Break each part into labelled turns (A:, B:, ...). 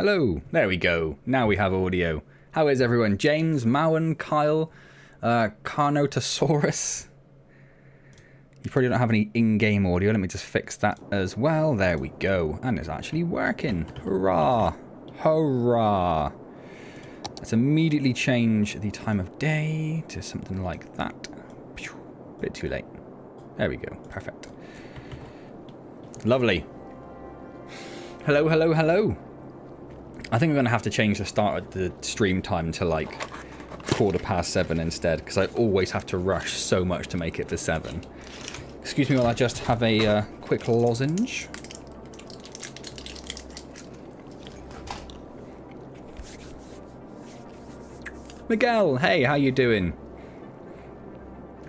A: Hello. There we go. Now we have audio. How is everyone? James, Mowan, Kyle, Carnotasaurus. You probably don't have any in-game audio. Let me just fix that as well. There we go. And it's actually working. Hurrah. Hurrah. Let's immediately change the time of day to something like that. Bit too late. There we go. Perfect. Lovely. Hello, hello, hello. I think I'm going to have to change the start of the stream time to like 7:15 instead, because I always have to rush so much to make it to 7. Excuse me while I just have a quick lozenge. Miguel, hey, how you doing?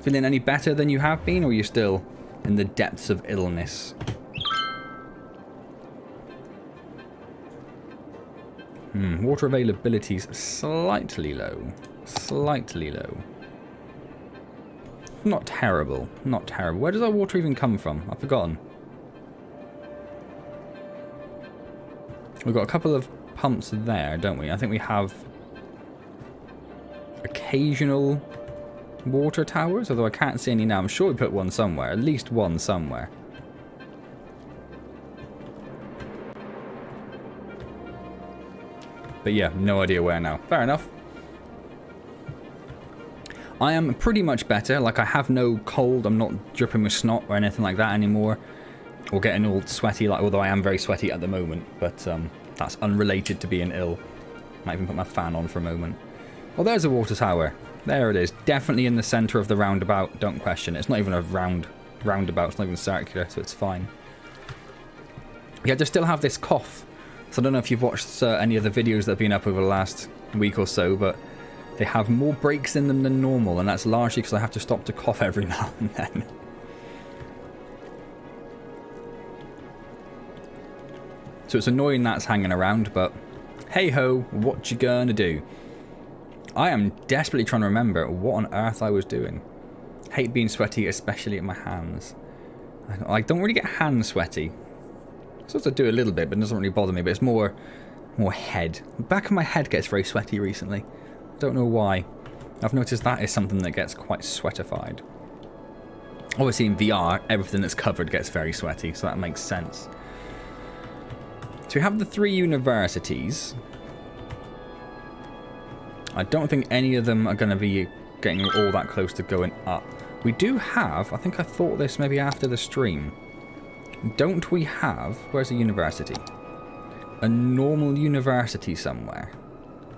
A: Feeling any better than you have been, or are you still in the depths of illness? Water availability is slightly low. Slightly low. Not terrible. Not terrible. Where does our water even come from? I've forgotten. We've got a couple of pumps there, don't we? I think we have occasional water towers, although I can't see any now. I'm sure we put one somewhere. At least one somewhere. But yeah, no idea where now. Fair enough. I am pretty much better. Like, I have no cold. I'm not dripping with snot or anything like that anymore. Or getting all sweaty, like, although I am very sweaty at the moment. But that's unrelated to being ill. Might even put my fan on for a moment. Oh, there's a water tower. There it is. Definitely in the centre of the roundabout. Don't question it. It's not even a roundabout. It's not even circular, so it's fine. Yeah, I still have this cough. So I don't know if you've watched any of the videos that have been up over the last week or so, but they have more breaks in them than normal, and that's largely because I have to stop to cough every now and then. So it's annoying that's hanging around, but hey-ho, what you gonna do? I am desperately trying to remember what on earth I was doing. Hate being sweaty, especially at my hands. I don't really get hand sweaty. I sort of do a little bit, but it doesn't really bother me, but it's more head. The back of my head gets very sweaty recently. Don't know why. I've noticed that is something that gets quite sweatified. Obviously in VR, everything that's covered gets very sweaty, so that makes sense. So we have the 3 universities. I don't think any of them are going to be getting all that close to going up. We do have, I think I thought this maybe after the stream. Don't we have, where's a university? A normal university somewhere.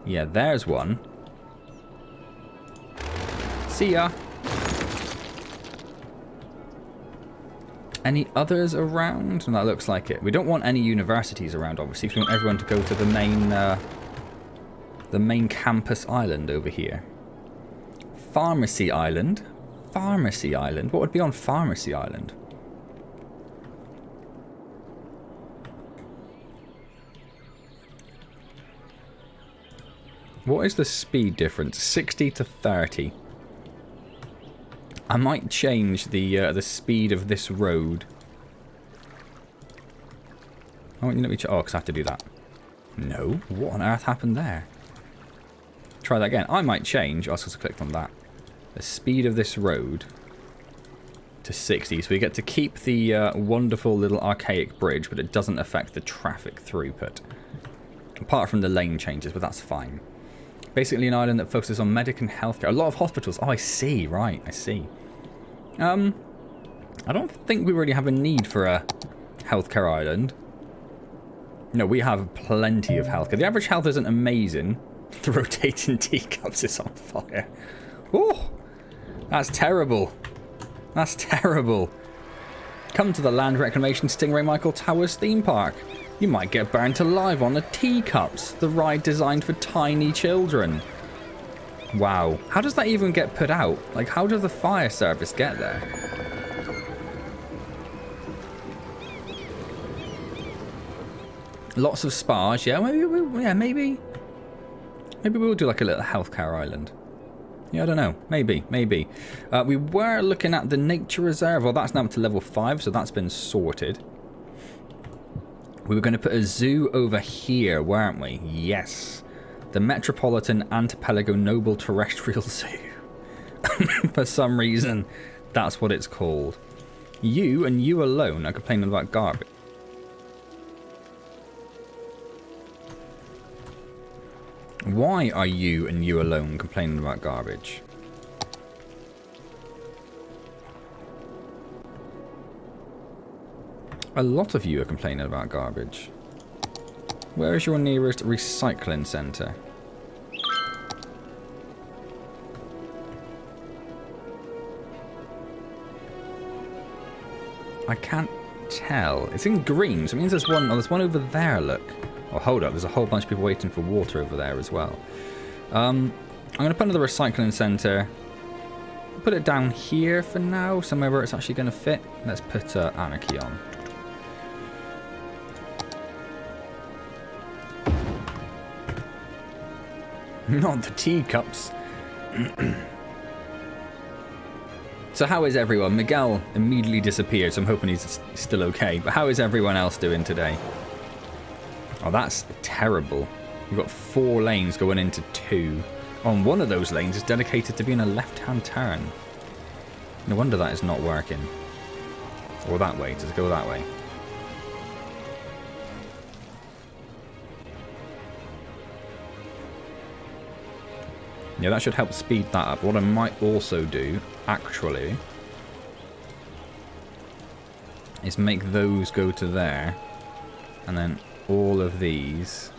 A: Yeah, there's one. See ya. Any others around? And that looks like it. We don't want any universities around, obviously, because we want everyone to go to the main campus island over here. Pharmacy Island? Pharmacy Island? What would be on Pharmacy Island? What is the speed difference? 60 to 30. I might change the speed of this road. Oh, let me oh, because I have to do that. No. What on earth happened there? Try that again. I might change. I was supposed to click on that. The speed of this road to 60. So we get to keep the wonderful little archaic bridge, but it doesn't affect the traffic throughput. Apart from the lane changes, but that's fine. Basically an island that focuses on medic and healthcare. A lot of hospitals. Oh, I see. Right, I see. I don't think we really have a need for a healthcare island. No, we have plenty of healthcare. The average health isn't amazing. The rotating teacups is on fire. Oh, that's terrible. That's terrible. Come to the Land Reclamation Stingray Michael Towers theme park. You might get burnt alive on the teacups, the ride designed for tiny children. Wow. How does that even get put out? Like, how does the fire service get there? Lots of spas, yeah. Maybe we'll do like a little healthcare island. Yeah, I don't know. Maybe. We were looking at the nature reserve. Well, that's now up to level 5, so that's been sorted. We were going to put a zoo over here, weren't we? Yes. The Metropolitan Archipelago Noble Terrestrial Zoo. For some reason, that's what it's called. You and you alone are complaining about garbage. Why are you and you alone complaining about garbage? A lot of you are complaining about garbage. Where is your nearest recycling centre? I can't tell. It's in green, so it means there's one. Oh, there's one over there, look. Oh, hold up. There's a whole bunch of people waiting for water over there as well. I'm going to put another recycling centre. Put it down here for now, somewhere where it's actually going to fit. Let's put Anarchy on. Not the teacups. So how is everyone? Miguel immediately disappeared, so I'm hoping he's still okay. But how is everyone else doing today? Oh, that's terrible. We've got 4 lanes going into 2. On one of those lanes is dedicated to being a left-hand turn. No wonder that is not working. Or that way. Does it go that way? Yeah, that should help speed that up. What I might also do, actually, is make those go to there. And then all of these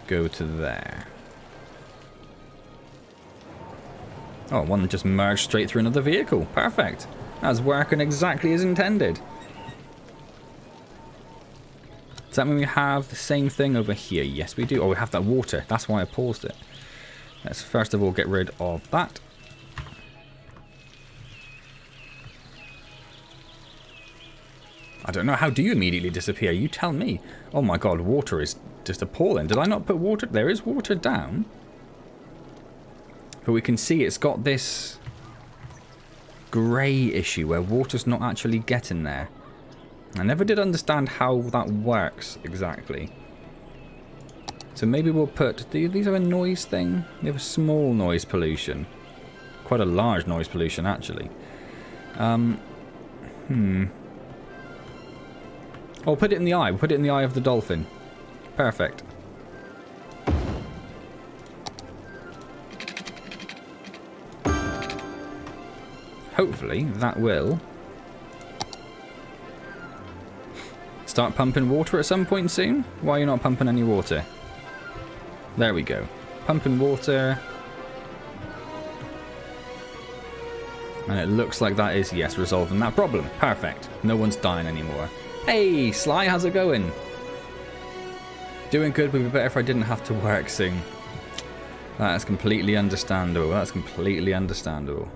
A: go to there. Oh, one just merged straight through another vehicle. Perfect. That's working exactly as intended. Does that mean we have the same thing over here? Yes, we do. Oh, we have that water. That's why I paused it. Let's first of all get rid of that. I don't know. How do you immediately disappear? You tell me. Oh my god, water is just appalling. Did I not put water? There is water down. But we can see it's got this grey issue where water's not actually getting there. I never did understand how that works exactly. So maybe we'll put... These are a noise thing? They have a small noise pollution. Quite a large noise pollution, actually. Oh, put it in the eye. We'll put it in the eye of the dolphin. Perfect. Hopefully, that will... start pumping water at some point soon? Why are you not pumping any water? There we go. Pumping water. And it looks like that is, yes, resolving that problem. Perfect. No one's dying anymore. Hey, Sly, how's it going? Doing good, would be better if I didn't have to work soon. That is completely understandable. That's completely understandable.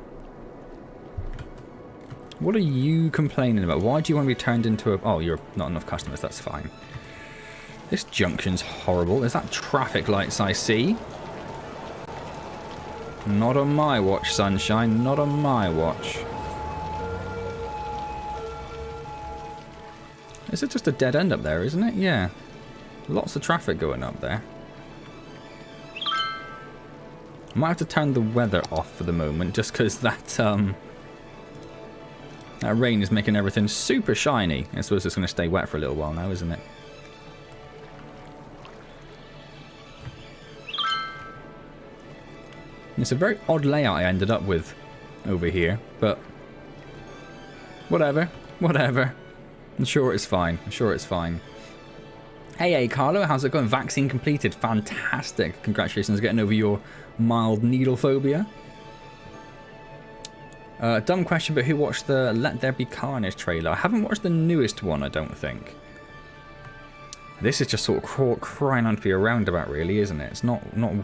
A: What are you complaining about? Why do you want to be turned into a... Oh, you're not enough customers. That's fine. This junction's horrible. Is that traffic lights I see? Not on my watch, sunshine. Not on my watch. Is it just a dead end up there, isn't it? Yeah. Lots of traffic going up there. I might have to turn the weather off for the moment, just because that rain is making everything super shiny. I suppose it's going to stay wet for a little while now, isn't it? It's a very odd layout I ended up with over here, but whatever, whatever. I'm sure it's fine. I'm sure it's fine. Hey, Carlo, how's it going? Vaccine completed. Fantastic. Congratulations on getting over your mild needle phobia. Dumb question, but who watched the Let There Be Carnage trailer? I haven't watched the newest one, I don't think. This is just sort of crying out to be a roundabout, really, isn't it? It's not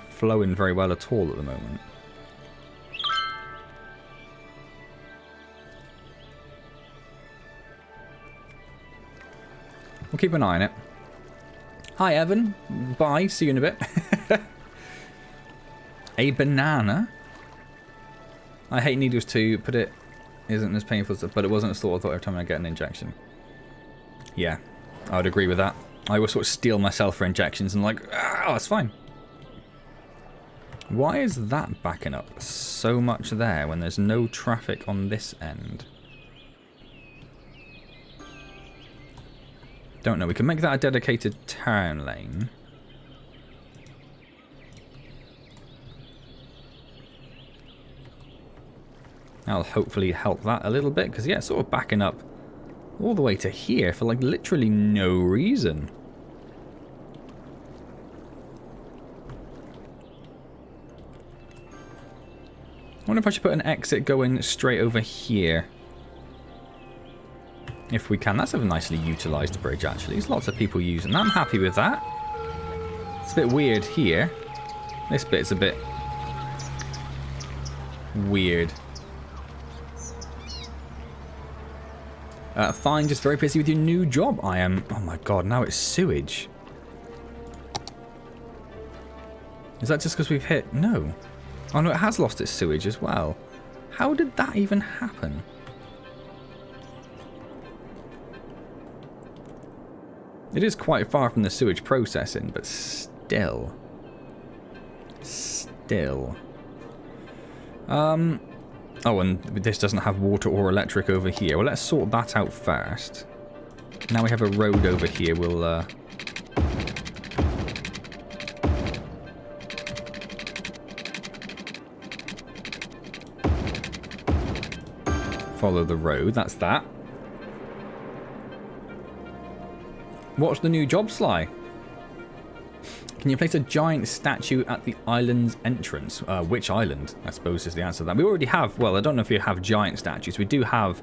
A: flowing very well at all at the moment. We'll keep an eye on it. Hi, Evan. Bye. See you in a bit. A banana? I hate needles too, but it isn't as painful, but it wasn't as thought. I thought every time I get an injection. Yeah, I would agree with that. I will sort of steel myself for injections and like, oh, it's fine. Why is that backing up so much there when there's no traffic on this end? Don't know. We can make that a dedicated turn lane. That'll hopefully help that a little bit, because yeah, it's sort of backing up all the way to here for like literally no reason. I wonder if I should put an exit going straight over here. If we can. That's a nicely utilised bridge, actually. There's lots of people using that. I'm happy with that. It's a bit weird here. This bit's a bit weird. Fine, just very busy with your new job. I am. Oh my god, now it's sewage. Is that just because we've hit? No. Oh no, it has lost its sewage as well. How did that even happen? It is quite far from the sewage processing, but still. Still. Oh, and this doesn't have water or electric over here. Well, let's sort that out first. Now we have a road over here. We'll, follow the road. That's that. What's the new job, Sly? Can you place a giant statue at the island's entrance? Which island, I suppose, is the answer to that. We already have, well, I don't know if you have giant statues. We do have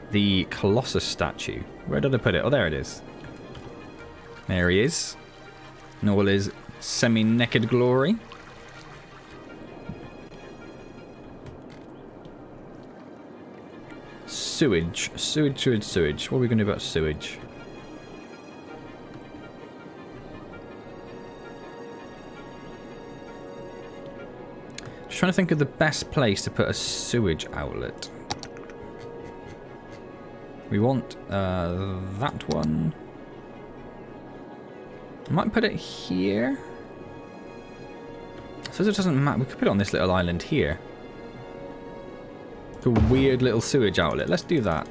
A: the Colossus statue. Where did I put it? Oh, there it is. There he is. In all his semi-naked glory. Sewage. Sewage, sewage, sewage. What are we going to do about sewage? Just trying to think of the best place to put a sewage outlet. We want that one. I might put it here. So it doesn't matter. We could put it on this little island here. A weird little sewage outlet. Let's do that.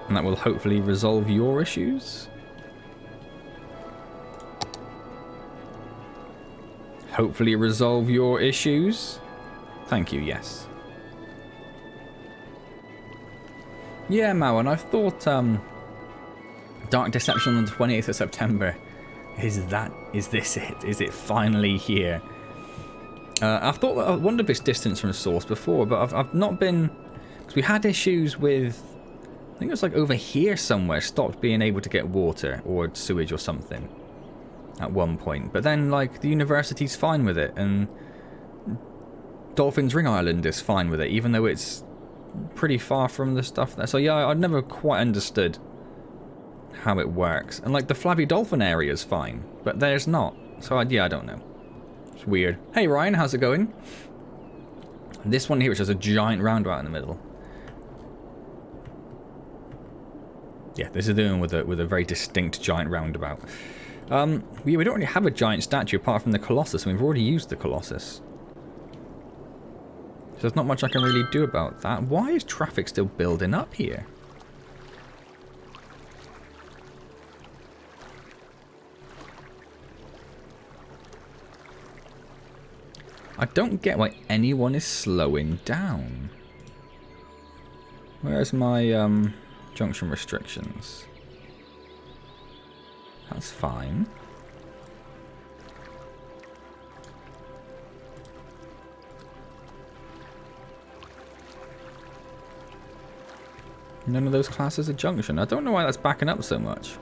A: And that will hopefully resolve your issues. Hopefully resolve your issues. Thank you, yes. Yeah, Mowan, I've thought Dark Deception on the 28th of September. Is this it? Is it finally here? I've thought, I wondered if it's distance from source before, but I've not been, because we had issues with, I think it was like over here somewhere, stopped being able to get water or sewage or something at one point. But then, like, the university's fine with it, and Dolphin's Ring Island is fine with it, even though it's pretty far from the stuff there. So yeah, I've never quite understood how it works. And like the Flabby Dolphin area is fine, but there's not. So yeah, I don't know. It's weird. Hey Ryan, how's it going? This one here, which has a giant roundabout in the middle. Yeah, this is the one with a very distinct giant roundabout. We don't really have a giant statue apart from the Colossus, and we've already used the Colossus. So there's not much I can really do about that. Why is traffic still building up here? I don't get why anyone is slowing down. Where's my junction restrictions? That's fine. None of those classes a junction. I don't know why that's backing up so much.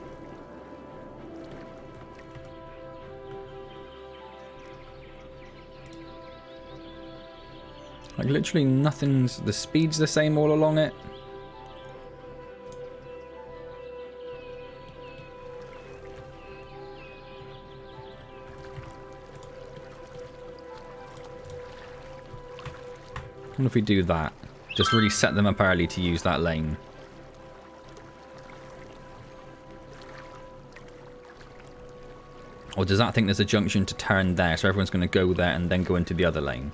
A: Like literally nothing's, the speed's the same all along it. What if we do that? Just really set them up early to use that lane. Or does that think there's a junction to turn there, so everyone's going to go there and then go into the other lane?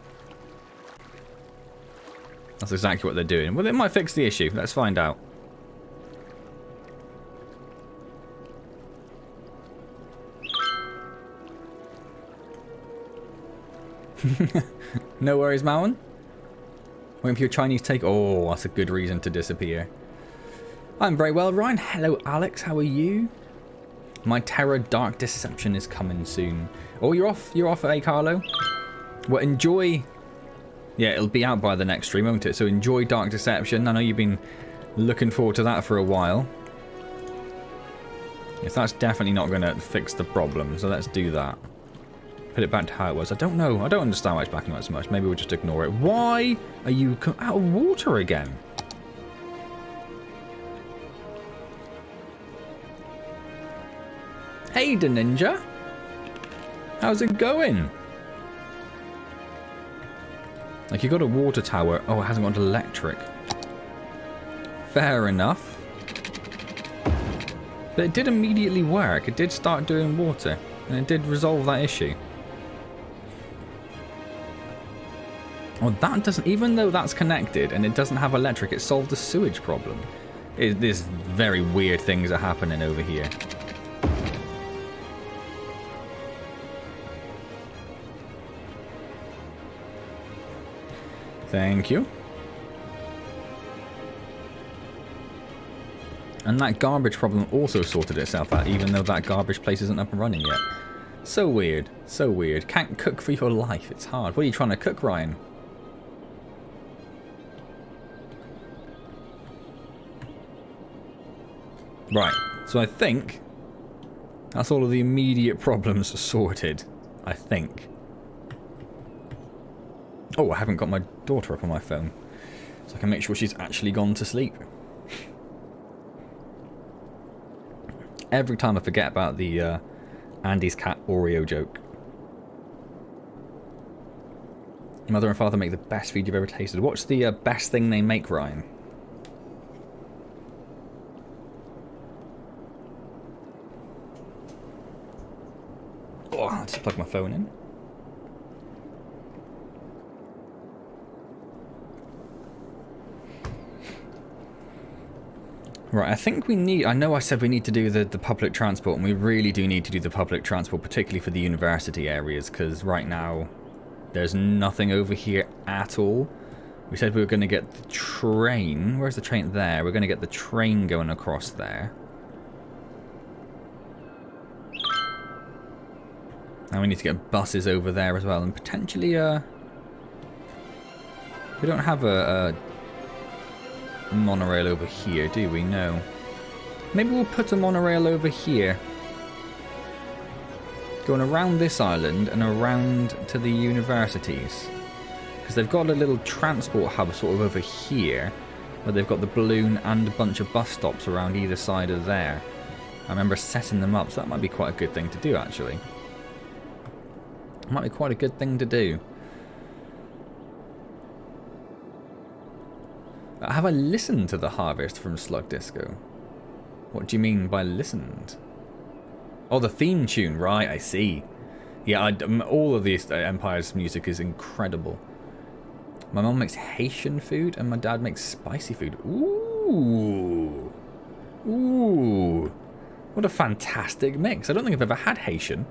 A: That's exactly what they're doing. Well, it might fix the issue. Let's find out. No worries, Mountain. Waiting for your Chinese take. Oh, that's a good reason to disappear. I'm very well, Ryan. Hello, Alex. How are you? My Terror Dark Deception is coming soon. Oh, you're off. You're off, Carlo? Well, enjoy. Yeah, it'll be out by the next stream, won't it? So enjoy Dark Deception. I know you've been looking forward to that for a while. Yes, that's definitely not going to fix the problem. So let's do that. Put it back to how it was. I don't know. I don't understand why it's backing up so much. Maybe we'll just ignore it. Why are you out of water again? Hey, the ninja. How's it going? Like, you got a water tower. Oh, it hasn't got electric. Fair enough. But it did immediately work. It did start doing water. And it did resolve that issue. Oh, that doesn't... Even though that's connected and it doesn't have electric, it solved the sewage problem. There's very weird things are happening over here. Thank you. And that garbage problem also sorted itself out, even though that garbage place isn't up and running yet. So weird. So weird. Can't cook for your life. It's hard. What are you trying to cook, Ryan? Right. So I think that's all of the immediate problems sorted. I think. Oh, I haven't got my daughter up on my phone, so I can make sure she's actually gone to sleep. Every time I forget about the Andy's cat Oreo joke. Mother and father make the best food you've ever tasted. What's the best thing they make, Ryan? Oh, I'll just plug my phone in. Right, I think we need... I know I said we need to do the public transport, and we really do need to do the public transport, particularly for the university areas, because right now there's nothing over here at all. We said we were going to get the train. Where's the train? There. We're going to get the train going across there. And we need to get buses over there as well, and potentially... we don't have a monorail over here, do we? No. Maybe we'll put a monorail over here. Going around this island and around to the universities. Because they've got a little transport hub sort of over here, where they've got the balloon and a bunch of bus stops around either side of there. I remember setting them up, so that might be quite a good thing to do, actually. Might be quite a good thing to do. Have I listened to the harvest from Slug Disco? What do you mean by listened? Oh, the theme tune, right, I see. Yeah, all of these Empire's music is incredible. My mum makes Haitian food and my dad makes spicy food. Ooh. Ooh. What a fantastic mix. I don't think I've ever had Haitian.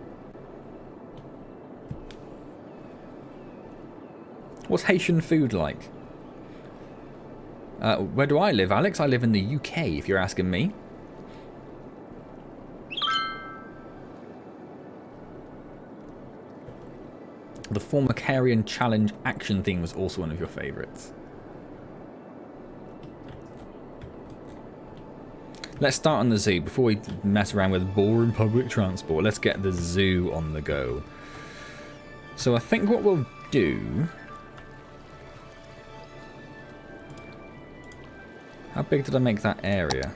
A: What's Haitian food like? Where do I live, Alex? I live in the UK, if you're asking me. The Formicarian Challenge action theme was also one of your favourites. Let's start on the zoo. Before we mess around with boring public transport, let's get the zoo on the go. So I think what we'll do... How big did I make that area?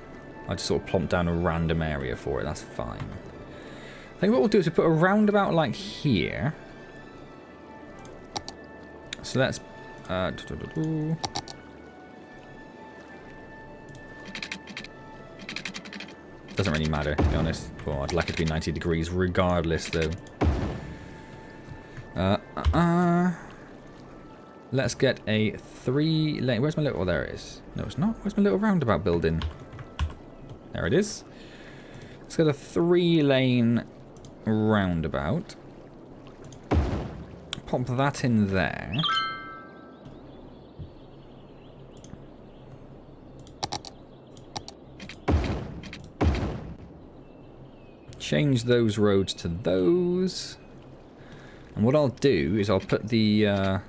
A: I just sort of plonked down a random area for it. That's fine. I think what we'll do is we'll put a roundabout like here. So let's Doesn't really matter, to be honest. Oh, I'd like it to be 90 degrees regardless, though. Let's get a 3-lane... Where's my little... Oh, there it is. No, it's not. Where's my little roundabout building? There it is. Let's get a 3-lane roundabout. Pop that in there. Change those roads to those. And what I'll do is I'll put the...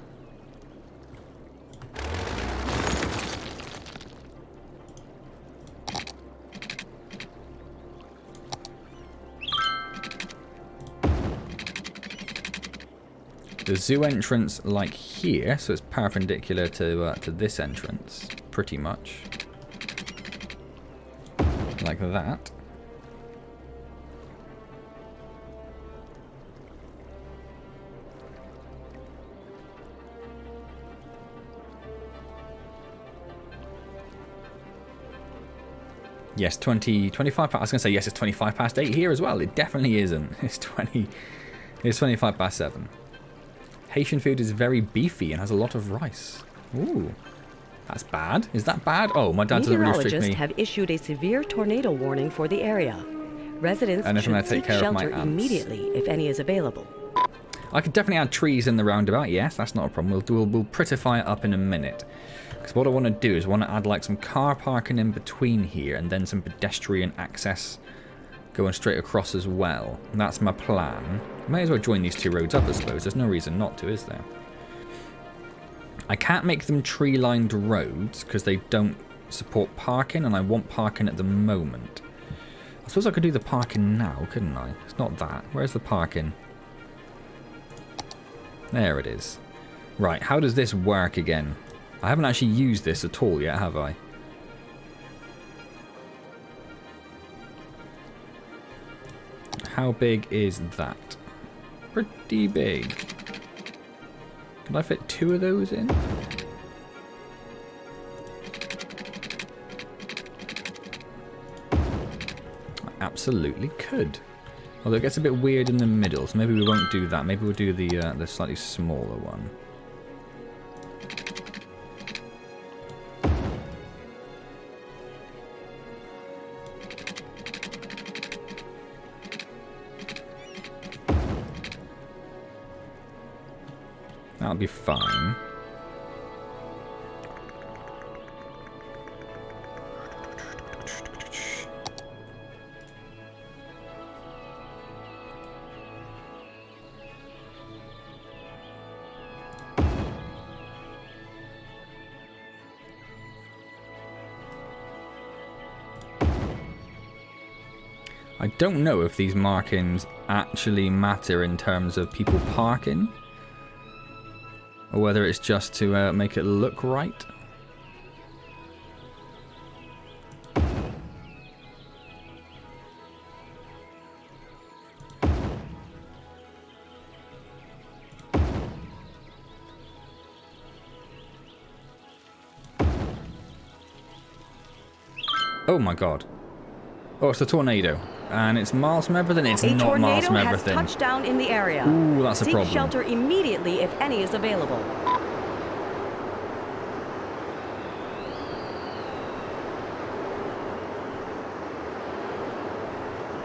A: the zoo entrance like here, so it's perpendicular to this entrance, pretty much. Like that. Yes, 25 past. I was going to say, yes, it's 25 past 8 here as well. It definitely isn't. It's 25 past 7. Haitian food is very beefy and has a lot of rice. Ooh. That's bad. Is that bad? Oh, my dad doesn't really restrict me.
B: Meteorologists have issued a severe tornado warning for the area. Residents should seek shelter immediately if any is available.
A: I could definitely add trees in the roundabout. Yes, that's not a problem. We'll prettify it up in a minute. Because what I want to do is I want to add like some car parking in between here and then some pedestrian access going straight across as well. And that's my plan. May as well join these two roads up, I suppose. There's no reason not to, is there? I can't make them tree-lined roads because they don't support parking, and I want parking at the moment. I suppose I could do the parking now, couldn't I? It's not that. Where's the parking? There it is. Right, how does this work again? I haven't actually used this at all yet, have I? How big is that? Pretty big. Can I fit 2 of those in? I absolutely could. Although it gets a bit weird in the middle, so maybe we won't do that. Maybe we'll do the slightly smaller one. That'll be fine. I don't know if these markings actually matter in terms of people parking, or whether it's just to make it look right. Oh my god. Oh, it's a tornado. And it's miles from everything. It's not miles from everything.
B: A tornado has touched down in the area.
A: Ooh, that's a problem.
B: Seek shelter immediately if any is available.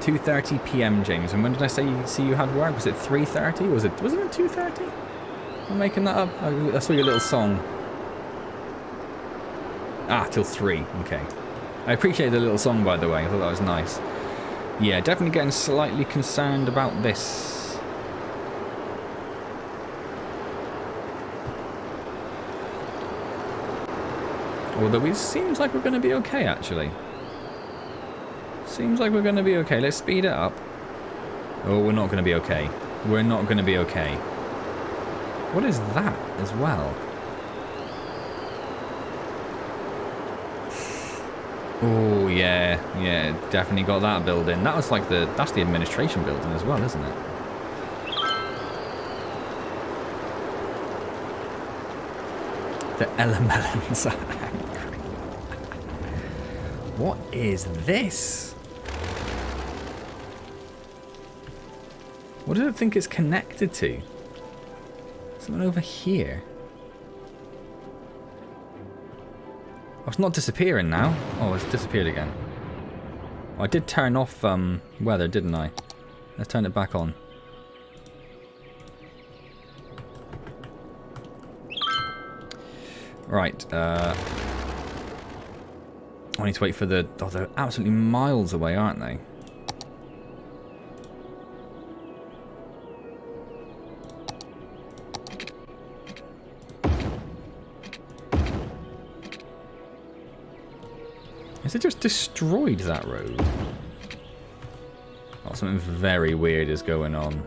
A: (2:30 p.m. James. And when did I see you had work? Was it 3:30? Wasn't it 2:30? I'm making that up. I saw your little song. Ah, till 3. Okay. I appreciate the little song, by the way. I thought that was nice. Yeah, definitely getting slightly concerned about this. Although it seems like we're going to be okay, actually. Seems like we're going to be okay. Let's speed it up. Oh, we're not going to be okay. We're not going to be okay. What is that as well? Oh, yeah, definitely got that building. That was like that's the administration building as well, isn't it? The elemelons are angry. What is this? What do I think it's connected to? Something over here. Oh, it's not disappearing now. Oh, it's disappeared again. Oh, I did turn off weather, didn't I? Let's turn it back on. Right. I need to wait for the... Oh, they're absolutely miles away, aren't they? Has it just destroyed that road? Oh, something very weird is going on.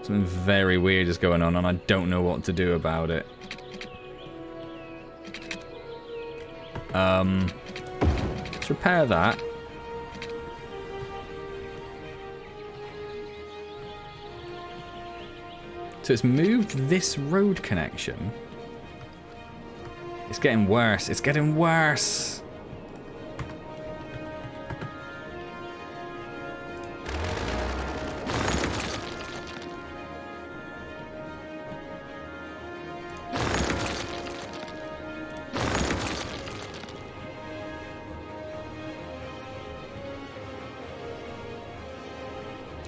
A: Something very weird is going on, and I don't know what to do about it. Let's repair that. So it's moved this road connection. It's getting worse. It's getting worse.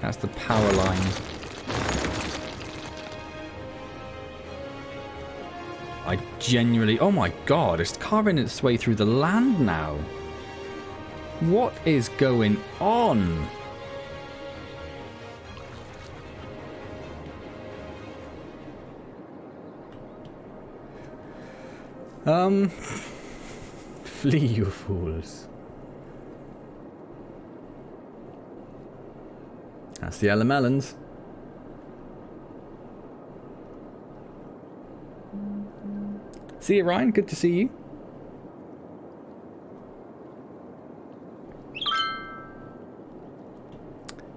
A: That's the power line. I genuinely... Oh my god, it's carving its way through the land now. What is going on? Flee, you fools. That's the elemelons. See you, Ryan. Good to see you.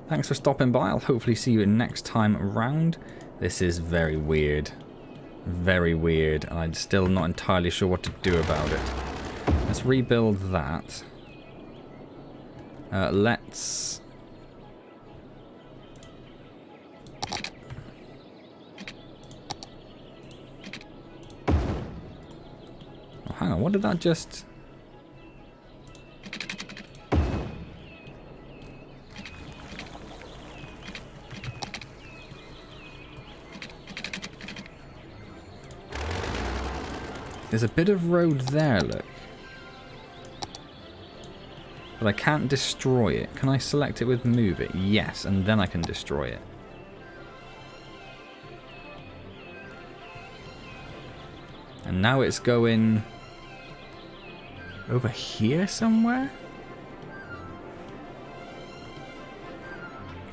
A: Thanks for stopping by. I'll hopefully see you next time around. This is very weird. Very weird. And I'm still not entirely sure what to do about it. Let's rebuild that. Let's... Hang on, what did that just... There's a bit of road there, look. But I can't destroy it. Can I select it with move it? Yes, and then I can destroy it. And now it's going... over here somewhere?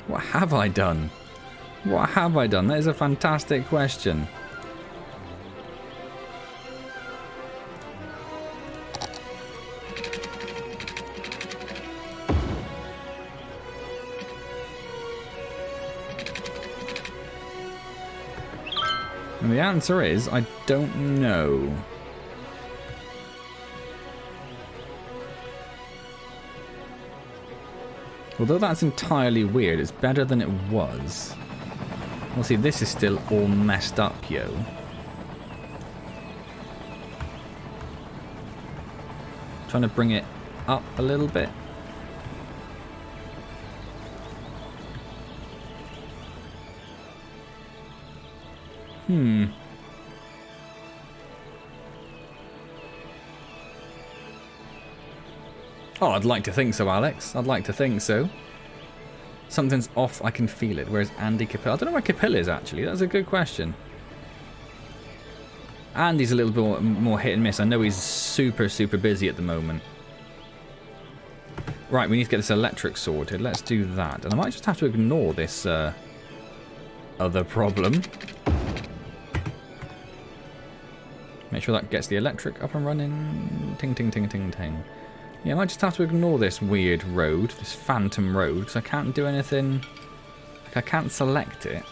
A: What have I done? What have I done? That is a fantastic question. And the answer is, I don't know. Although that's entirely weird, it's better than it was. Well, see, this is still all messed up, yo. Trying to bring it up a little bit. Oh, I'd like to think so, Alex. I'd like to think so. Something's off, I can feel it. Where's Andy Capilla? I don't know where Capilla is, actually. That's a good question. Andy's a little bit more hit and miss. I know he's super, super busy at the moment. Right, we need to get this electric sorted. Let's do that. And I might just have to ignore this other problem. Make sure that gets the electric up and running. Ting, ting, ting, ting, ting. Yeah, I might just have to ignore this weird road, this phantom road, because I can't do anything. Like, I can't select it.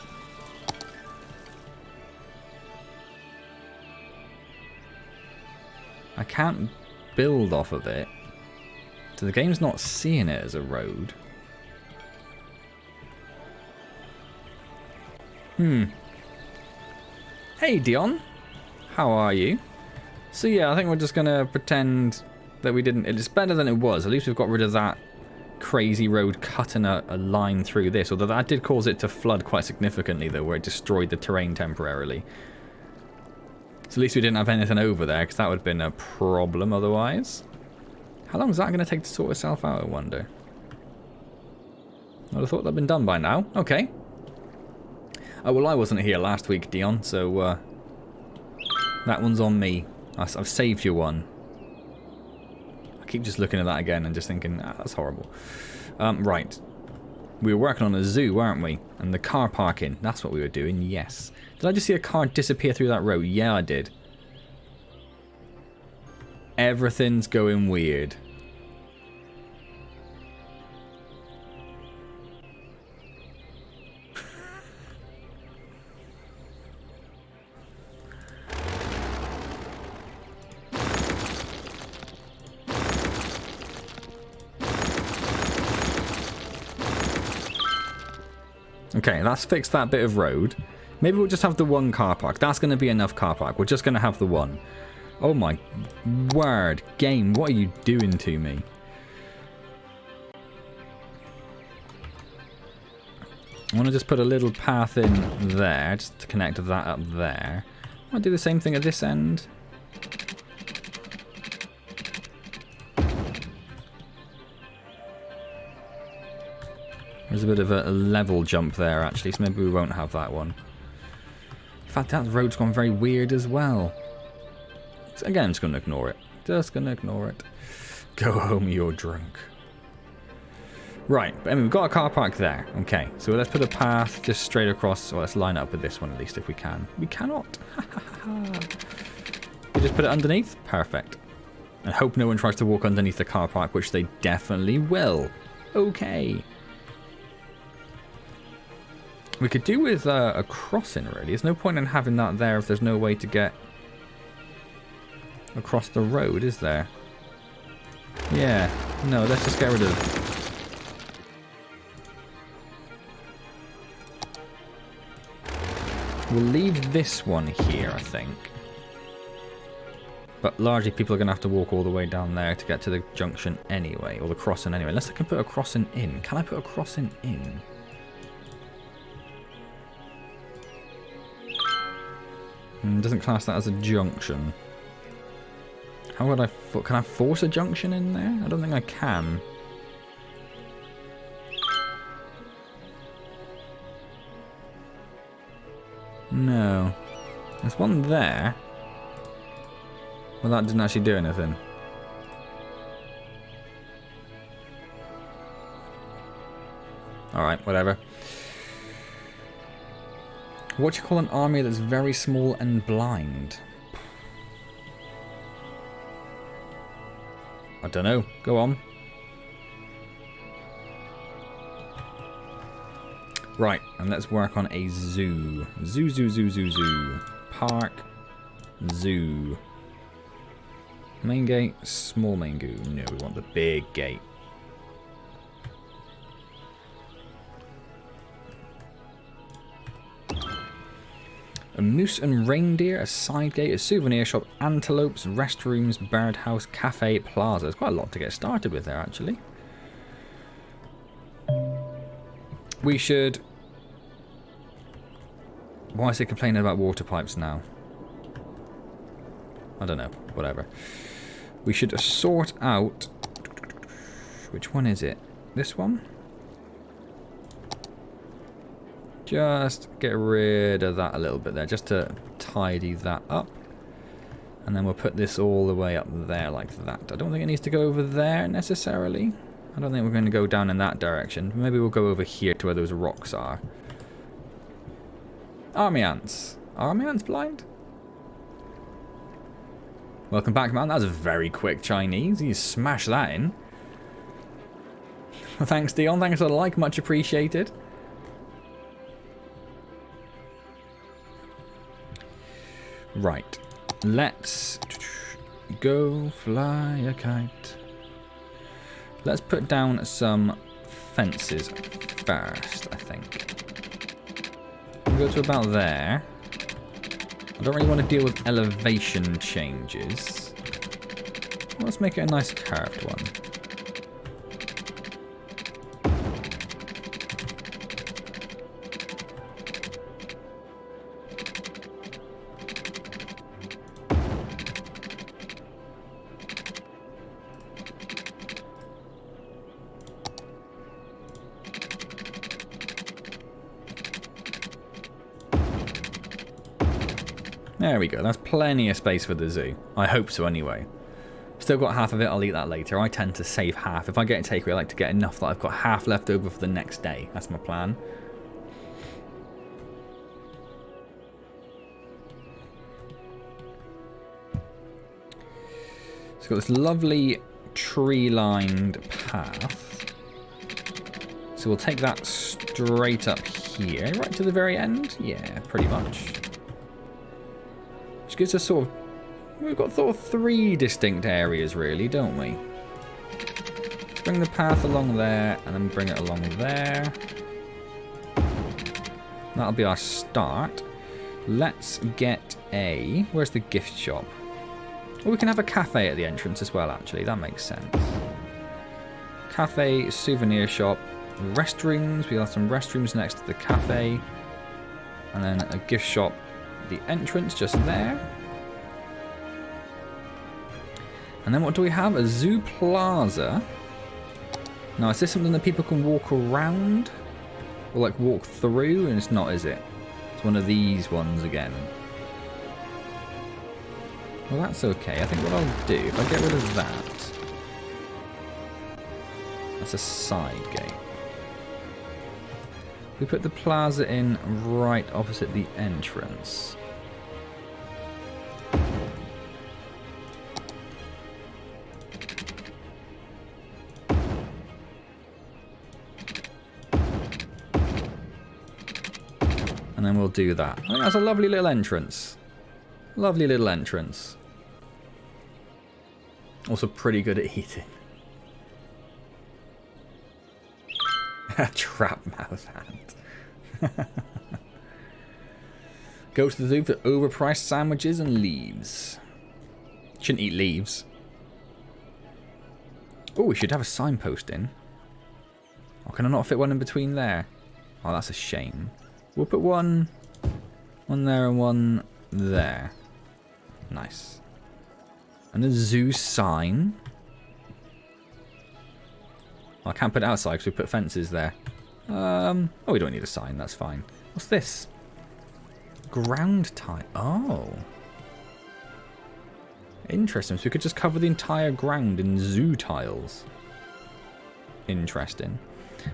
A: I can't build off of it. So the game's not seeing it as a road. Hey Dion, how are you? So yeah, I think we're just gonna pretend that we didn't. It's better than it was. At least we've got rid of that crazy road cutting a line through this. Although that did cause it to flood quite significantly, though, where it destroyed the terrain temporarily. So at least we didn't have anything over there, because that would have been a problem otherwise. How long is that going to take to sort itself out, I wonder? I would have thought that'd been done by now. Okay. Oh, well, I wasn't here last week, Dion, so that one's on me. I've saved you one. I keep just looking at that again and just thinking, that's horrible. Right. We were working on a zoo, weren't we? And the car parking, that's what we were doing, yes. Did I just see a car disappear through that road? Yeah, I did. Everything's going weird. Okay, that's fixed that bit of road. Maybe we'll just have the one car park. That's going to be enough car park. We're just going to have the one. Oh my word. Game, what are you doing to me? I want to just put a little path in there, just to connect that up there. I'll do the same thing at this end. There's a bit of a level jump there, actually, so maybe we won't have that one. In fact, that road's gone very weird as well. So again, I'm just going to ignore it. Just going to ignore it. Go home, you're drunk. Right, but I mean, we've got a car park there. Okay, so let's put a path just straight across. Well, let's line up with this one at least if we can. We cannot. We just put it underneath? Perfect. And hope no one tries to walk underneath the car park, which they definitely will. Okay. We could do with a crossing, really. There's no point in having that there if there's no way to get across the road, is there? Yeah. No, let's just get rid of... We'll leave this one here, I think. But largely people are going to have to walk all the way down there to get to the junction anyway, or the crossing anyway. Unless I can put a crossing in. Can I put a crossing in? Doesn't class that as a junction. How would I... Can I force a junction in there? I don't think I can. No. There's one there. Well, that didn't actually do anything. Alright, whatever. What do you call an army that's very small and blind? I don't know. Go on. Right, and let's work on a zoo. Zoo, zoo, zoo, zoo, zoo. Park. Zoo. Main gate. Small main gate. No, we want the big gate. A moose and reindeer, a side gate, a souvenir shop, antelopes, restrooms, birdhouse, cafe, plaza. There's quite a lot to get started with there, actually. We should... Why is it complaining about water pipes now? I don't know. Whatever. We should sort out... Which one is it? This one? Just get rid of that a little bit there, just to tidy that up. And then we'll put this all the way up there like that. I don't think it needs to go over there necessarily. I don't think we're going to go down in that direction. Maybe we'll go over here to where those rocks are. Army ants. Are army ants blind? Welcome back, man. That was a very quick Chinese. You smash that in. Thanks, Dion. Thanks for the like. Much appreciated. Right, let's Go fly a kite. Let's put down some fences first, I think. We'll go to about there. I don't really want to deal with elevation changes. Let's make it a nice curved one. There we go, that's plenty of space for the zoo. I hope so anyway. Still got half of it, I'll eat that later. I tend to save half. If I get a takeaway, I like to get enough that I've got half left over for the next day. That's my plan. So got this lovely tree-lined path. So we'll take that straight up here, right to the very end. Yeah, pretty much. Which gives us sort of... We've got sort of 3 distinct areas, really, don't we? Let's bring the path along there, and then bring it along there. That'll be our start. Let's get a... Where's the gift shop? Well, we can have a cafe at the entrance as well, actually. That makes sense. Cafe, souvenir shop, restrooms. We have some restrooms next to the cafe. And then a gift shop. The entrance just there. And then what do we have? A zoo plaza. Now, is this something that people can walk around? Or like walk through? And it's not, is it? It's one of these ones again. Well, that's okay. I think what I'll do, if I get rid of that... That's a side gate. We put the plaza in right opposite the entrance. And then we'll do that. I think that's a lovely little entrance. Lovely little entrance. Also pretty good at eating. Trap mouth hand. Go to the zoo for overpriced sandwiches and leaves. Shouldn't eat leaves. Oh, we should have a signpost in. Oh, can I not fit one in between there? Oh, that's a shame. We'll put one there and one there. Nice. And a zoo sign. Oh, I can't put it outside because we put fences there. Oh, we don't need a sign. That's fine. What's this? Ground tile. Oh. Interesting. So we could just cover the entire ground in zoo tiles. Interesting.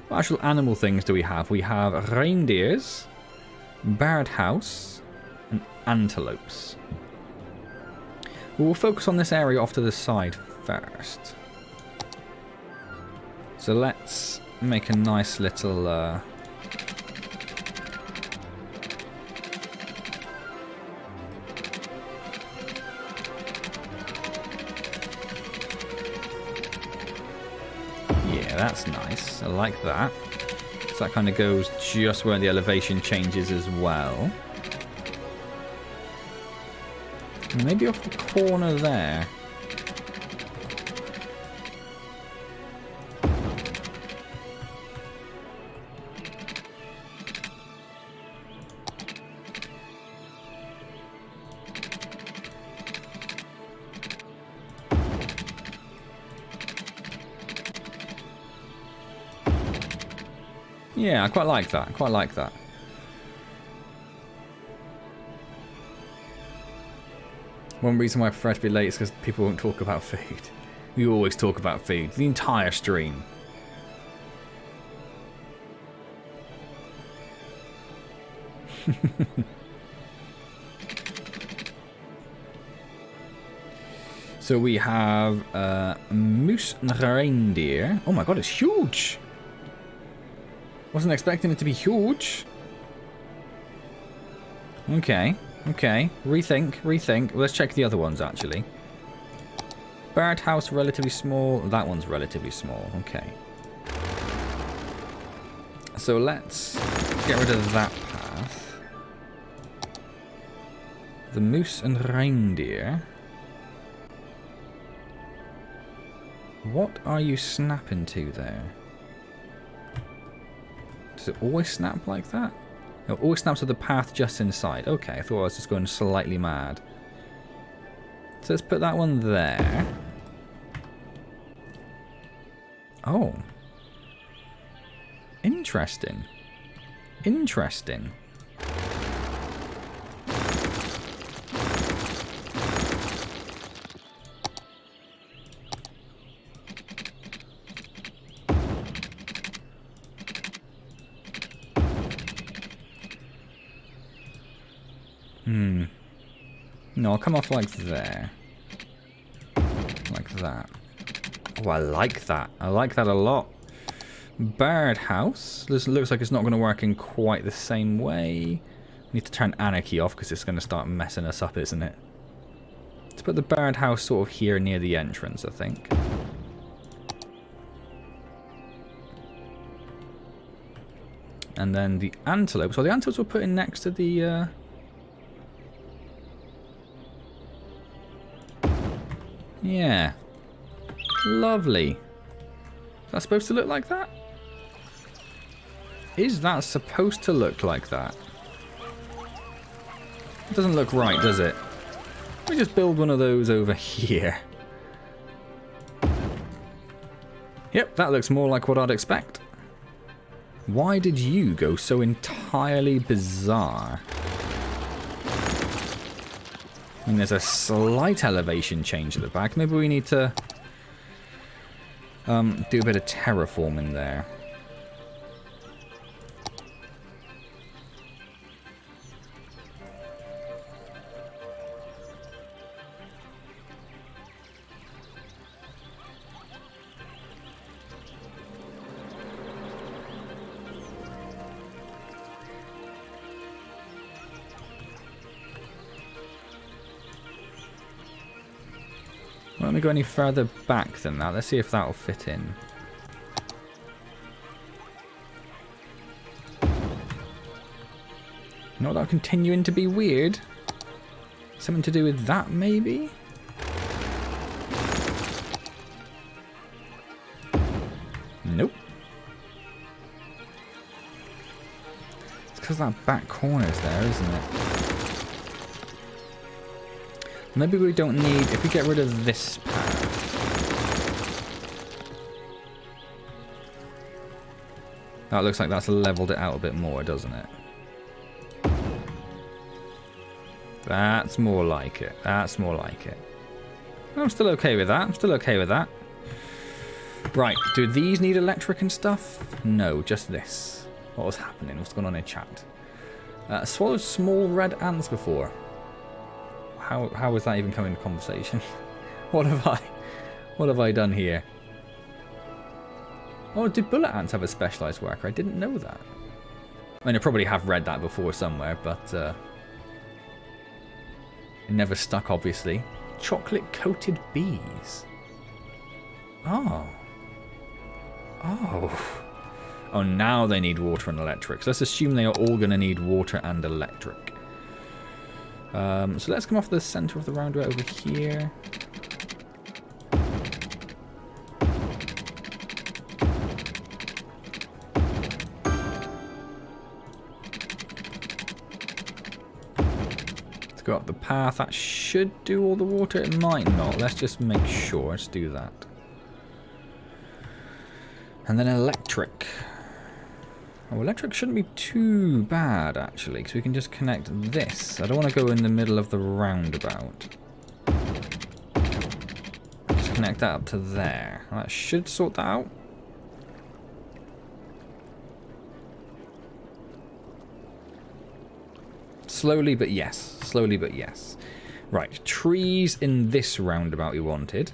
A: What actual animal things do we have? We have reindeers, birdhouse, and antelopes. We'll focus on this area off to the side first. So let's make a nice little... Yeah, that's nice. I like that. So that kind of goes just where the elevation changes as well. Maybe off the corner there. Yeah, I quite like that. I quite like that. One reason why I prefer to be late is because people won't talk about food. We always talk about food. The entire stream. So we have moose and reindeer. Oh my god, it's huge! Wasn't expecting it to be huge. Okay, okay. Rethink, rethink. Let's check the other ones, actually. birdhouse relatively small. That one's relatively small. Okay. So let's get rid of that path. The moose and reindeer. What are you snapping to there? Does it always snap like that? It always snaps to the path just inside. Okay, I thought I was just going slightly mad. So let's put that one there. Oh. Interesting. Interesting. No, I'll come off like there. Like that. Oh, I like that. I like that a lot. Birdhouse. This looks like it's not going to work in quite the same way. We need to turn Anarchy off because it's going to start messing us up, isn't it? Let's put the birdhouse sort of here near the entrance, I think. And then the antelopes. Well, the antelopes we'll put in next to the... Yeah. Lovely. Is that supposed to look like that? Is that supposed to look like that? It doesn't look right, does it? Let me just build one of those over here. Yep, that looks more like what I'd expect. Why did you go so entirely bizarre? I mean, there's a slight elevation change at the back. Maybe we need to do a bit of terraforming there. Let me go any further back than that. Let's see if that'll fit in. Not that continuing to be weird. Something to do with that, maybe? Nope. It's because that back corner's there, isn't it? Maybe we don't need... If we get rid of this path... That looks like that's leveled it out a bit more, doesn't it? That's more like it. That's more like it. I'm still okay with that. I'm still okay with that. Right. Do these need electric and stuff? No, just this. What was happening? What's going on in chat? Swallowed small red ants before. How was that even coming into conversation? What have I done here? Oh, did bullet ants have a specialized worker? I didn't know that. I mean, I probably have read that before somewhere, but it never stuck, obviously. Chocolate-coated bees. Oh. Oh. Oh, now they need water and electric. So let's assume they are all going to need water and electric. So let's come off the center of the roundabout over here. Let's go up the path. That should do all the water. It might not. Let's just make sure. Let's do that. And then electric. Oh, electric shouldn't be too bad, actually, because we can just connect this. I don't want to go in the middle of the roundabout. Just connect that up to there. That should sort that out. Slowly, but yes. Slowly, but yes. Right, trees in this roundabout we wanted.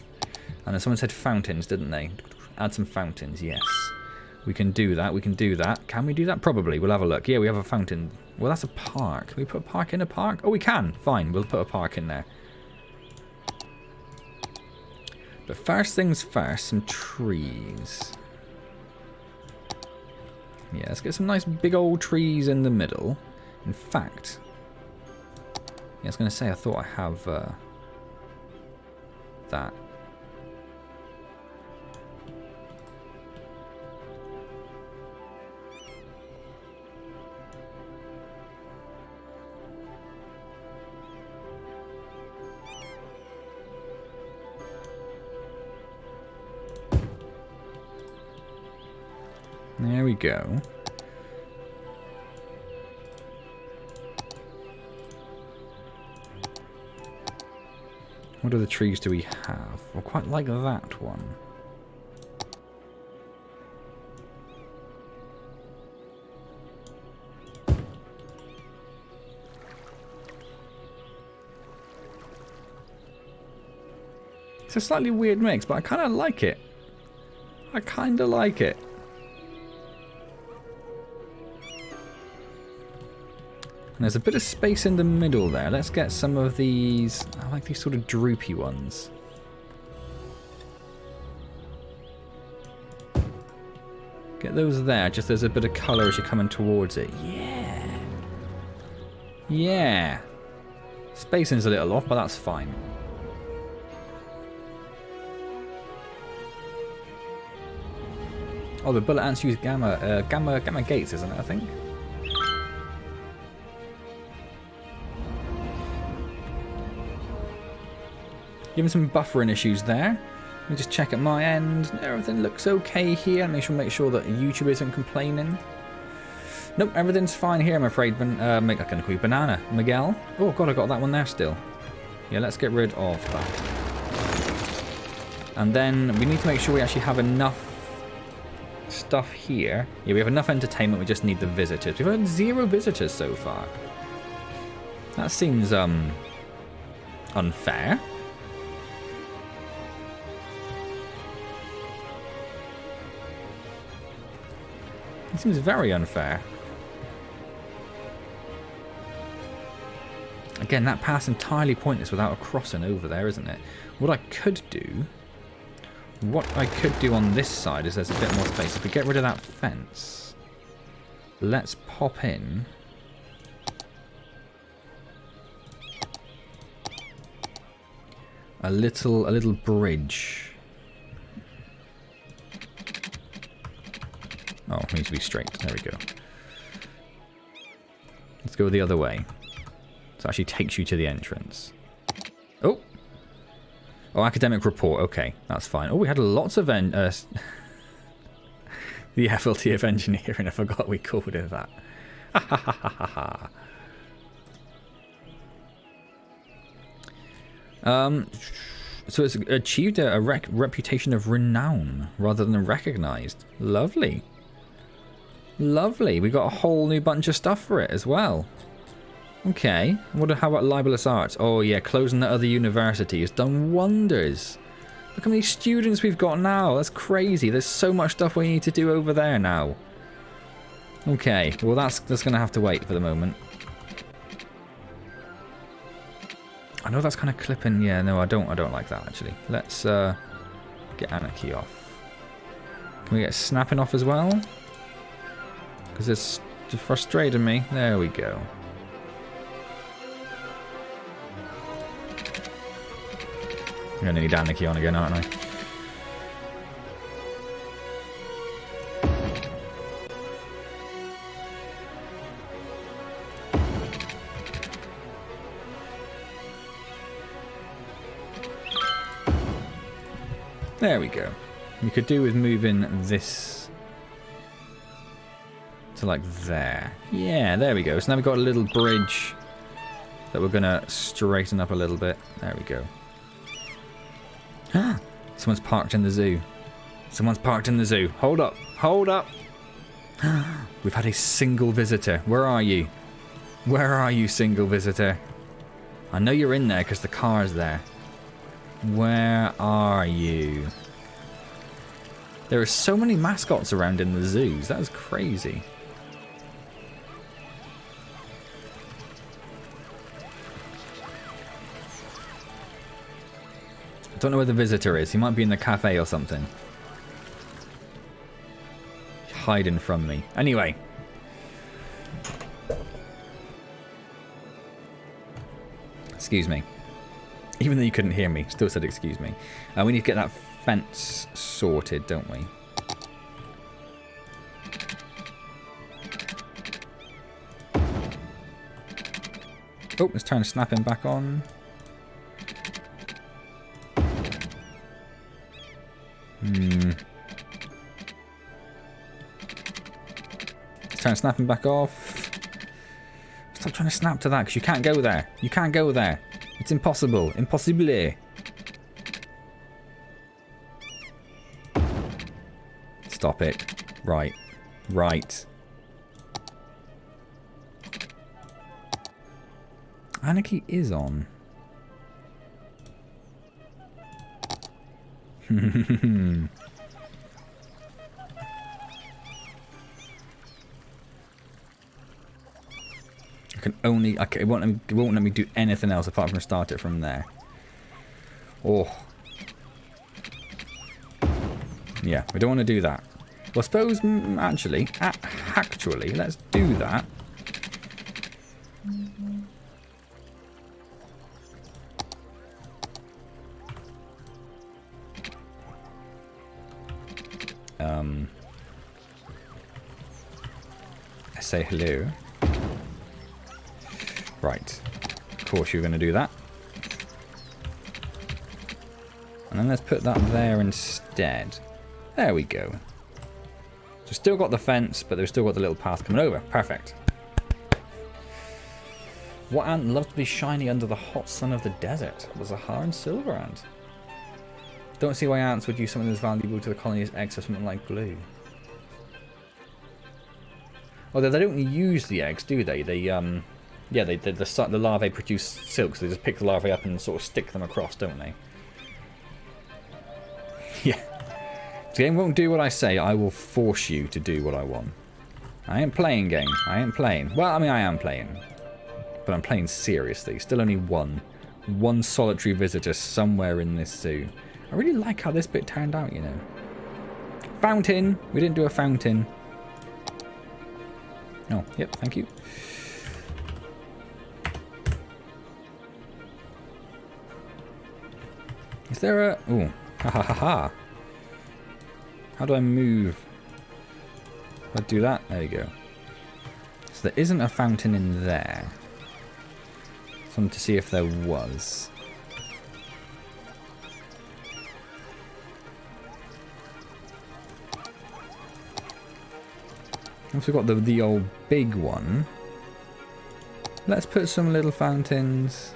A: And then someone said fountains, didn't they? Add some fountains, yes. We can do that, we can do that. Can we do that? Probably. We'll have a look. Yeah, we have a fountain. Well, that's a park. Can we put a park in a park? Oh, we can. Fine, we'll put a park in there. But first things first, some trees. Yeah, let's get some nice big old trees in the middle. In fact, yeah, I was going to say, I thought I have that. There we go. What other trees do we have? I quite like that one. It's a slightly weird mix, but I kind of like it. I kind of like it. And there's a bit of space in the middle there. Let's get some of these. I like these sort of droopy ones. Get those there. Just there's a bit of colour as you're coming towards it. Yeah. Yeah. Spacing's a little off, but that's fine. Oh, the bullet ants use gamma gates, isn't it? I think. Given some buffering issues there. Let me just check at my end. Everything looks okay here. Make sure that YouTube isn't complaining. Nope, everything's fine here, I'm afraid. I'm going to call you Banana. Miguel. Oh, God, I got that one there still. Yeah, let's get rid of that. And then we need to make sure we actually have enough stuff here. Yeah, we have enough entertainment. We just need the visitors. We've had 0 visitors so far. That seems unfair. It seems very unfair. Again, that path's entirely pointless without a crossing over there, isn't it? What I could do on this side is there's a bit more space. If we get rid of that fence, let's pop in a little bridge. Oh, it needs to be straight. There we go. Let's go the other way. So it actually takes you to the entrance. Oh! Oh, academic report. Okay, that's fine. Oh, we had lots of... the FLT of engineering. I forgot we called it that. So it's achieved a reputation of renown rather than recognized. Lovely. Lovely. We got a whole new bunch of stuff for it as well. Okay. How about libelous arts? Oh yeah, closing that other university has done wonders. Look how many students we've got now. That's crazy. There's so much stuff we need to do over there now. Okay. Well, that's going to have to wait for the moment. I know that's kind of clipping. Yeah, no, I don't like that actually. Let's get Anarchy off. Can we get snapping off as well? Because it's frustrating me. There we go. I'm going to need Anarchy on again, aren't I? There we go. We could do with moving this to like there. Yeah, there we go. So now we've got a little bridge that we're going to straighten up a little bit. There we go. Someone's parked in the zoo. Someone's parked in the zoo. Hold up. Hold up. We've had a single visitor. Where are you? Where are you, single visitor? I know you're in there because the car's there. Where are you? There are so many mascots around in the zoos. That is crazy. I don't know where the visitor is. He might be in the cafe or something. Hiding from me. Anyway. Excuse me. Even though you couldn't hear me, still said excuse me. We need to get that fence sorted, don't we? Oh, it's trying to snap him back on. It's trying to snap him back off. Stop trying to snap to that, because you can't go there. You can't go there. It's impossible. Impossible. Stop it. Right. Right. Anarchy is on. I can only... Okay, it won't let me do anything else apart from start it from there. Oh. Yeah, we don't want to do that. Well, I suppose, actually, let's do that. Say hello. Right. Of course you're going to do that. And then let's put that there instead. There we go. So still got the fence, but they've still got the little path coming over. Perfect. What ant loves to be shiny under the hot sun of the desert? Was a hard silver ant. Don't see why ants would use something as valuable to the colony as eggs or something like glue. Although they don't use the eggs, do they? They yeah, the larvae produce silk, so they just pick the larvae up and sort of stick them across, don't they? Yeah. The game won't do what I say. I will force you to do what I want. I ain't playing, game. I ain't playing. Well, I mean, I am playing. But I'm playing seriously. Still only one. One solitary visitor somewhere in this zoo. I really like how this bit turned out, you know. Fountain! We didn't do a fountain. Oh, yep, thank you. Is there a... Ooh, ha ha ha ha. How do I move? If I do that, there you go. So there isn't a fountain in there. So I'm to see if there was. Once we've got the old big one, let's put some little fountains.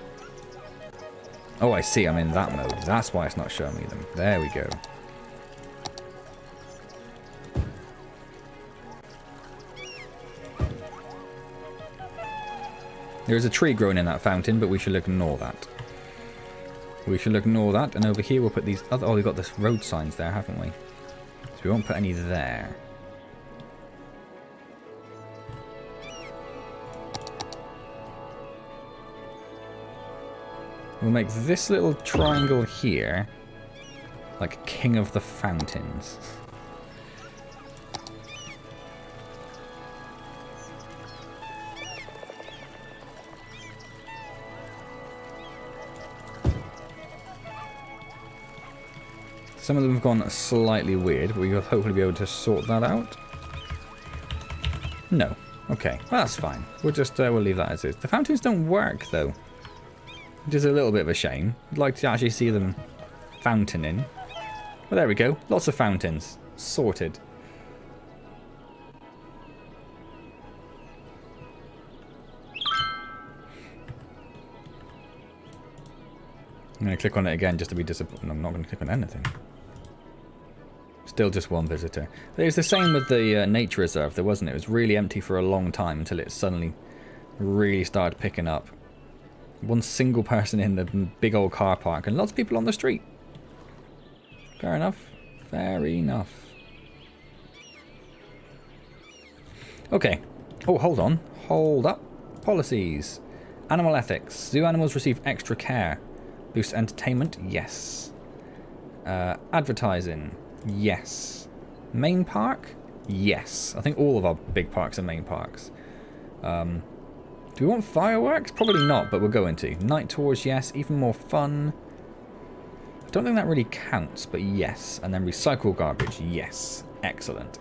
A: Oh, I see, I'm in that mode. That's why it's not showing me them. There we go. There's a tree growing in that fountain, but we should ignore that. We should ignore that, and over here we'll put these other... Oh, we've got the road signs there, haven't we? So we won't put any there. We'll make this little triangle here like King of the Fountains. Some of them have gone slightly weird, but we'll hopefully be able to sort that out. No. Okay, well, that's fine. We'll just we'll leave that as is. The fountains don't work though, which is a little bit of a shame. I'd like to actually see them fountaining. Well, there we go. Lots of fountains. Sorted. I'm going to click on it again just to be disappointed. I'm not going to click on anything. Still just one visitor. It was the same with the nature reserve, there wasn't it? It was really empty for a long time until it suddenly really started picking up. One single person in the big old car park and lots of people on the street. Fair enough. Fair enough. Okay. Oh, hold on. Hold up. Policies. Animal ethics. Zoo animals receive extra care. Boost entertainment? Yes. Advertising. Yes. Main park? Yes. I think all of our big parks are main parks. Do we want fireworks? Probably not, but we're going to. Night tours, yes. Even more fun. I don't think that really counts, but yes. And then recycle garbage, yes. Excellent.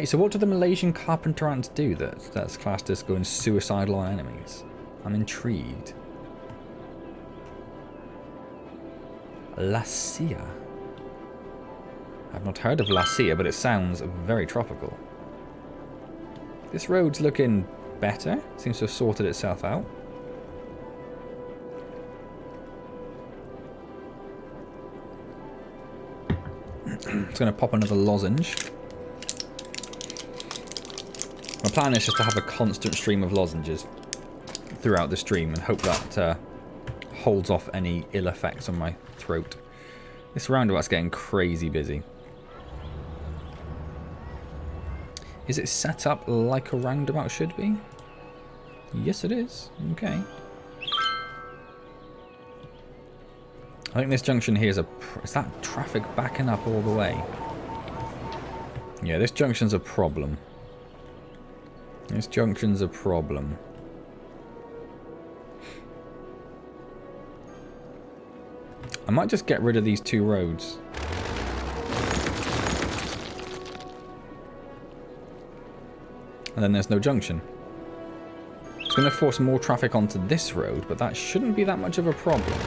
A: So what do the Malaysian carpenter ants do that's classed as going suicidal on enemies? I'm intrigued. Lassia. I've not heard of Lassia, but it sounds very tropical. This road's looking better. Seems to have sorted itself out. It's going to pop another lozenge. My plan is just to have a constant stream of lozenges throughout the stream and hope that holds off any ill effects on my throat. This roundabout's getting crazy busy. Is it set up like a roundabout should be? Yes, it is. Okay. I think this junction here is is that traffic backing up all the way? Yeah, this junction's a problem. This junction's a problem. I might just get rid of these two roads. And then there's no junction. It's going to force more traffic onto this road, but that shouldn't be that much of a problem.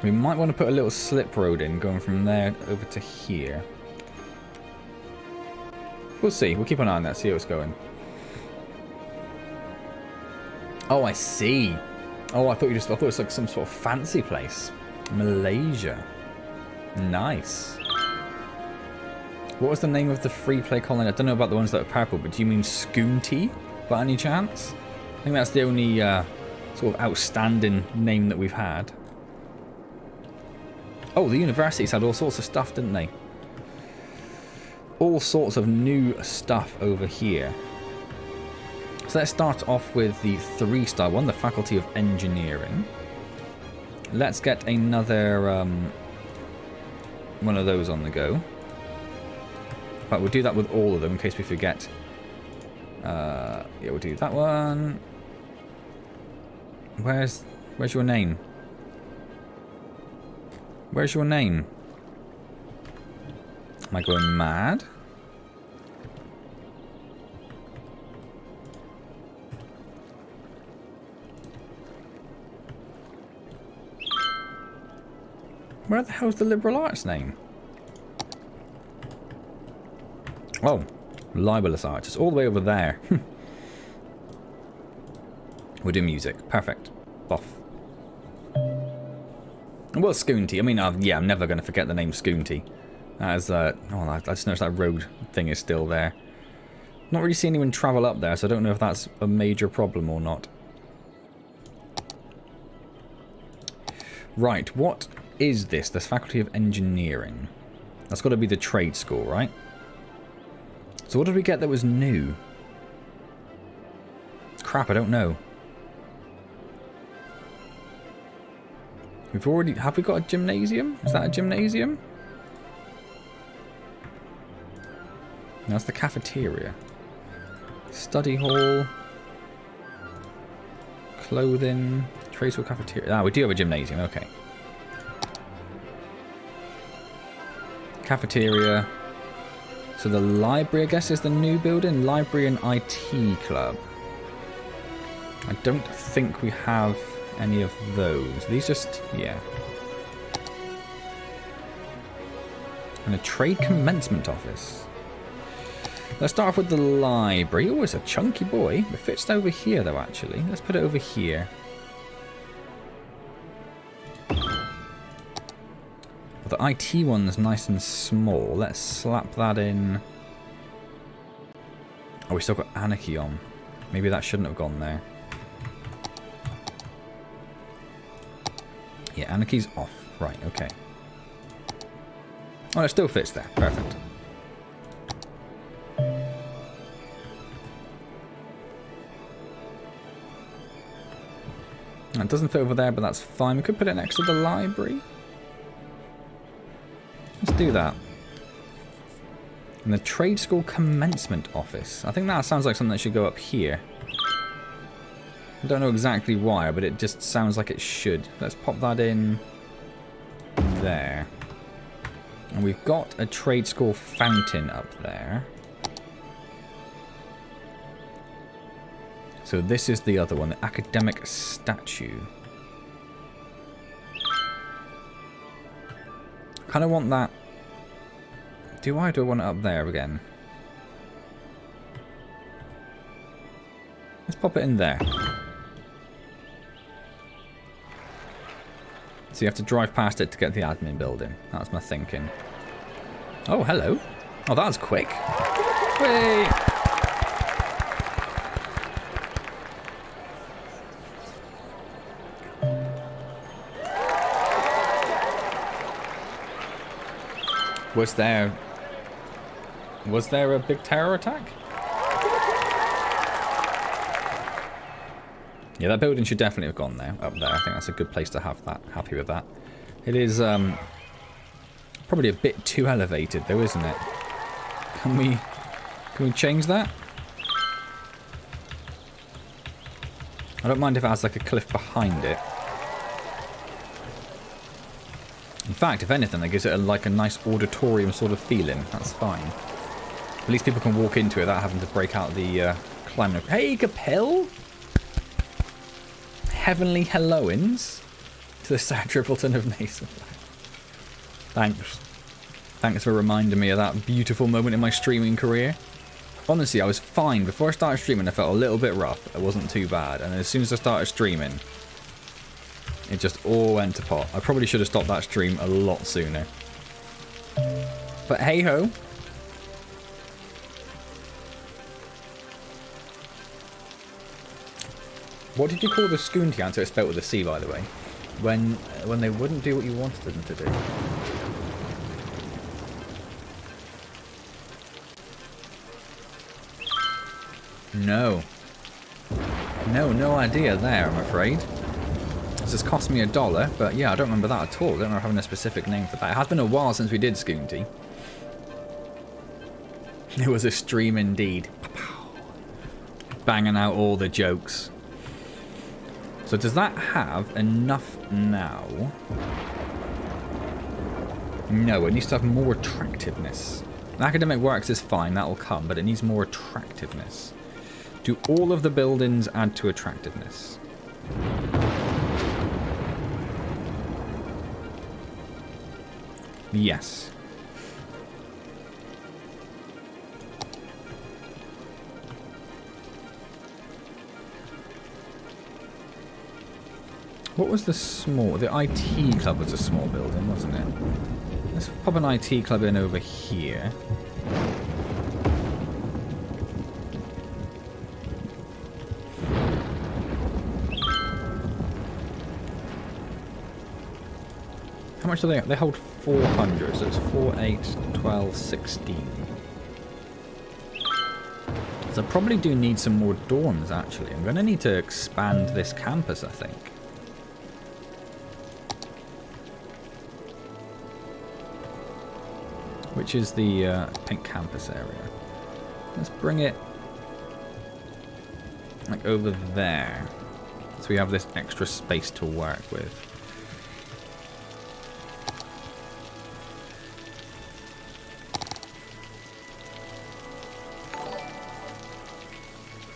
A: We might want to put a little slip road in, going from there over to here. We'll see. We'll keep an eye on that, see how it's going. Oh, I see. Oh, I thought it was like some sort of fancy place. Malaysia. Nice. What was the name of the free play colony? I don't know about the ones that are purple, but do you mean Skoonti by any chance? I think that's the only sort of outstanding name that we've had. Oh, the universities had all sorts of stuff, didn't they? All sorts of new stuff over here. So let's start off with the 3-star one, the Faculty of Engineering. Let's get another one of those on the go. But we'll do that with all of them in case we forget. Yeah, we'll do that one. Where's your name? Where's your name? Am I going mad? Where the hell's the liberal arts name? Oh, libelous arts. It's all the way over there. We'll do music. Perfect. Off. Well, Skoonti. I mean, yeah, I'm never going to forget the name Skoonti. As oh, I just noticed that road thing is still there. Not really seeing anyone travel up there, so I don't know if that's a major problem or not. Right, what is this? This Faculty of Engineering. That's got to be the trade school, right? So what did we get that was new? Crap, I don't know. Have we got a gymnasium? Is that a gymnasium? No, that's the cafeteria. Study hall. Clothing. Trade school cafeteria. Ah, we do have a gymnasium, okay. Cafeteria. So the library, I guess, is the new building. Library and IT club. I don't think we have any of those. These just, yeah. And a trade commencement office. Let's start off with the library. Oh, it's a chunky boy. It fits over here, though, actually. Let's put it over here. Well, the IT one's nice and small. Let's slap that in. Oh, we still got Anarchy on. Maybe that shouldn't have gone there. Yeah, Anarchy's off. Right, okay. Oh, it still fits there. Perfect. It doesn't fit over there, but that's fine. We could put it next to the library. Let's do that. And the trade school commencement office. I think that sounds like something that should go up here. I don't know exactly why, but it just sounds like it should. Let's pop that in there. And we've got a trade school fountain up there. So this is the other one, the academic statue. Kind of want that. Do I want it up there again? Let's pop it in there. So you have to drive past it to get the admin building. That's my thinking. Oh, hello. Oh, that was quick. Whee! Was there a big terror attack? Yeah, that building should definitely have gone there, up there. I think that's a good place to have that. Happy with that. It is probably a bit too elevated though, isn't it? Can we change that? I don't mind if it has like a cliff behind it. In fact, if anything, that gives it like a nice auditorium sort of feeling. That's fine. At least people can walk into it without having to break out the climate. Hey, Capel! Heavenly helloins to the Sir Tripleton of Mason. Thanks. Thanks for reminding me of that beautiful moment in my streaming career. Honestly, I was fine. Before I started streaming, I felt a little bit rough. It wasn't too bad. And as soon as I started streaming, it just all went to pot. I probably should have stopped that stream a lot sooner. But hey-ho. What did you call the Scoonty answer? It's spelled with a C, by the way. When they wouldn't do what you wanted them to do. No. No idea there, I'm afraid. This has cost me $1, but yeah, I don't remember that at all. I don't remember having a specific name for that. It has been a while since we did Scoonty. It was a stream indeed. Banging out all the jokes. So does that have enough now? No, it needs to have more attractiveness. Academic works is fine, that will come, but it needs more attractiveness. Do all of the buildings add to attractiveness? Yes. What was the small... The IT club was a small building, wasn't it? Let's pop an IT club in over here. How much do they... They hold 400, so it's 4, 8, 12, 16. So I probably do need some more dorms, actually. I'm going to need to expand this campus, I think. Which is the pink campus area. Let's bring it like over there. So we have this extra space to work with.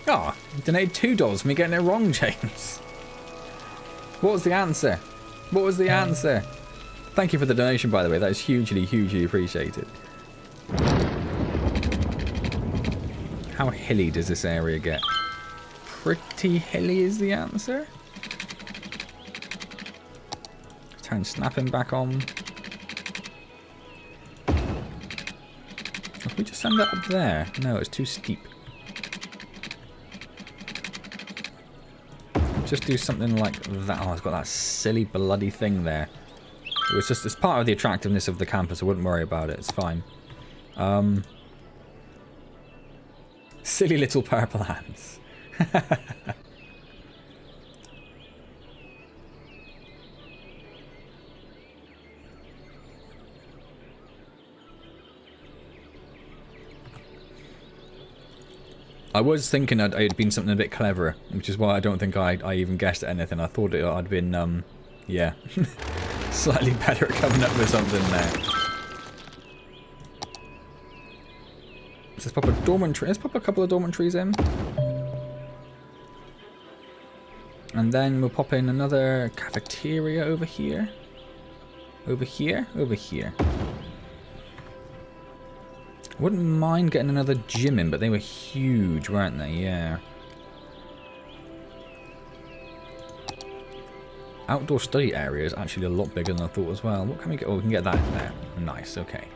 A: Ah, oh, you donated $2 for me getting it wrong, James. What was the answer? What was the answer? Thank you for the donation, by the way. That is hugely, hugely appreciated. How hilly does this area get? Pretty hilly is the answer. Turn snapping back on. Can we just send that up there? No, it's too steep. Just do something like that. Oh, it's got that silly bloody thing there. It's part of the attractiveness of the campus. I wouldn't worry about it. It's fine. Silly little purple hands. I was thinking it had been something a bit cleverer, which is why I don't think I even guessed at anything. I thought I'd been, yeah, slightly better at coming up with something there. Let's pop a dormant tree. Let's pop a couple of dormant trees in. And then we'll pop in another cafeteria over here. Over here? Over here. I wouldn't mind getting another gym in, but they were huge, weren't they? Yeah. Outdoor study area is actually a lot bigger than I thought as well. What can we get? Oh, we can get that in there. Nice, okay.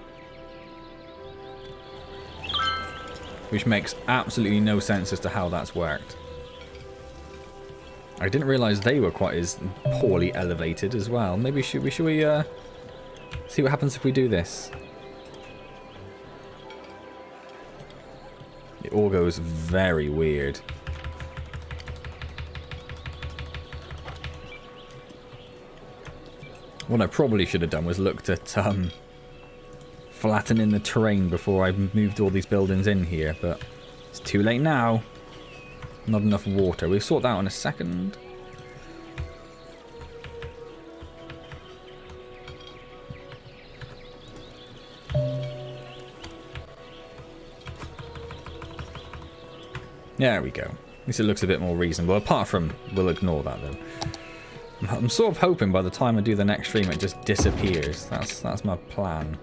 A: Which makes absolutely no sense as to how that's worked. I didn't realise they were quite as poorly elevated as well. Maybe should we see what happens if we do this? It all goes very weird. What I probably should have done was looked at flattening the terrain before I moved all these buildings in here, but it's too late now. Not enough water. We'll sort that out in a second. There we go. At least it looks a bit more reasonable. Apart from, we'll ignore that though. I'm sort of hoping by the time I do the next stream it just disappears. That's my plan.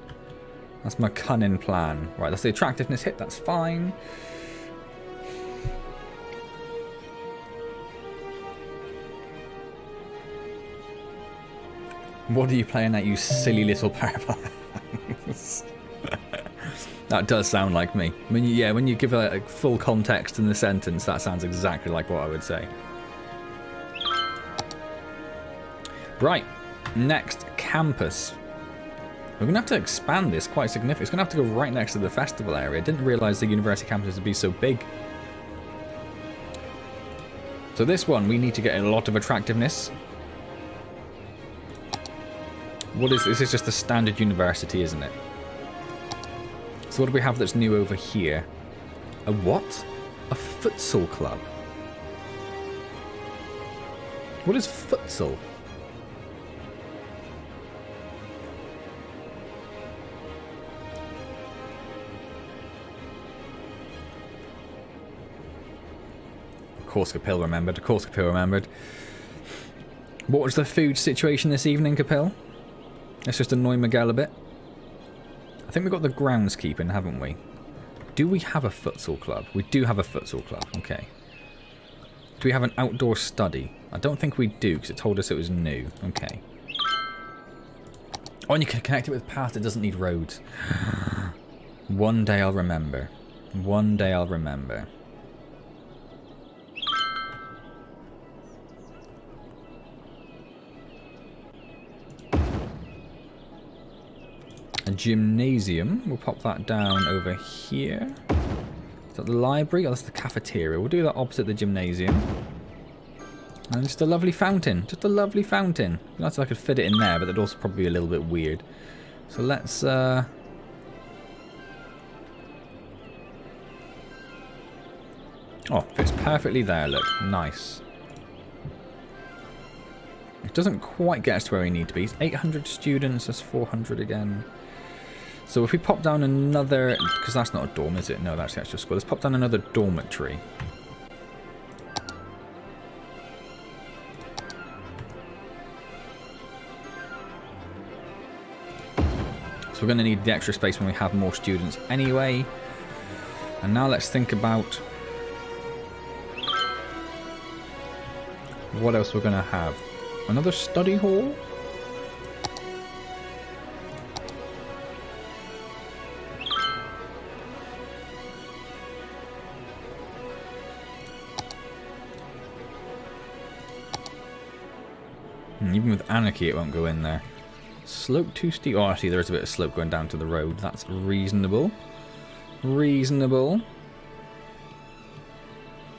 A: That's my cunning plan. Right, that's the attractiveness hit. That's fine. What are you playing at, you silly little paraplanets? That does sound like me. When you give a full context in the sentence, that sounds exactly like what I would say. Right, next campus. We're going to have to expand this quite significantly. It's going to have to go right next to the festival area. I didn't realise the university campus would be so big. So this one, we need to get a lot of attractiveness. What is this? Is just a standard university, isn't it? So what do we have that's new over here? A what? A futsal club. What is futsal? Of course Capil remembered. Of course Capil remembered. What was the food situation this evening, Capil? Let's just annoy Miguel a bit. I think we've got the groundskeeping, haven't we? Do we have a futsal club? We do have a futsal club. Okay. Do we have an outdoor study? I don't think we do, because it told us it was new. Okay. Oh, and you can connect it with path that doesn't need roads. One day I'll remember. One day I'll remember. A gymnasium. We'll pop that down over here. Is that the library? Oh, that's the cafeteria. We'll do that opposite the gymnasium. And just a lovely fountain. Just a lovely fountain. That's if I could fit it in there, but that'd also probably be a little bit weird. So let's... Oh, fits perfectly there, look. Nice. It doesn't quite get us to where we need to be. It's 800 students, that's 400 again. So if we pop down another... Because that's not a dorm, is it? No, that's the actual school. Let's pop down another dormitory. So we're going to need the extra space when we have more students anyway. And now let's think about... what else we're going to have. Another study hall? Even with Anarchy, it won't go in there. Slope too steep. Oh, actually, there is a bit of slope going down to the road. That's reasonable. Reasonable.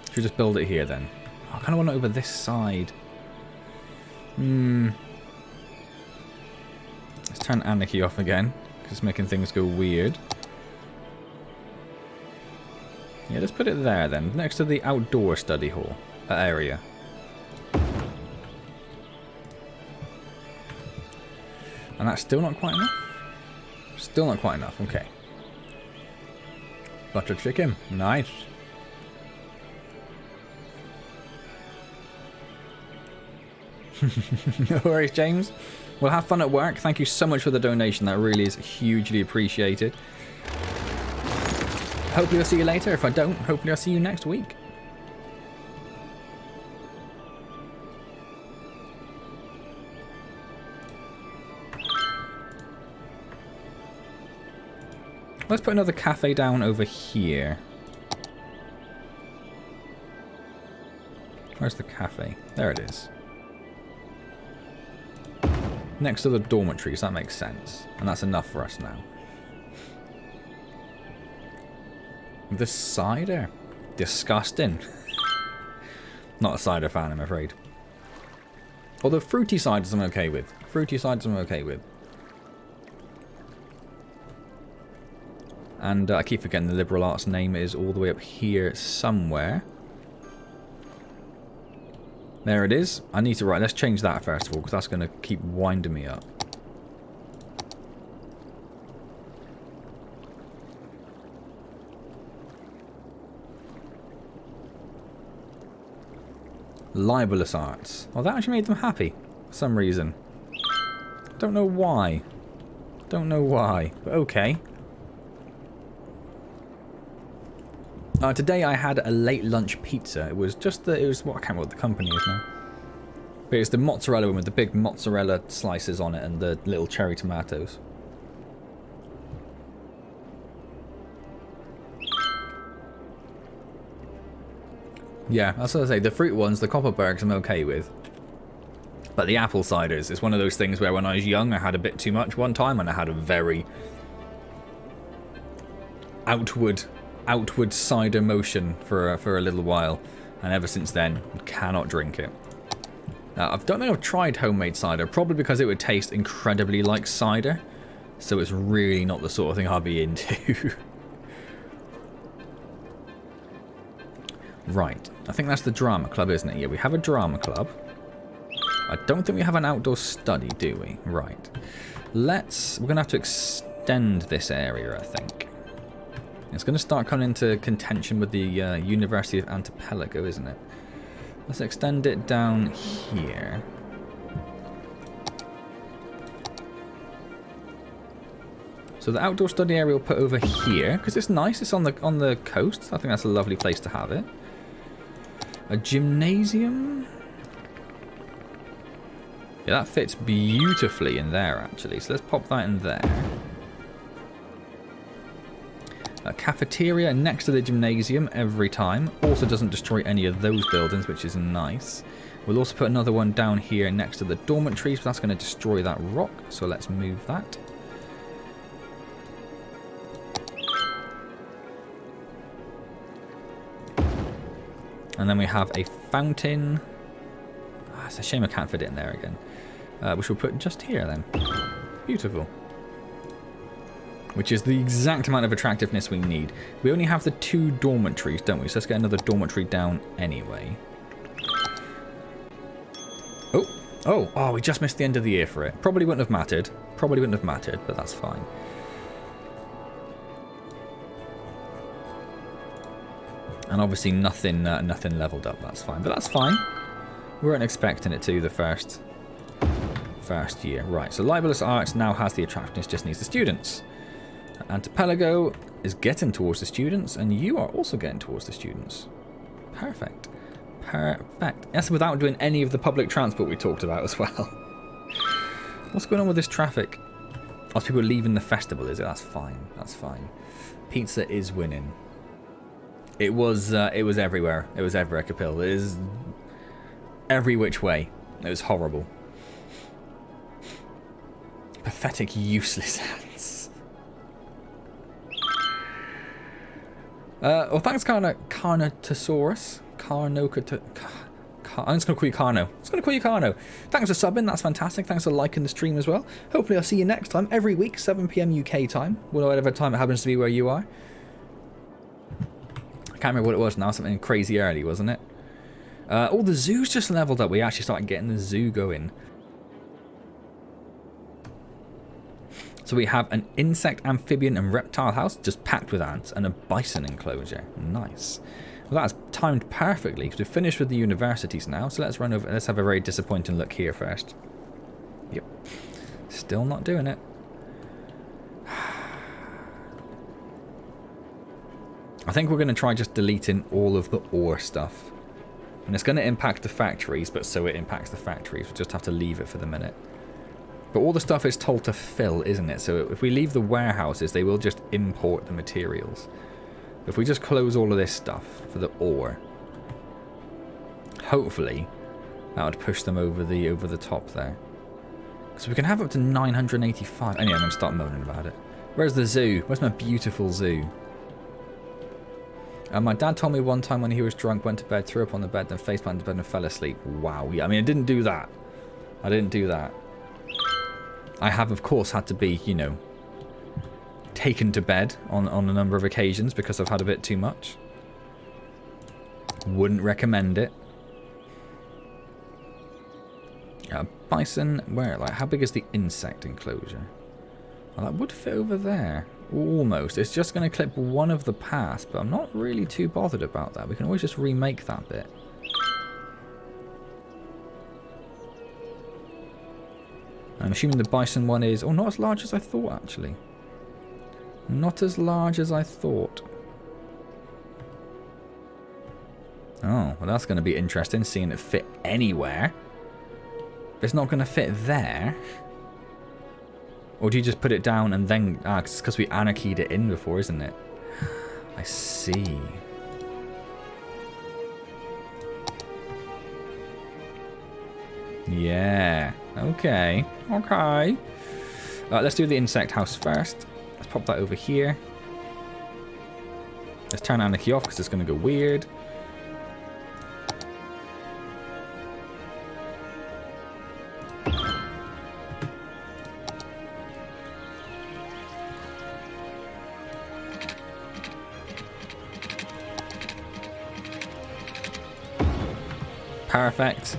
A: Should we just build it here then? Oh, I kind of want it over this side. Let's turn Anarchy off again, because it's making things go weird. Yeah, let's put it there then, next to the outdoor study hall area. And that's still not quite enough? Still not quite enough, okay. Butter chicken, nice. No worries, James. Well, have fun at work. Thank you so much for the donation. That really is hugely appreciated. Hopefully I'll see you later. If I don't, hopefully I'll see you next week. Let's put another cafe down over here. Where's the cafe? There it is. Next to the dormitories, that makes sense. And that's enough for us now. The cider. Disgusting. Not a cider fan, I'm afraid. Although fruity ciders I'm okay with. Fruity ciders I'm okay with. And I keep forgetting the liberal arts name is all the way up here somewhere. There it is. I need to write. Let's change that first of all, because that's going to keep winding me up. Libelous arts. Oh, that actually made them happy for some reason. Don't know why. Don't know why, but okay. Today I had a late lunch pizza. It was just the, what, I can't remember what the company is now. But it's the mozzarella one with the big mozzarella slices on it and the little cherry tomatoes. Yeah, that's what I say. The fruit ones, the Copperbergs, I'm okay with. But the apple ciders, it's one of those things where when I was young I had a bit too much one time and I had a very outward cider motion for a little while, and ever since then cannot drink it. I don't think I've tried homemade cider, probably because it would taste incredibly like cider, so it's really not the sort of thing I'll be into. Right, I think that's the drama club, isn't it? Yeah, we have a drama club. I don't think we have an outdoor study, do we? Right. We're gonna have to extend this area, I think. It's going to start coming into contention with the University of Archipelago, isn't it? Let's extend it down here. So the outdoor study area we'll put over here, because it's nice. It's on the coast. I think that's a lovely place to have it. A gymnasium. Yeah, that fits beautifully in there, actually. So let's pop that in there. A cafeteria next to the gymnasium every time. Also doesn't destroy any of those buildings, which is nice. We'll also put another one down here next to the dormitories, but that's going to destroy that rock. So let's move that. And then we have a fountain. Ah, it's a shame I can't fit it in there again. Which we'll put just here then. Beautiful. Which is the exact amount of attractiveness we need. We only have the 2 dormitories, don't we? So let's get another dormitory down anyway. Oh, we just missed the end of the year for it. Probably wouldn't have mattered. But that's fine. And obviously nothing leveled up, that's fine. But that's fine. We weren't expecting it to the first year. Right, so Libelous Arts now has the attractiveness, just needs the students. Archipelago is getting towards the students, and you are also getting towards the students. Perfect. That's without doing any of the public transport we talked about as well. What's going on with this traffic? Oh, people leaving the festival, is it? That's fine. Pizza is winning. It was everywhere. It was everywhere, Capil. It is every which way. It was horrible. Pathetic, useless hands. Well, thanks, Carnotaurus. I'm just going to call you Carno. Thanks for subbing, that's fantastic. Thanks for liking the stream as well. Hopefully I'll see you next time, every week, 7 PM UK time. Whatever time it happens to be where you are. can't remember what it was now. Something crazy early, wasn't it? Oh, the zoo's just leveled up. We actually started getting the zoo going. So we have an insect, amphibian, and reptile house just packed with ants, and a bison enclosure. Nice. Well, that's timed perfectly because we've finished with the universities now. So let's run over. Let's have a very disappointing look here first. Yep. Still not doing it. I think we're going to try just deleting all of the ore stuff. And it's going to impact the factories, but so it impacts the factories. We'll just have to leave it for the minute. But all the stuff is told to fill, isn't it? So if we leave the warehouses, they will just import the materials. If we just close all of this stuff for the ore, hopefully that would push them over the top there. So we can have up to 985. Anyway, I'm going to start moaning about it. Where's the zoo? Where's my beautiful zoo? My dad told me one time when he was drunk, went to bed, threw up on the bed, then faceplanted into bed and fell asleep. Wow. Yeah, I mean, I didn't do that. I didn't do that. I have, of course, had to be, you know, taken to bed on a number of occasions because I've had a bit too much. Wouldn't recommend it. Bison, where? Like, how big is the insect enclosure? Well, that would fit over there. Almost. It's just going to clip one of the paths, but I'm not really too bothered about that. We can always just remake that bit. I'm assuming the bison one is... Oh, not as large as I thought, actually. Not as large as I thought. Oh, well, that's going to be interesting, seeing it fit anywhere. It's not going to fit there. Or do you just put it down and then... Ah, it's because we anarchied it in before, isn't it? I see. Yeah. Okay. Okay. Let's do the insect house first. Let's pop that over here. Let's turn anarchy off because it's going to go weird. Perfect.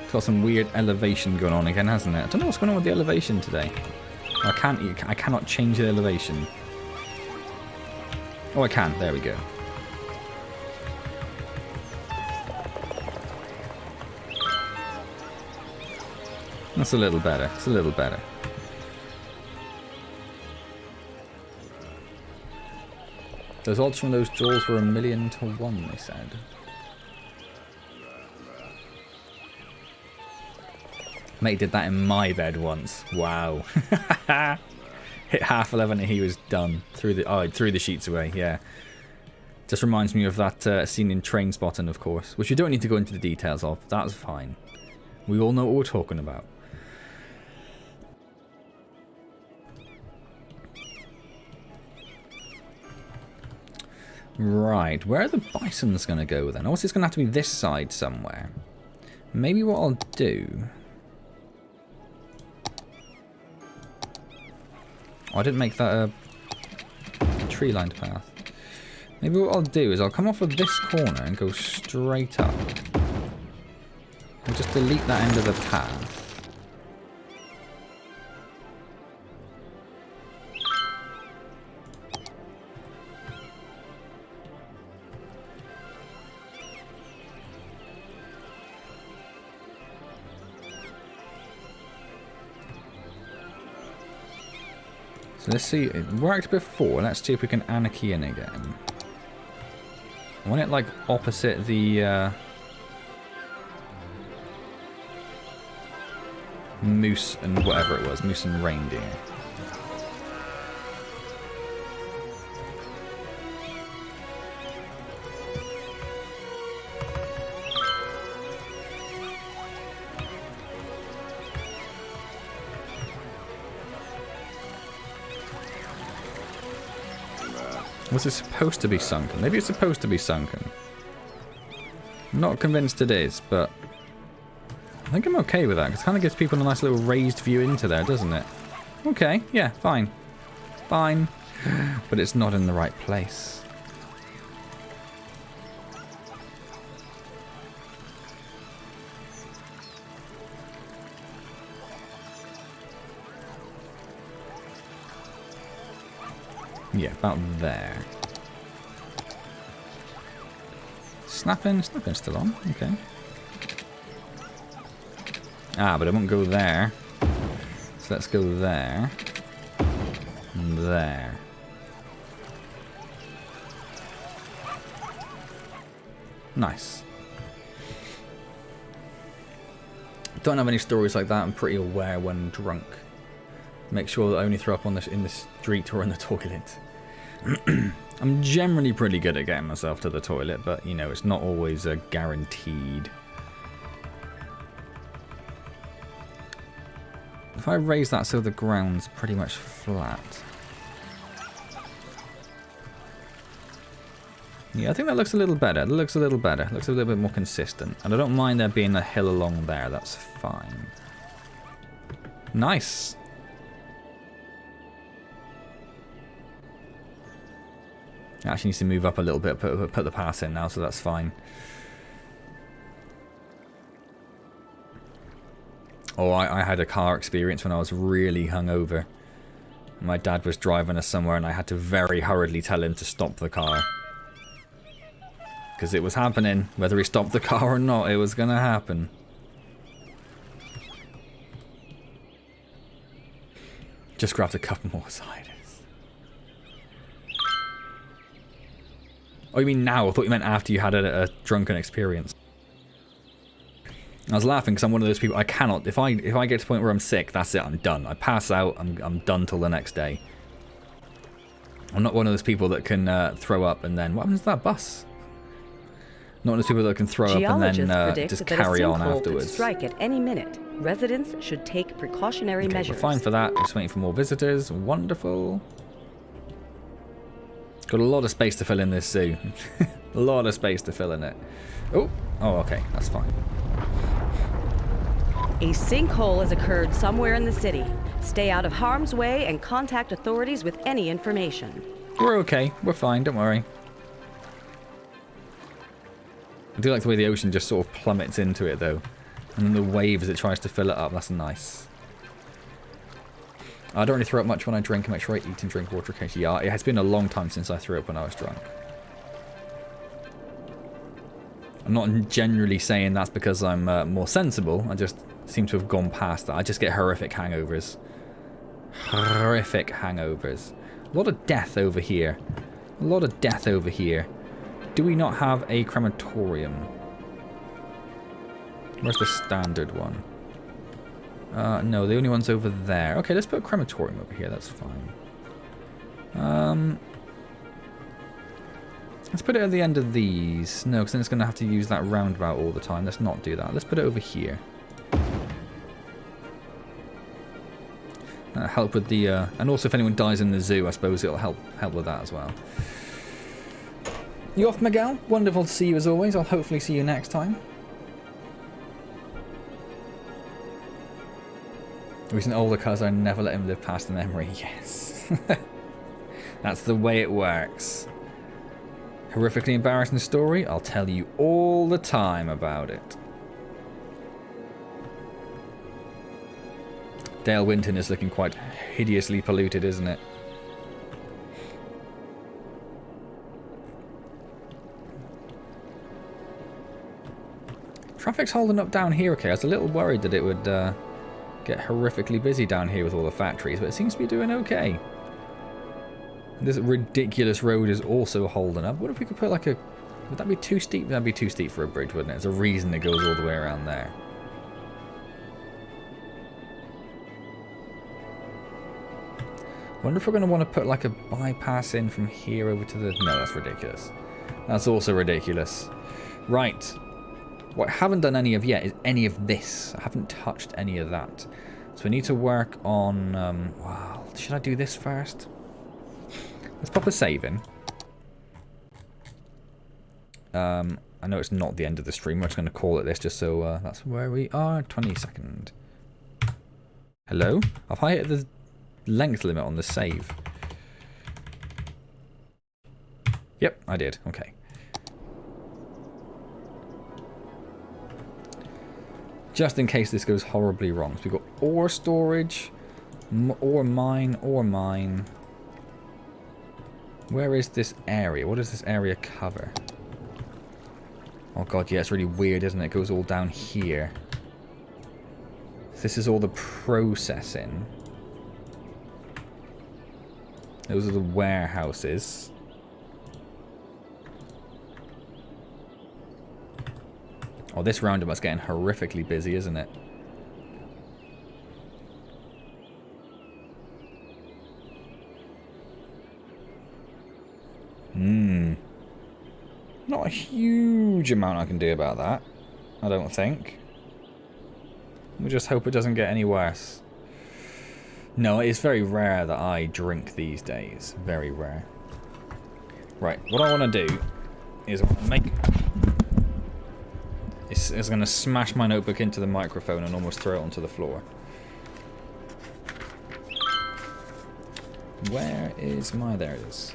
A: It's got some weird elevation going on again, hasn't it? I don't know what's going on with the elevation today. I cannot change the elevation. Oh, I can. There we go. That's a little better. It's a little better. Those odds from those draws were 1,000,000 to 1, they said. Mate did that in my bed once. Wow. Hit half 11 and he was done. Threw the sheets away, yeah. Just reminds me of that scene in Train Spotting, of course. Which we don't need to go into the details of. That's fine. We all know what we're talking about. Right, where are the bisons going to go then? Also, it's going to have to be this side somewhere. Maybe what I'll do... Oh, I didn't make that a tree-lined path. Maybe what I'll do is I'll come off of this corner and go straight up. I'll just delete that end of the path. So let's see, it worked before, let's see if we can anarchy in again. I want it like opposite the moose and whatever it was, moose and reindeer. Was it supposed to be sunken? Maybe it's supposed to be sunken. I'm not convinced it is, but I think I'm okay with that, because it kind of gives people a nice little raised view into there, doesn't it? Okay, yeah, fine. Fine. But it's not in the right place. Yeah, about there. Snapping still on, okay. Ah, but it won't go there. So let's go there. And there. Nice. Don't have any stories like that. I'm pretty aware when drunk. Make sure that I only throw up on in the street or in the toilet. I'm generally pretty good at getting myself to the toilet, but you know, it's not always guaranteed. If I raise that so the ground's pretty much flat. Yeah, I think that looks a little better. It looks a little better. It looks a little bit more consistent. And I don't mind there being a hill along there. That's fine. Nice. Actually needs to move up a little bit, put the pass in now, so that's fine. Oh, I had a car experience when I was really hungover. My dad was driving us somewhere and I had to very hurriedly tell him to stop the car. Because it was happening. Whether he stopped the car or not, it was going to happen. Just grabbed a couple more ciders. Oh, you mean now? I thought you meant after you had a drunken experience. I was laughing because I'm one of those people, I cannot, if I get to the point where I'm sick, that's it, I'm done. I pass out, I'm done till the next day. I'm not one of those people that can throw up and then, what happens to that bus? Not one of those people that can throw up and then just carry on afterwards.
B: Strike at any minute. Residents should take precautionary measures.
A: We're fine for that, just waiting for more visitors, wonderful. Got a lot of space to fill in this zoo. A lot of space to fill in it. Oh, okay, that's fine.
B: A sinkhole has occurred somewhere in the city. Stay out of harm's way and contact authorities with any information.
A: We're okay. We're fine. Don't worry. I do like the way the ocean just sort of plummets into it, though. And then the wave as it tries to fill it up. That's nice. I don't really throw up much when I drink. I make sure I eat and drink water occasionally. Yeah, it has been a long time since I threw up when I was drunk. I'm not generally saying that's because I'm more sensible. I just seem to have gone past that. I just get horrific hangovers. Horrific hangovers. A lot of death over here. A lot of death over here. Do we not have a crematorium? Where's the standard one? No, the only one's over there. Okay, let's put a crematorium over here. That's fine. Let's put it at the end of these. No, because then it's going to have to use that roundabout all the time. Let's not do that. Let's put it over here. That'll help with the... and also if anyone dies in the zoo, I suppose it'll help with that as well. You off, Miguel? Wonderful to see you as always. I'll hopefully see you next time. He's an older cousin. I never let him live past the memory. Yes. That's the way it works. Horrifically embarrassing story? I'll tell you all the time about it. Dale Winton is looking quite hideously polluted, isn't it? Traffic's holding up down here, okay. I was a little worried that it would get horrifically busy down here with all the factories, but it seems to be doing okay. This ridiculous road is also holding up. What if we could put like a... Would that be too steep? That'd be too steep for a bridge, wouldn't it? There's a reason it goes all the way around there. Wonder if we're going to want to put like a bypass in from here over to the... No, that's ridiculous. That's also ridiculous. Right. What I haven't done any of yet is any of this. I haven't touched any of that. So we need to work on... wow. Should I do this first? Let's pop a save in. I know it's not the end of the stream. We're just going to call it this just so that's where we are. 22nd. Hello? Have I hit the length limit on the save? Yep, I did. Okay. Just in case this goes horribly wrong. So we've got ore storage, ore mine, ore mine. Where is this area? What does this area cover? Oh god, yeah, it's really weird, isn't it? It goes all down here. This is all the processing. Those are the warehouses. Oh, this roundabout's getting horrifically busy, isn't it? Not a huge amount I can do about that, I don't think. We just hope it doesn't get any worse. No, it's very rare that I drink these days. Very rare. Right, what I want to do is I want to make... It's going to smash my notebook into the microphone and almost throw it onto the floor. Where is my... There it is.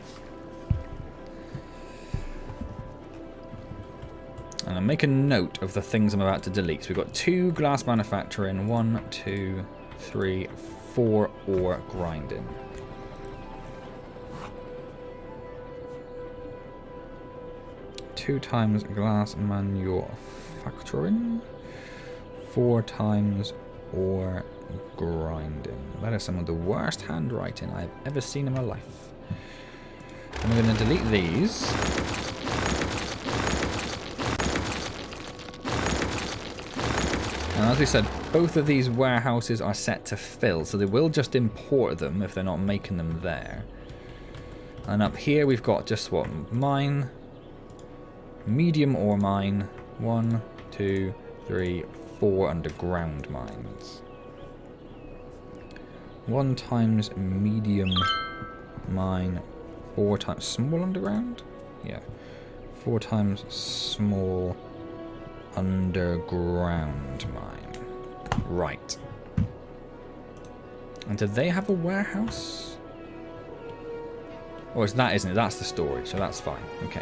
A: And I'll make a note of the things I'm about to delete. So we've got 2 glass manufacturing, 1, 2, 3, 4 ore grinding. Two times glass manufacturing, 4 times ore grinding. That is some of the worst handwriting I've ever seen in my life. I'm going to delete these. And as we said, both of these warehouses are set to fill, so they will just import them if they're not making them there. And up here we've got just what? Mine, medium ore mine, 1, 2, 3, 4 underground mines. 1 times medium mine, 4 times small underground? Yeah. 4 times small underground mine. Right. And do they have a warehouse? Or is that, isn't it? That's the storage, so that's fine. Okay.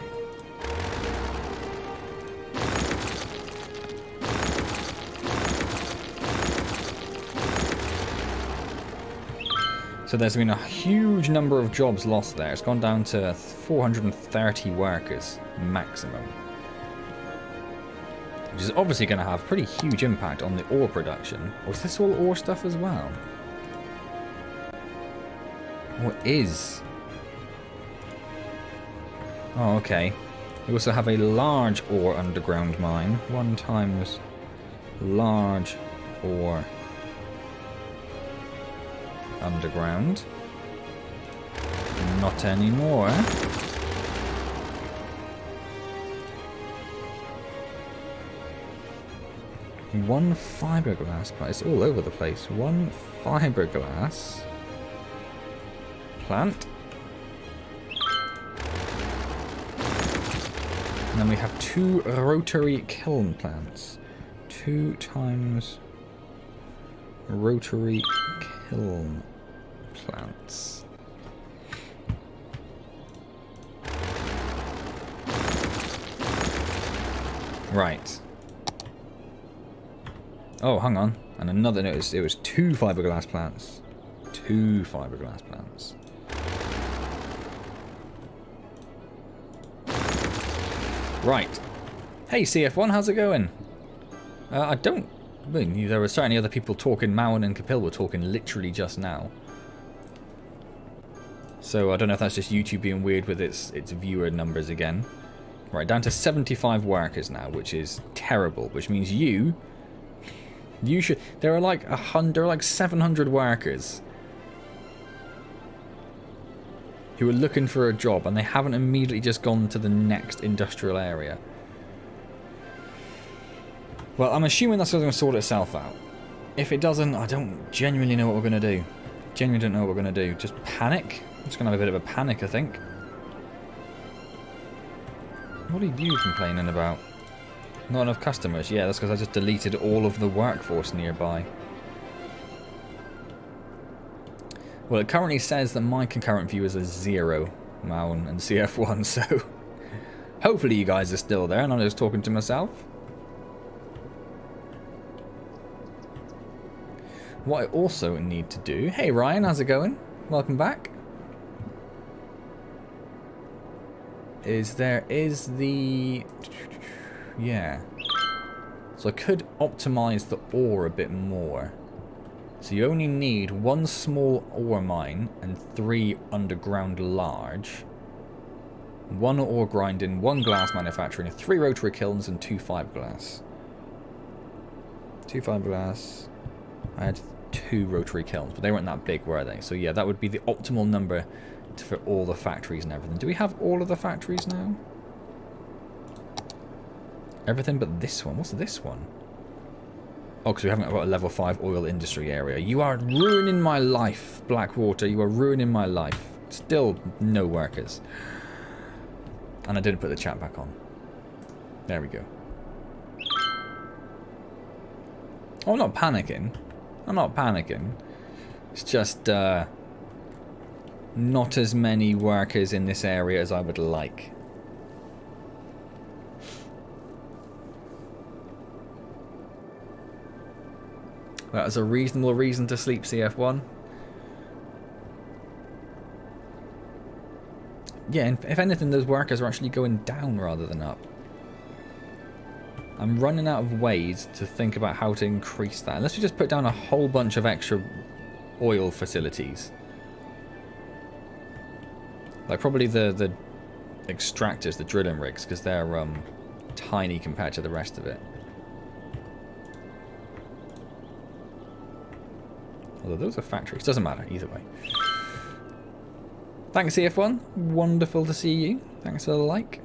A: So there's been a huge number of jobs lost there. It's gone down to 430 workers maximum. Which is obviously going to have pretty huge impact on the ore production. Or is this all ore stuff as well? What is? Oh, okay. We also have a large ore underground mine. 1 times large ore underground. Not anymore. One fiberglass plant. It's all over the place. 1 fiberglass plant. And then we have 2 rotary kiln plants. 2 times rotary kiln plants. Right. Oh, hang on. And another notice, it was 2 fiberglass plants. 2 fiberglass plants. Right. Hey, CF1, how's it going? I mean, there were certainly other people talking. Mauen and Kapil were talking literally just now. So I don't know if that's just YouTube being weird with its viewer numbers again. Right, down to 75 workers now, which is terrible. Which means you should... There are like 700 workers who are looking for a job, and they haven't immediately just gone to the next industrial area. Well, I'm assuming that's going to sort itself out. If it doesn't, I don't genuinely know what we're going to do. Genuinely don't know what we're going to do. Just panic? I'm just going to have a bit of a panic, I think. What are you complaining about? Not enough customers? Yeah, that's because I just deleted all of the workforce nearby. Well, it currently says that my concurrent viewers are 0, Mauen and CF1, so Hopefully you guys are still there and I'm just talking to myself. What I also need to do... Hey Ryan, how's it going? Welcome back. Is the... Yeah. So I could optimize the ore a bit more. So you only need 1 small ore mine and 3 underground large. 1 ore grinding, 1 glass manufacturing, 3 rotary kilns and 2 fiberglass. 2 fiberglass. I had 2 rotary kilns, but they weren't that big, were they? So yeah, that would be the optimal number for all the factories and everything. Do we have all of the factories now? Everything but this one. What's this one? Oh, because we haven't got a level 5 oil industry area. You are ruining my life, Blackwater. You are ruining my life. Still no workers. And I didn't put the chat back on. There we go. Oh, I'm not panicking. I'm not panicking. It's just not as many workers in this area as I would like. That is a reasonable reason to sleep, CF1. Yeah, if anything, those workers are actually going down rather than up. I'm running out of ways to think about how to increase that. Unless we just put down a whole bunch of extra oil facilities. Like probably the extractors, the drilling rigs, because they're tiny compared to the rest of it. Although those are factories. Doesn't matter, either way. Thanks, CF1. Wonderful to see you. Thanks for the like.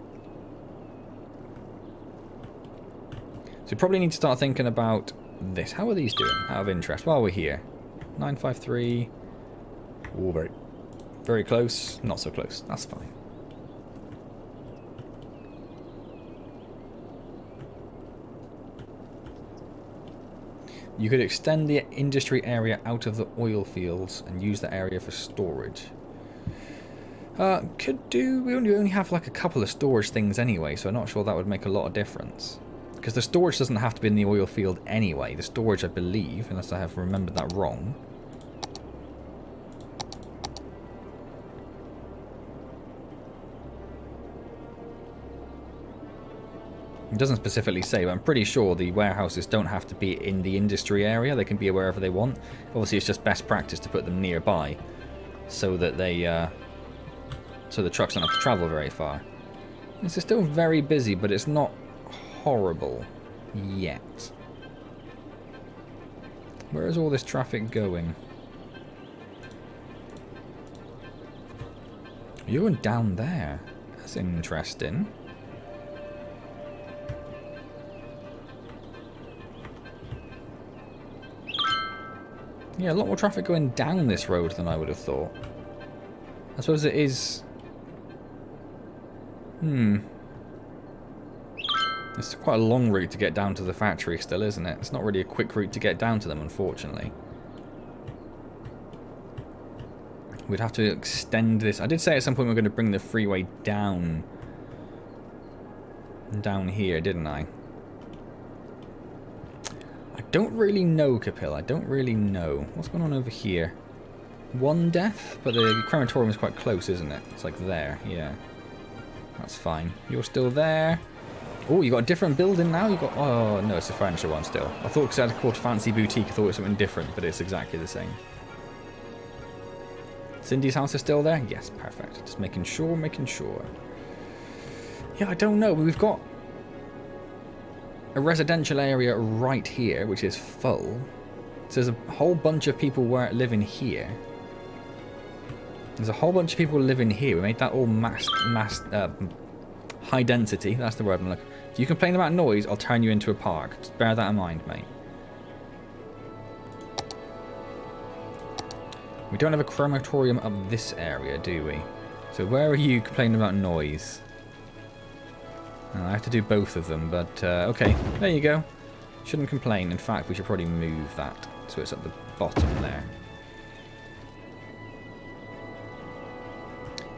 A: So we probably need to start thinking about this. How are these doing, out of interest, while we're here? 953. Oh, very, very close. Not so close. That's fine. You could extend the industry area out of the oil fields and use the area for storage. Could do. We only have like a couple of storage things anyway, so I'm not sure that would make a lot of difference. Because the storage doesn't have to be in the oil field anyway. The storage, I believe, unless I have remembered that wrong. It doesn't specifically say, but I'm pretty sure the warehouses don't have to be in the industry area. They can be wherever they want. Obviously, it's just best practice to put them nearby, so that they, so the trucks don't have to travel very far. This is still very busy, but it's not horrible yet. Where is all this traffic going? You're going down there. That's interesting. Yeah, a lot more traffic going down this road than I would have thought. I suppose it is... It's quite a long route to get down to the factory still, isn't it? It's not really a quick route to get down to them, unfortunately. We'd have to extend this. I did say at some point we're going to bring the freeway down here, didn't I? I don't really know, Kapil. I don't really know. What's going on over here? 1 death? But the crematorium is quite close, isn't it? It's like there, yeah. That's fine. You're still there. Oh, you got a different building now? You got... Oh, no, it's a furniture one still. I thought because I had called Fancy Boutique, I thought it was something different, but it's exactly the same. Cindy's house is still there? Yes, perfect. Just making sure, making sure. Yeah, I don't know. We've got a residential area right here, which is full. So there's a whole bunch of people living here. There's a whole bunch of people living here. We made that all high density. That's the word I'm looking. If you complain about noise, I'll turn you into a park. Just bear that in mind, mate. We don't have a crematorium up this area, do we? So where are you complaining about noise? I have to do both of them, but okay, there you go. Shouldn't complain. In fact, we should probably move that so it's at the bottom there.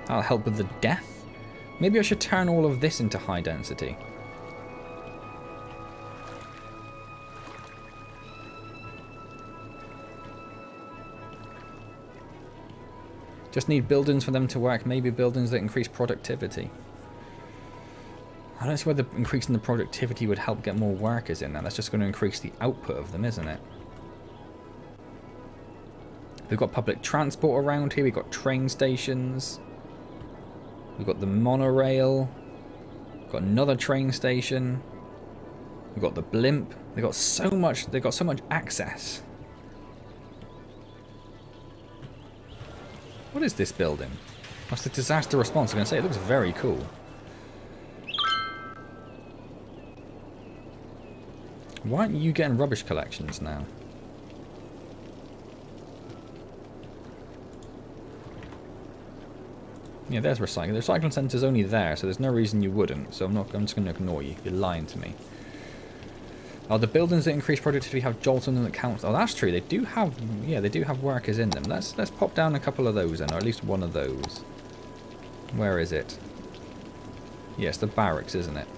A: That'll help with the death. Maybe I should turn all of this into high density. Just need buildings for them to work. Maybe buildings that increase productivity. I don't see whether increasing the productivity would help get more workers in there. That's just going to increase the output of them, isn't it? We've got public transport around here. We've got train stations. We've got the monorail. We've got another train station. We've got the blimp. They've got so much access. What is this building? That's the disaster response. I'm going to say it looks very cool. Why aren't you getting rubbish collections now? Yeah, there's recycling. The recycling centre's only there, so there's no reason you wouldn't. So I'm just going to ignore you. You're lying to me. Oh, the buildings that increase productivity have jobs on them that count. Oh, that's true. They do have, yeah, they do have workers in them. Let's pop down a couple of those then, or at least one of those. Where is it? Yes, the barracks, isn't it?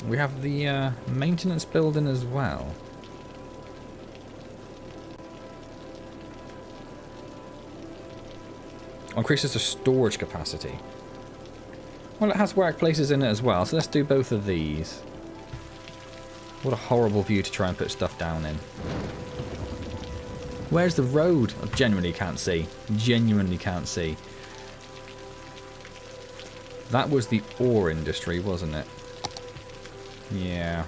A: We have the maintenance building as well. Increases the storage capacity. Well, it has workplaces in it as well, so let's do both of these. What a horrible view to try and put stuff down in. Where's the road? I genuinely can't see. Genuinely can't see. That was the ore industry, wasn't it? Yeah.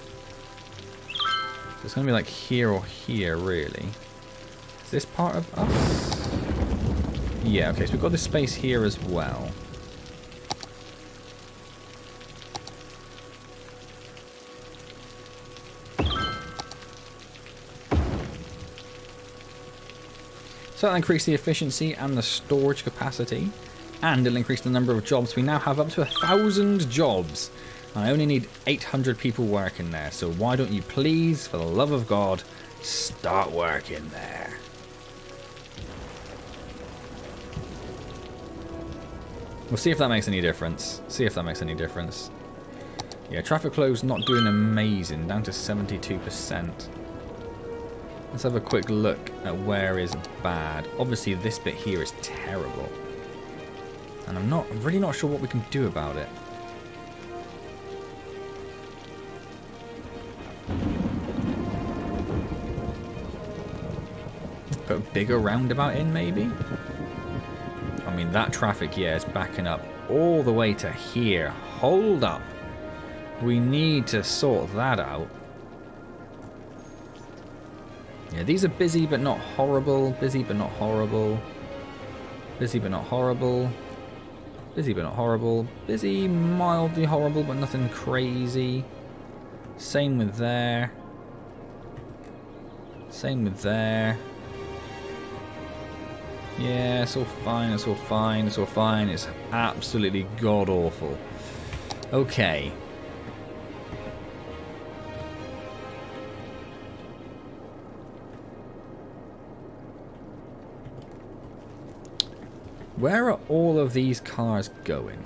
A: So it's going to be like here or here, really. Is this part of us? Yeah, okay, so we've got this space here as well. So that'll increase the efficiency and the storage capacity, and it'll increase the number of jobs. We now have up to 1,000 jobs. And I only need 800 people working there, so why don't you please, for the love of God, start working there. We'll see if that makes any difference. See if that makes any difference. Yeah, traffic flow's not doing amazing, down to 72%. Let's have a quick look at where is bad. Obviously this bit here is terrible. And I'm really not sure what we can do about it. Put a bigger roundabout in, maybe? I mean, that traffic, yeah, is backing up all the way to here. Hold up. We need to sort that out. Yeah, these are busy but not horrible. Busy but not horrible. Busy but not horrible. Busy but not horrible. Busy, mildly horrible, but nothing crazy. Same with there. Same with there. Yeah, it's all fine, it's all fine, it's all fine. It's absolutely god-awful. Okay. Where are all of these cars going?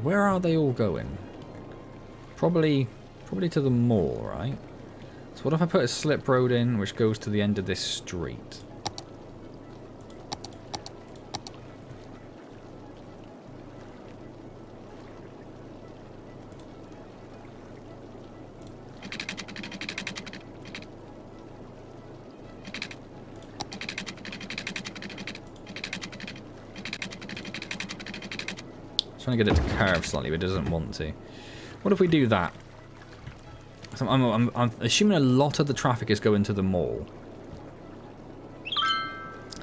A: Where are they all going? Probably to the mall, right? So what if I put a slip road in which goes to the end of this street? Trying to get it to curve slightly, but it doesn't want to. What if we do that? So I'm assuming a lot of the traffic is going to the mall.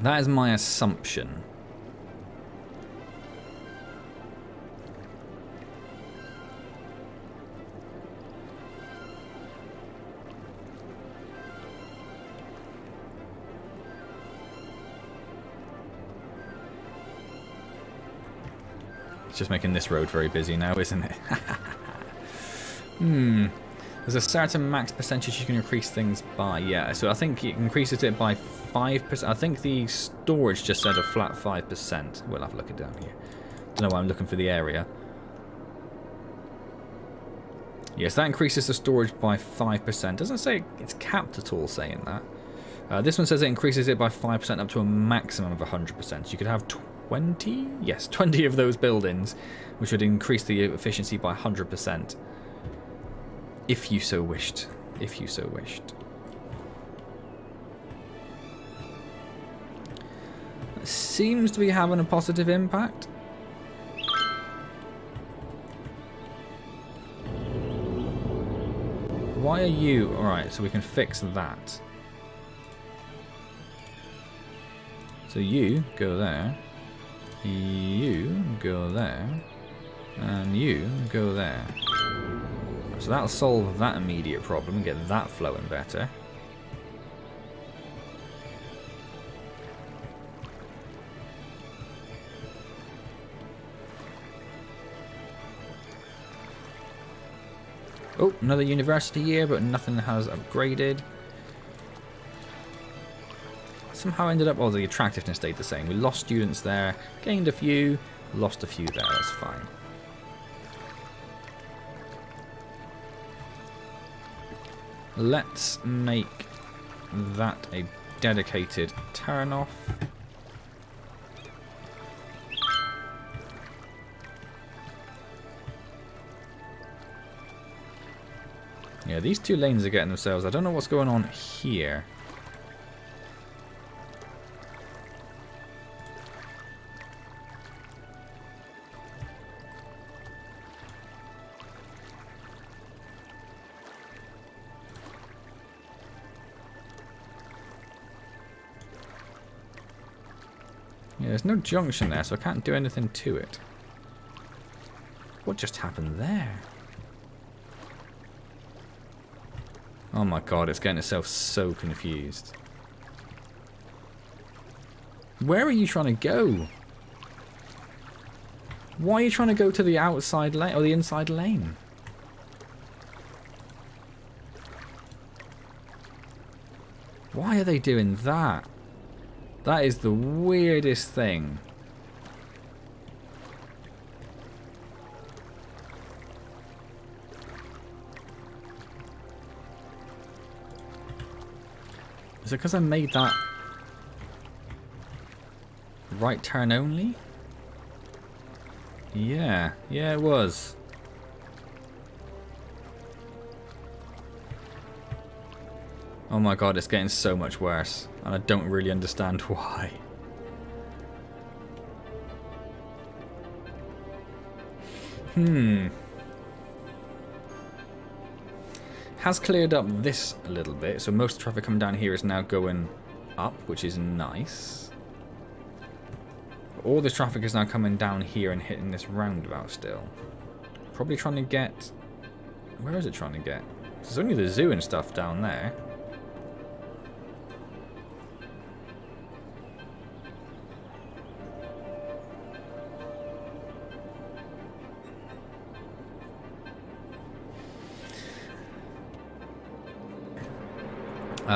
A: That is my assumption. It's just making this road very busy now, isn't it? There's a certain max percentage you can increase things by. Yeah, so I think it increases it by 5%. I think the storage just said a flat 5%. We'll have a look at down here. Don't know why I'm looking for the area. Yes, that increases the storage by 5%. Doesn't say it's capped at all saying that. This one says it increases it by 5% up to a maximum of 100%. So you could have 20? Yes, 20 of those buildings, which would increase the efficiency by 100%. If you so wished. If you so wished. It seems to be having a positive impact. Why are you... Alright, so we can fix that. So you go there. You go there. And you go there. So that'll solve that immediate problem and get that flowing better. Oh, another university year, but nothing has upgraded. Somehow ended up... Oh, the attractiveness stayed the same. We lost students there, gained a few, lost a few there. That's fine. Let's make that a dedicated turn off. Yeah, these two lanes are getting themselves... I don't know what's going on here. Yeah, there's no junction there, so I can't do anything to it. What just happened there? Oh my god, it's getting itself so confused. Where are you trying to go? Why are you trying to go to the outside lane, or the inside lane? Why are they doing that? That is the weirdest thing. Is it because I made that right turn only? Yeah, it was. Oh my god, it's getting so much worse, and I don't really understand why. Has cleared up this a little bit, so most traffic coming down here is now going up, which is nice. All this traffic is now coming down here and hitting this roundabout still. Probably trying to get... Where is it trying to get? There's only the zoo and stuff down there.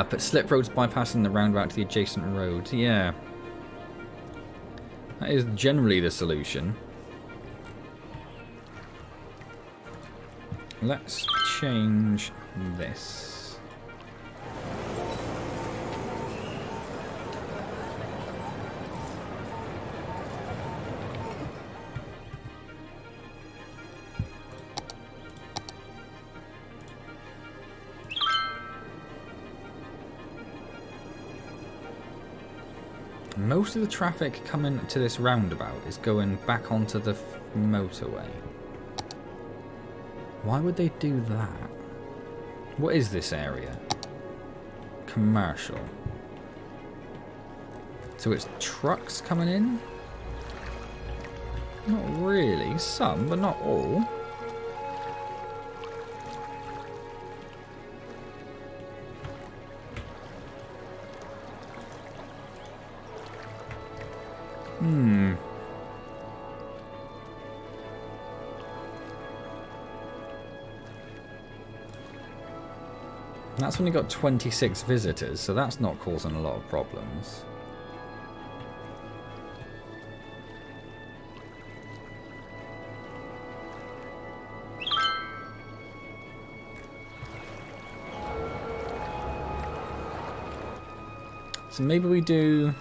A: Put slip roads bypassing the roundabout to the adjacent roads. Yeah. That is generally the solution. Let's change this. Most of the traffic coming to this roundabout is going back onto the motorway. Why would they do that? What is this area? Commercial. So it's trucks coming in? Not really. Some, but not all. And that's only got 26 visitors, so that's not causing a lot of problems. So maybe we do...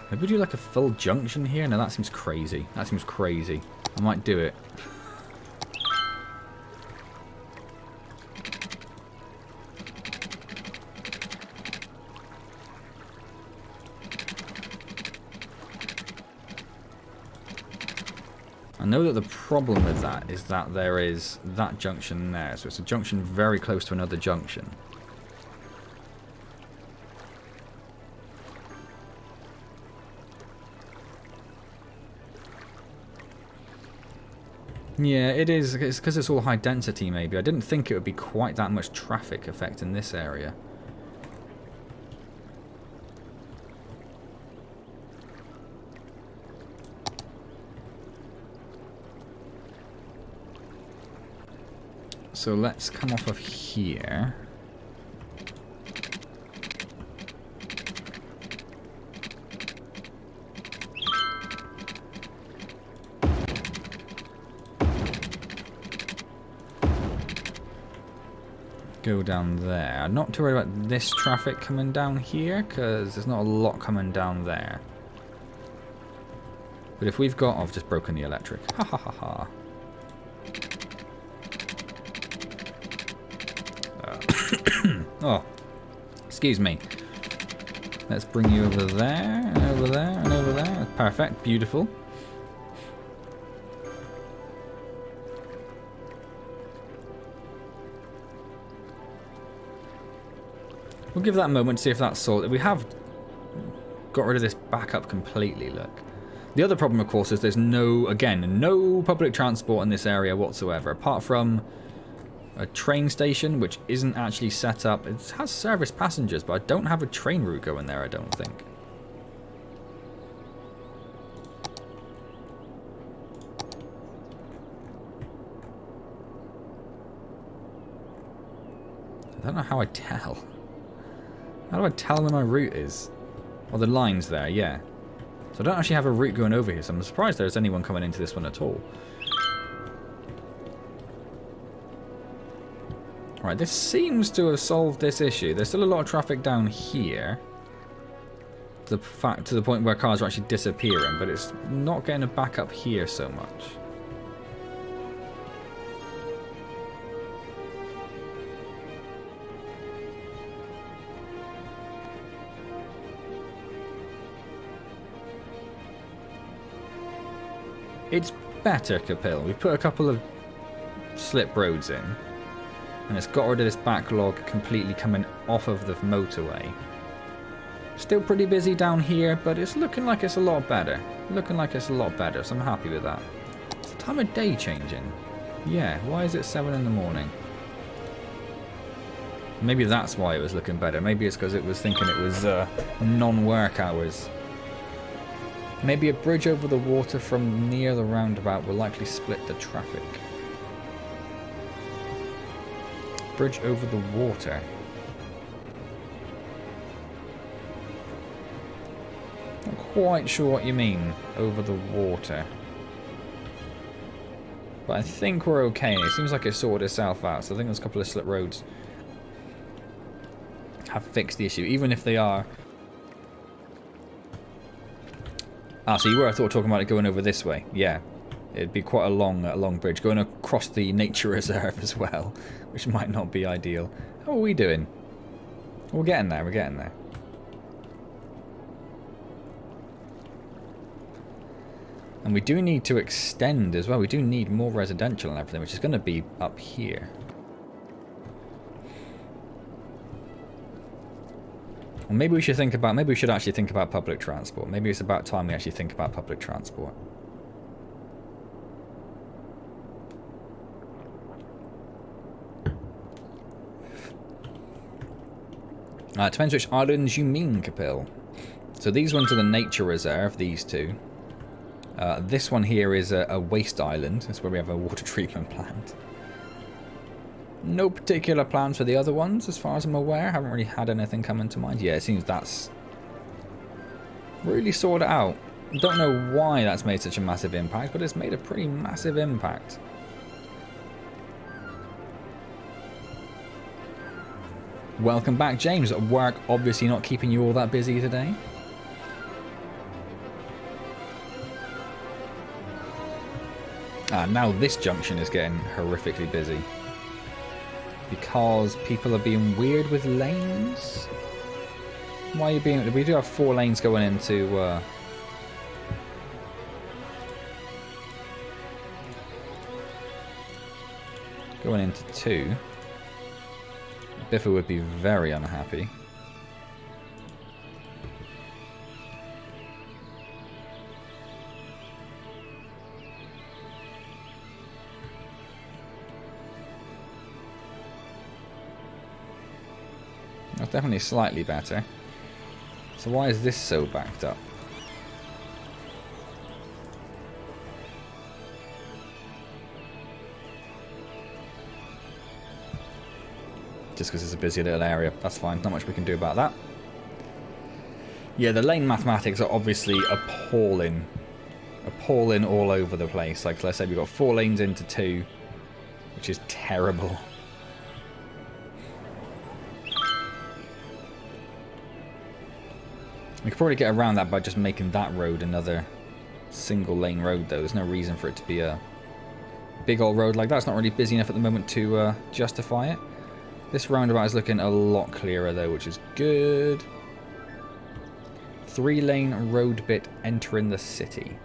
A: Maybe we do like a full junction here? No, that seems crazy. That seems crazy. I might do it. I know that the problem with that is that there is that junction there. So it's a junction very close to another junction. Yeah, it is. It's because it's all high density, maybe. I didn't think it would be quite that much traffic effect in this area. So let's come off of here. Go down there. I'm not too worried about this traffic coming down here, because there's not a lot coming down there. But if we've got... Oh, I've just broken the electric. Ha ha ha ha. Oh, excuse me. Let's bring you over there, and over there, and over there. Perfect. Beautiful. We'll give that a moment to see if that's sorted. We have got rid of this backup completely, look. The other problem, of course, is there's no, again, no public transport in this area whatsoever, apart from a train station, which isn't actually set up. It has service passengers, but I don't have a train route going there, I don't think. I don't know how I tell. How do I tell where my route is? Oh, the line's there, yeah. So I don't actually have a route going over here, so I'm surprised there's anyone coming into this one at all. Right, this seems to have solved this issue. There's still a lot of traffic down here. To the point where cars are actually disappearing, but it's not getting a back up here so much. It's better, Kapil. We've put a couple of slip roads in, and it's got rid of this backlog completely coming off of the motorway. Still pretty busy down here, but it's looking like it's a lot better. Looking like it's a lot better, so I'm happy with that. Is the time of day changing? Yeah, why is it 7 in the morning? Maybe that's why it was looking better. Maybe it's because it was thinking it was non-work hours. Maybe a bridge over the water from near the roundabout will likely split the traffic. Bridge over the water. Not quite sure what you mean, over the water. But I think we're okay. It seems like it sorted itself out. So I think there's a couple of slip roads have fixed the issue, even if they are... Ah, so you were, I thought, talking about it going over this way. Yeah. It'd be quite a long bridge. Going across the nature reserve as well, which might not be ideal. How are we doing? We're getting there, we're getting there. And we do need to extend as well. We do need more residential and everything, which is going to be up here. Well, maybe we should think about, maybe we should actually think about public transport. Maybe it's about time we actually think about public transport. It depends which islands you mean, Kapil. So these ones are the nature reserve, these two. This one here is a waste island. That's where we have a water treatment plant. No particular plans for the other ones, as far as I'm aware. Haven't really had anything come into mind. Yeah, it seems that's really sorted out. Don't know why that's made such a massive impact, but it's made a pretty massive impact. Welcome back, James. Work obviously not keeping you all that busy today. Now this junction is getting horrifically busy. Because people are being weird with lanes? Why are you being... We do have 4 lanes going into... going into 2. Biffa would be very unhappy. That's definitely slightly better. So why is this so backed up? Just because it's a busy little area. That's fine. Not much we can do about that. Yeah, the lane mathematics are obviously appalling. Appalling all over the place. Like let's say we've got 4 lanes into 2, which is terrible. We could probably get around that by just making that road another single lane road though. There's no reason for it to be a big old road like that. It's not really busy enough at the moment to justify it. This roundabout is looking a lot clearer though, which is good. 3-lane road bit entering the city.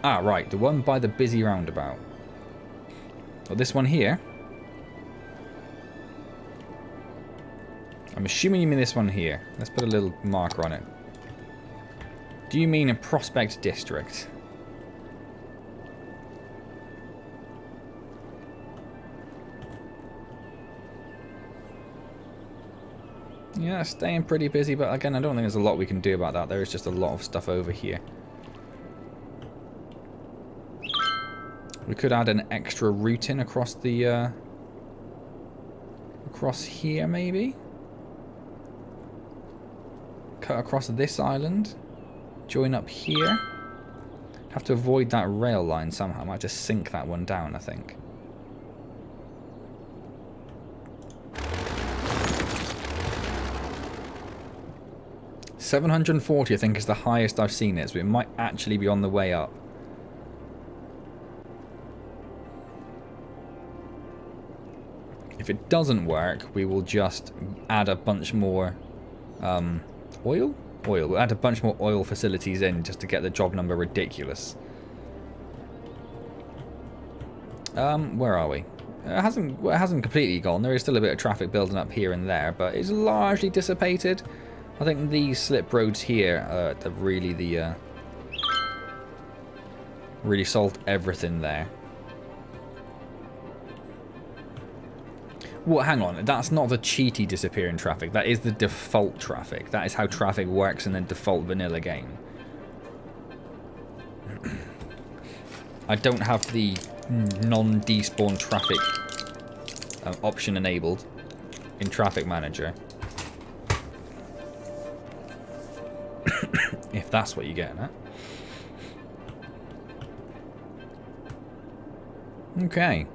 A: Ah, right, the one by the busy roundabout. Well, this one here. I'm assuming you mean this one here. Let's put a little marker on it. Do you mean a Prospect District? Yeah, staying pretty busy, but again, I don't think there's a lot we can do about that. There is just a lot of stuff over here. We could add an extra route in across the... across here, maybe? Cut across this island. Join up here. Have to avoid that rail line somehow. I might just sink that one down, I think. $740, I think, is the highest I've seen it, so it might actually be on the way up. If it doesn't work, we will just add a bunch more oil? Oil. We'll add a bunch more oil facilities in just to get the job number ridiculous. Where are we? It hasn't completely gone. There is still a bit of traffic building up here and there, but it's largely dissipated. I think these slip roads here are really the really solved everything there. Well, hang on. That's not the cheaty disappearing traffic. That is the default traffic. That is how traffic works in the default vanilla game. I don't have the non-despawn traffic option enabled in Traffic Manager. If that's what you're getting at. Okay.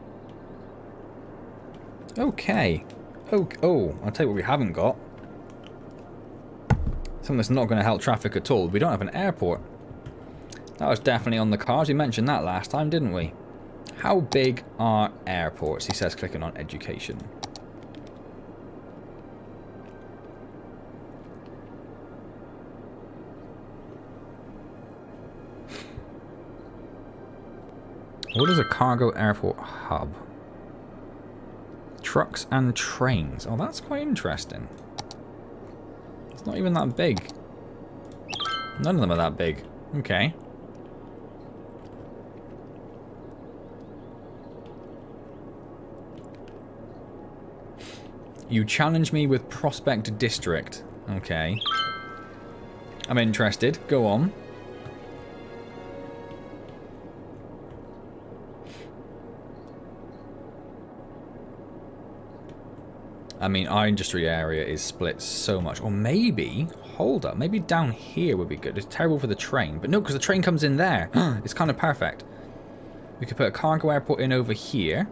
A: Okay. Oh, I'll tell you what we haven't got. Something that's not going to help traffic at all. We don't have an airport. That was definitely on the cards. We mentioned that last time, didn't we? How big are airports? He says, clicking on education. What is a cargo airport hub? Trucks and trains. Oh, that's quite interesting. It's not even that big. None of them are that big. Okay. You challenge me with Prospect District. Okay. I'm interested. Go on. I mean, our industry area is split so much. Or maybe, hold up, maybe down here would be good. It's terrible for the train. But no, because the train comes in there. It's kind of perfect. We could put a cargo airport in over here,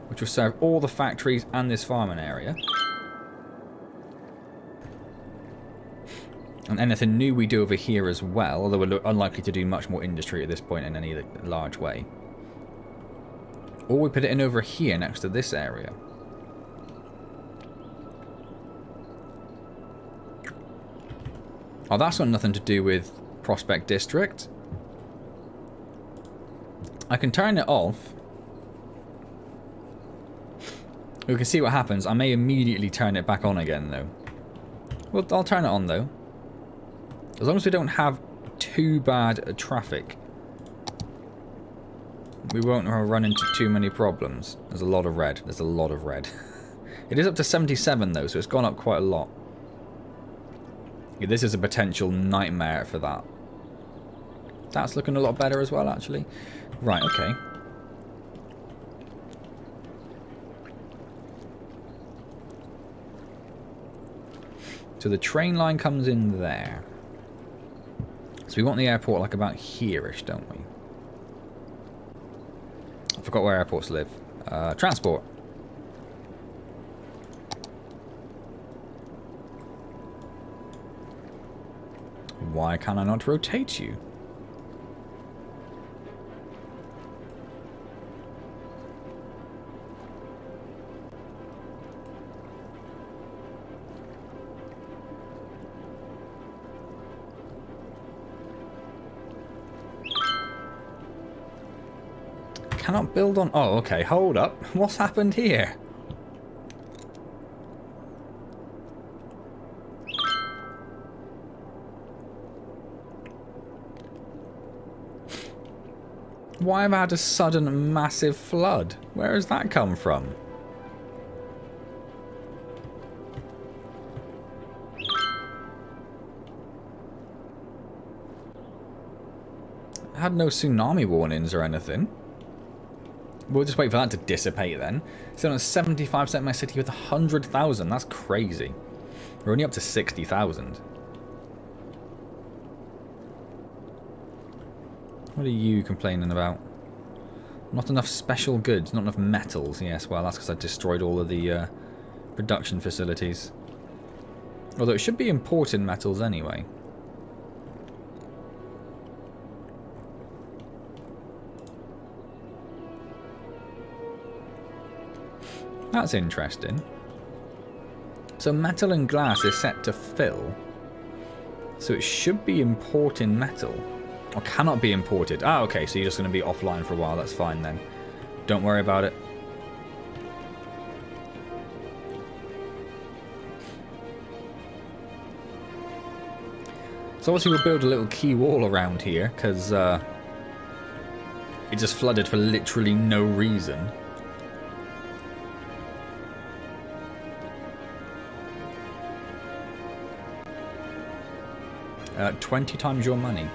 A: which will serve all the factories and this farming area. And anything new we do over here as well, although we're unlikely to do much more industry at this point in any large way. Or we put it in over here next to this area. Oh, that's got nothing to do with Prospect District. I can turn it off. We can see what happens. I may immediately turn it back on again, though. Well, I'll turn it on, though. As long as we don't have too bad traffic, we won't run into too many problems. There's a lot of red. There's a lot of red. It is up to 77, though, so it's gone up quite a lot. Yeah, this is a potential nightmare for that. That's looking a lot better as well, actually. Right, okay. So the train line comes in there. So we want the airport like about here-ish, don't we? I forgot where airports live. Transport. Why can I not rotate you? Cannot build on... Oh, okay, hold up. What's happened here? Why have I had a sudden massive flood? Where has that come from? I had no tsunami warnings or anything. We'll just wait for that to dissipate then. Still on 75% of my city with 100,000. That's crazy. We're only up to 60,000. What are you complaining about? Not enough special goods, not enough metals. Yes, well, that's because I destroyed all of the production facilities. Although it should be imported metals anyway. That's interesting. So metal and glass is set to fill. So it should be importing metal. Or cannot be imported. Ah, okay, so you're just going to be offline for a while. That's fine then. Don't worry about it. So obviously we'll build a little key wall around here, because it just flooded for literally no reason. 20 times your money.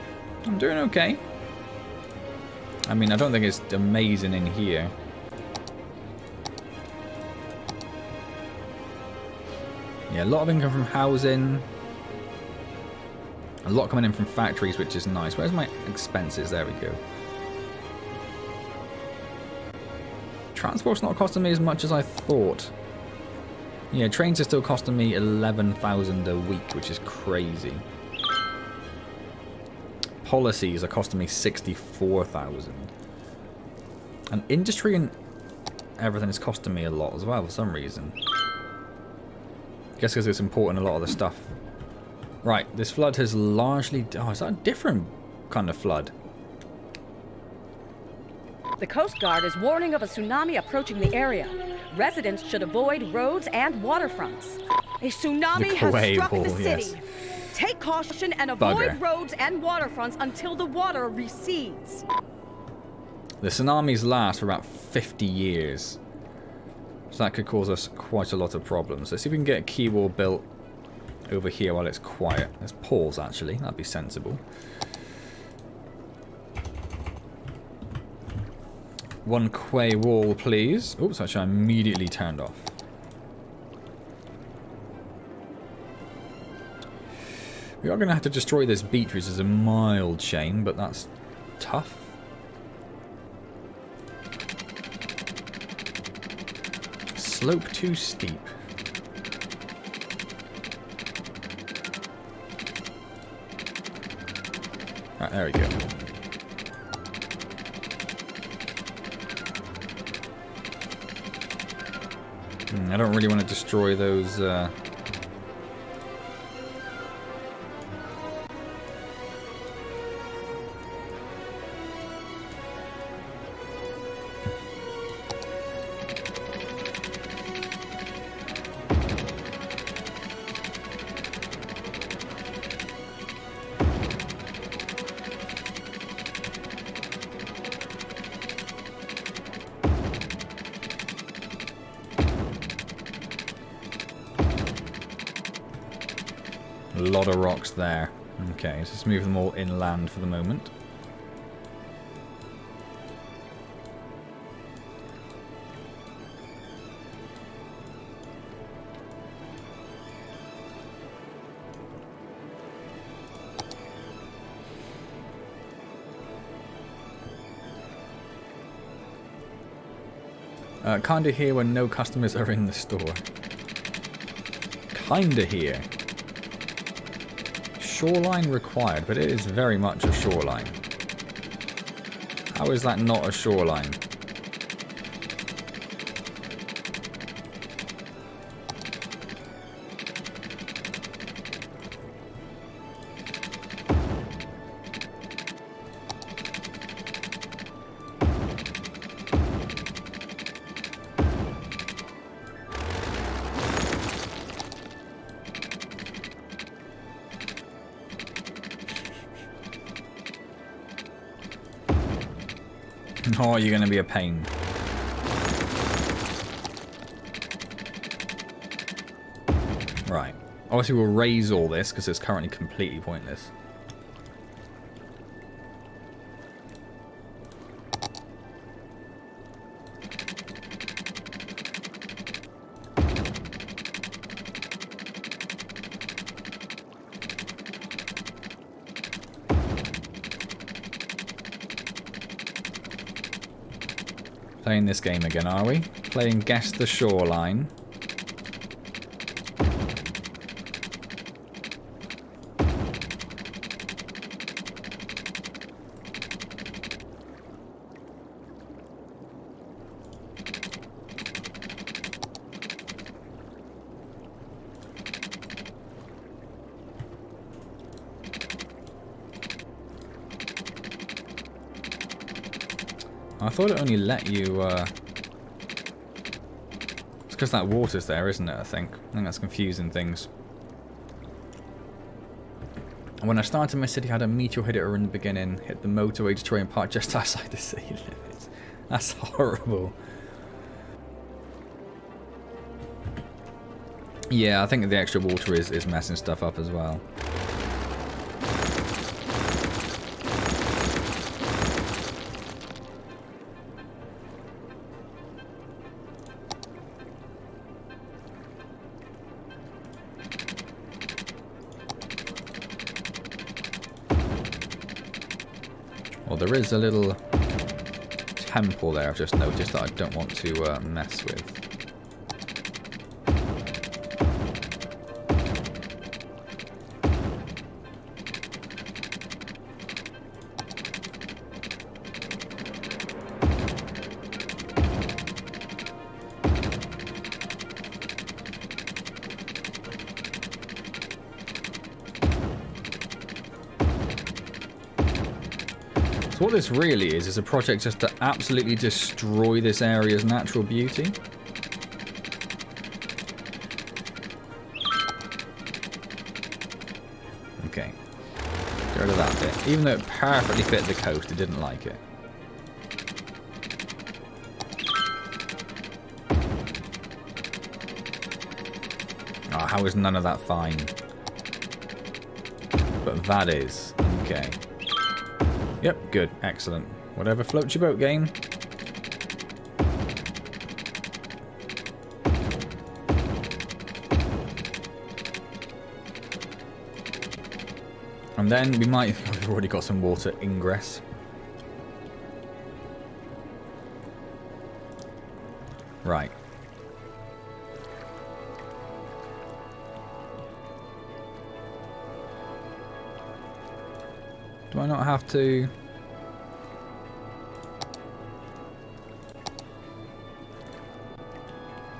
A: I'm doing okay. I mean, I don't think it's amazing in here. Yeah, a lot of income from housing. A lot coming in from factories, which is nice. Where's my expenses? There we go. Transport's not costing me as much as I thought. Yeah, trains are still costing me 11,000 a week, which is crazy. Policies are costing me 64,000. And industry and everything is costing me a lot as well for some reason. I guess because it's important, a lot of the stuff. Right, this flood has largely... Oh, is that a different kind of flood?
B: The Coast Guard is warning of a tsunami approaching the area. Residents should avoid roads and waterfronts. A tsunami has struck the city. Yes. Take caution and avoid roads and waterfronts until the water recedes.
A: The tsunamis last for about 50 years. So that could cause us quite a lot of problems. Let's see if we can get a key wall built over here while it's quiet. Let's pause, actually. That'd be sensible. One quay wall, please. Oops, actually I immediately turned off. We are going to have to destroy this beach, which is a mild shame, but that's tough. Slope too steep. Right, there we go. I don't really want to destroy those... A lot of rocks there. Okay, let's just move them all inland for the moment. Kinda here when no customers are in the store. Kinda here. Shoreline required, but it is very much a shoreline. How is that not a shoreline? Oh, you're going to be a pain. Right. Obviously we'll raise all this because it's currently completely pointless. Playing this game again, are we? Playing Guess the Shoreline. I thought it only let you, It's because that water's there, isn't it, I think that's confusing things. When I started my city, I had a meteor hit it in the beginning, hit the motorway destroying part just outside the city limits. That's horrible. Yeah, I think the extra water is messing stuff up as well. Well, there is a little temple there, I've just noticed, that I don't want to mess with. So what this really is a project just to absolutely destroy this area's natural beauty. Okay. Get rid of that bit. Even though it perfectly fit the coast, it didn't like it. Oh, how is none of that fine? But that is. Okay. Yep, good. Excellent. Whatever floats your boat, game. And then we might... We've already got some water ingress. Right. Do I not have to...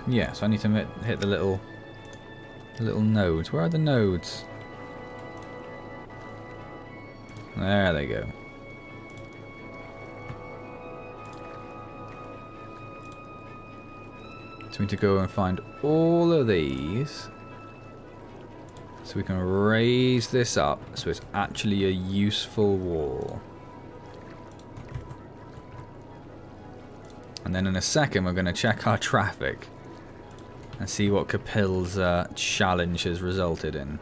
A: Yeah, so I need to hit the little nodes. Where are the nodes? There they go. So we need to go and find all of these. So we can raise this up so it's actually a useful wall. And then in a second we're going to check our traffic and see what Capil's challenge has resulted in.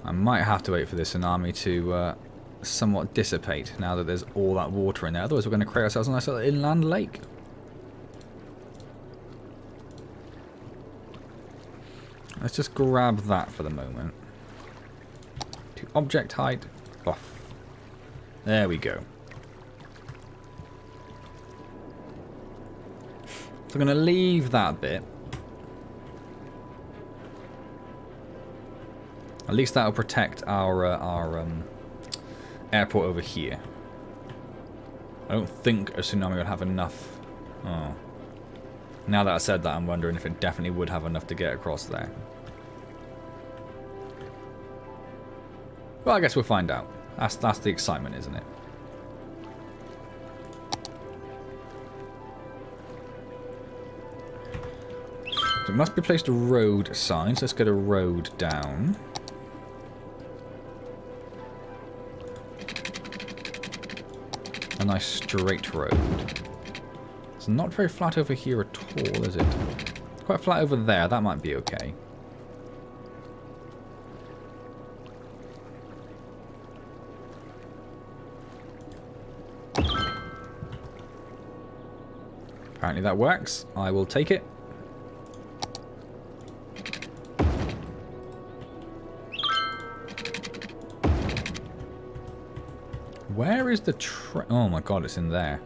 A: I might have to wait for the tsunami to somewhat dissipate now that there's all that water in there. Otherwise we're going to create ourselves a nice little inland lake. Let's just grab that for the moment. To object height, off. There we go. So I'm going to leave that bit. At least that'll protect our airport over here. I don't think a tsunami would have enough. Oh. Now that I said that, I'm wondering if it definitely would have enough to get across there. Well, I guess we'll find out. That's the excitement, isn't it? So it must be placed a road sign, so let's get a road down. A nice straight road. It's not very flat over here at all, is it? It's quite flat over there. That might be okay. Apparently that works. I will take it. Where is the oh my god, it's in there.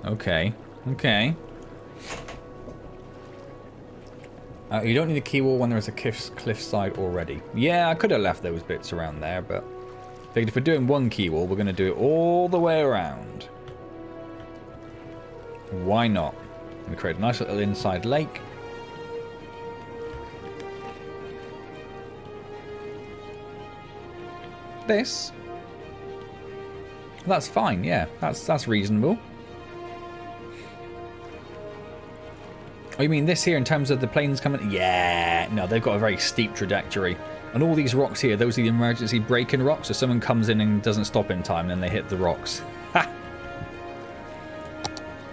A: Okay. Okay. You don't need a key wall when there is a cliffside already. Yeah, I could have left those bits around there, but I figured if we're doing one key wall, we're going to do it all the way around. Why not? We create a nice little inside lake. This. That's fine, yeah. That's reasonable. Oh, you mean this here in terms of the planes coming? Yeah. No, they've got a very steep trajectory. And all these rocks here, those are the emergency braking rocks. So someone comes in and doesn't stop in time, and then they hit the rocks. Ha!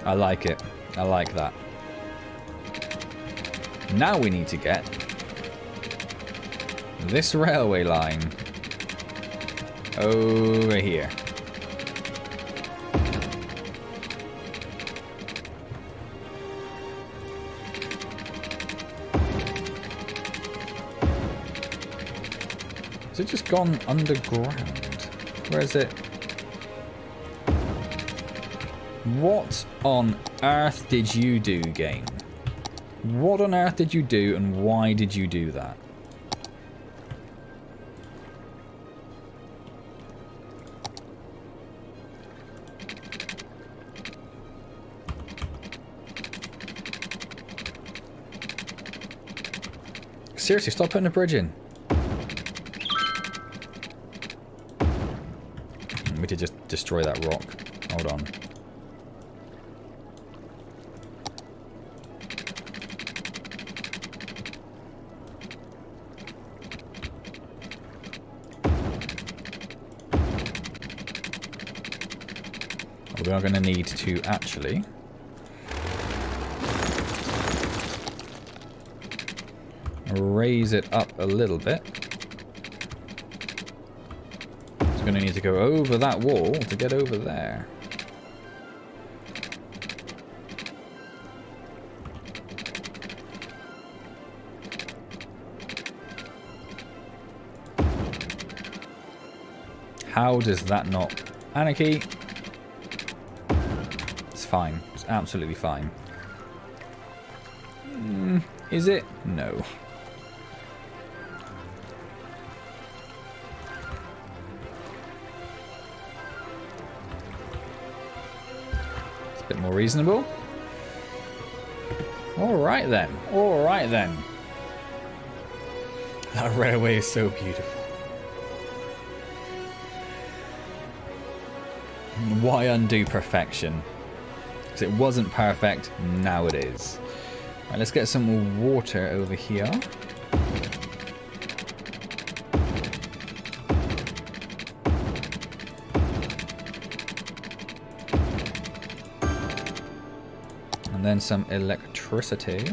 A: I like it. I like that. Now we need to get this railway line over here. Has it just gone underground? Where is it? What on earth did you do, game? What on earth did you do, and why did you do that? Seriously, stop putting a bridge in. We could just destroy that rock. Hold on. We are going to need to actually raise it up a little bit. It's going to need to go over that wall to get over there. How does that not... Anarchy. It's fine. It's absolutely fine. Is it? No. It's a bit more reasonable. Alright then. Alright then. That railway is so beautiful. Why undo perfection? Because it wasn't perfect, now it is. Right, let's get some more water over here. And then some electricity.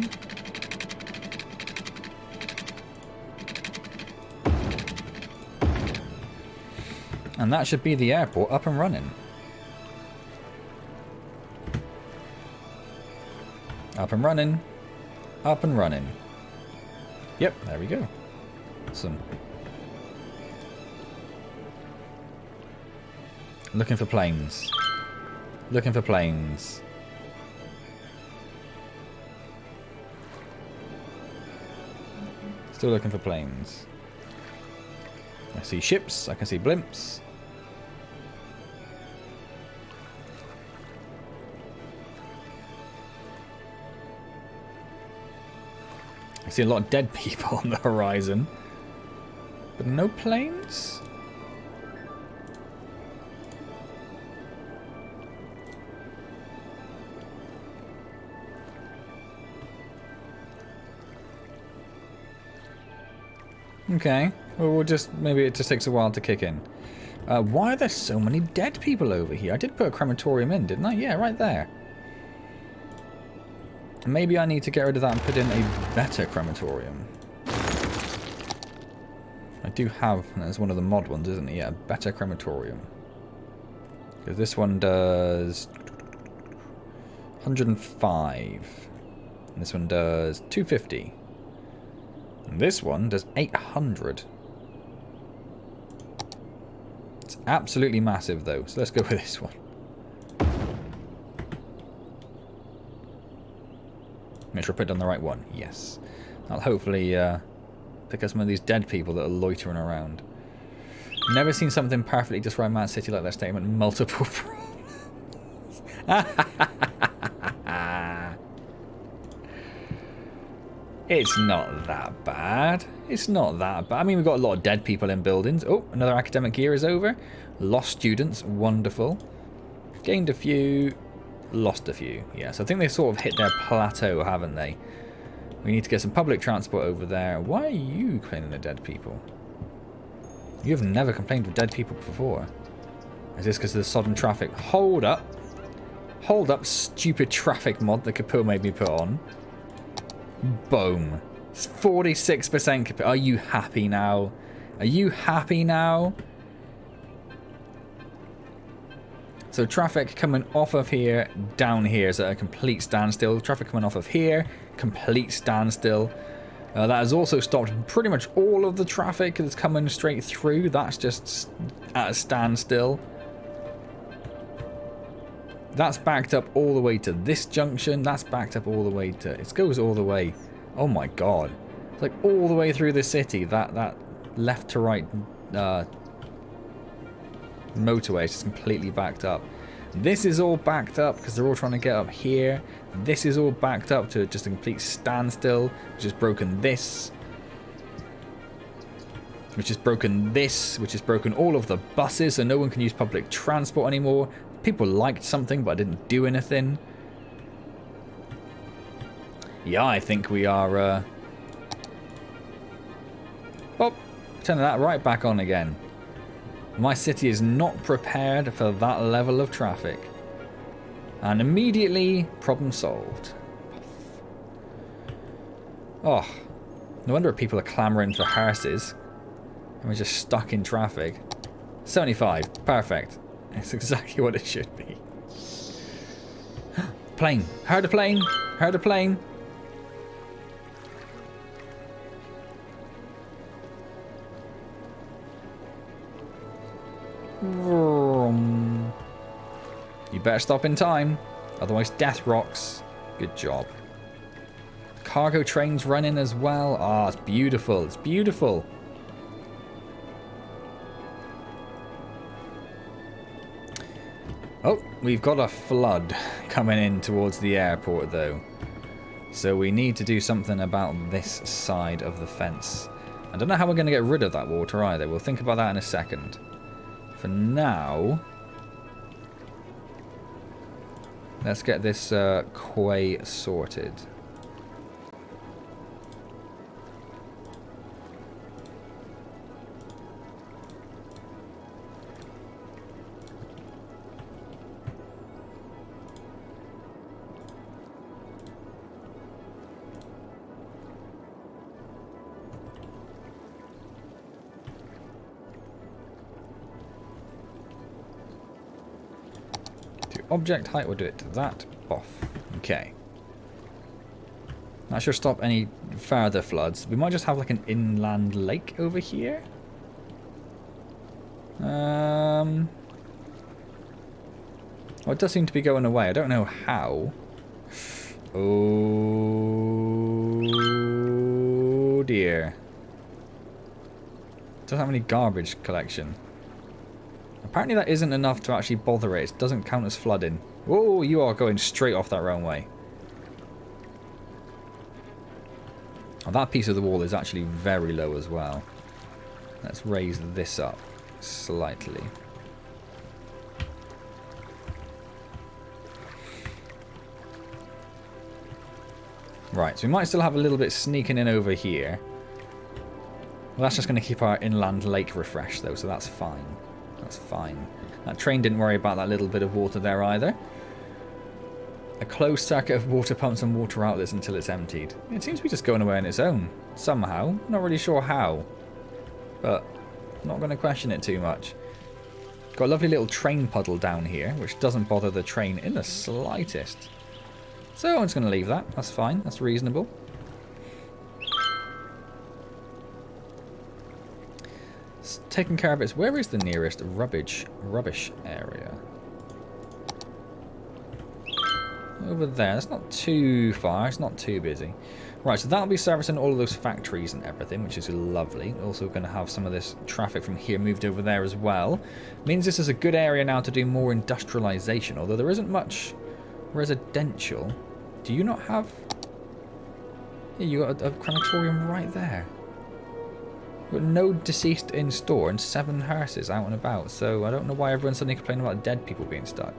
A: And that should be the airport up and running. Up and running. Up and running. Yep, there we go. Awesome. Looking for planes. Looking for planes. Still looking for planes. I see ships. I can see blimps. I see a lot of dead people on the horizon. But no planes? Okay. Well, we'll just... Maybe it just takes a while to kick in. Why are there so many dead people over here? I did put a crematorium in, didn't I? Yeah, right there. Maybe I need to get rid of that and put in a better crematorium. I do have, that's one of the mod ones, isn't it? Yeah, a better crematorium. Because this one does 105. And this one does 250. And this one does 800. It's absolutely massive though, so let's go with this one. Make sure I put down the right one. Yes. I'll hopefully pick up some of these dead people that are loitering around. Never seen something perfectly describe Man City like that statement. Multiple problems. It's not that bad. It's not that bad. I mean, we've got a lot of dead people in buildings. Oh, another academic year is over. Lost students. Wonderful. Gained a few. Lost a few. Yeah, so I think they sort of hit their plateau, haven't they? We need to get some public transport over there. Why are you complaining of dead people? You've never complained of dead people before. Is this because of the sodden traffic? Hold up. Hold up, stupid traffic mod that Kapil made me put on. Boom. It's 46%. Are you happy now? Are you happy now? So traffic coming off of here, down here is at a complete standstill. Traffic coming off of here, complete standstill. That has also stopped pretty much all of the traffic that's coming straight through. That's just at a standstill. That's backed up all the way to this junction. That's backed up all the way to... It goes all the way... Oh my god. It's like all the way through the city. That left to right motorway is just completely backed up. This is all backed up because they're all trying to get up here. This is all backed up to just a complete standstill, which has broken this. Which has broken this, which has broken all of the buses, so no one can use public transport anymore. People liked something, but didn't do anything. Yeah, I think we are... Oh, turning that right back on again. My city is not prepared for that level of traffic. And immediately, problem solved. Oh, No wonder people are clamouring for hearses. And we're just stuck in traffic. 75. Perfect. It's exactly what it should be. Plane. Heard a plane. Heard a plane. Vroom. You better stop in time. Otherwise death rocks. Good job. Cargo trains running as well. Ah, it's beautiful. It's beautiful. Oh, we've got a flood coming in towards the airport though. So we need to do something about this side of the fence. I don't know how we're going to get rid of that water either. We'll think about that in a second. For now, let's get this quay sorted. Object height, we'll do it to that. Off. Okay. That should stop any further floods. We might just have like an inland lake over here. Well, it does seem to be going away. I don't know how. Oh dear. Doesn't have any garbage collection. Apparently that isn't enough to actually bother it. It doesn't count as flooding. Oh, you are going straight off that runway. Oh, that piece of the wall is actually very low as well. Let's raise this up slightly. Right, so we might still have a little bit sneaking in over here. Well, that's just going to keep our inland lake refreshed though, so that's fine. That's fine. That train didn't worry about that little bit of water there either. A closed circuit of water pumps and water outlets until it's emptied. It seems to be just going away on its own. Somehow. Not really sure how. But I'm not going to question it too much. Got a lovely little train puddle down here, which doesn't bother the train in the slightest. So I'm just going to leave that. That's fine. That's reasonable. Taking care of it. Where is the nearest rubbish area? Over there. It's not too far. It's not too busy. Right, so that'll be servicing all of those factories and everything, which is lovely. Also going to have some of this traffic from here moved over there as well. Means this is a good area now to do more industrialization, although there isn't much residential. Do you not have... Yeah, you got a crematorium right there. You've got no deceased in store and 7 hearses out and about, so I don't know why everyone's suddenly complaining about dead people being stuck.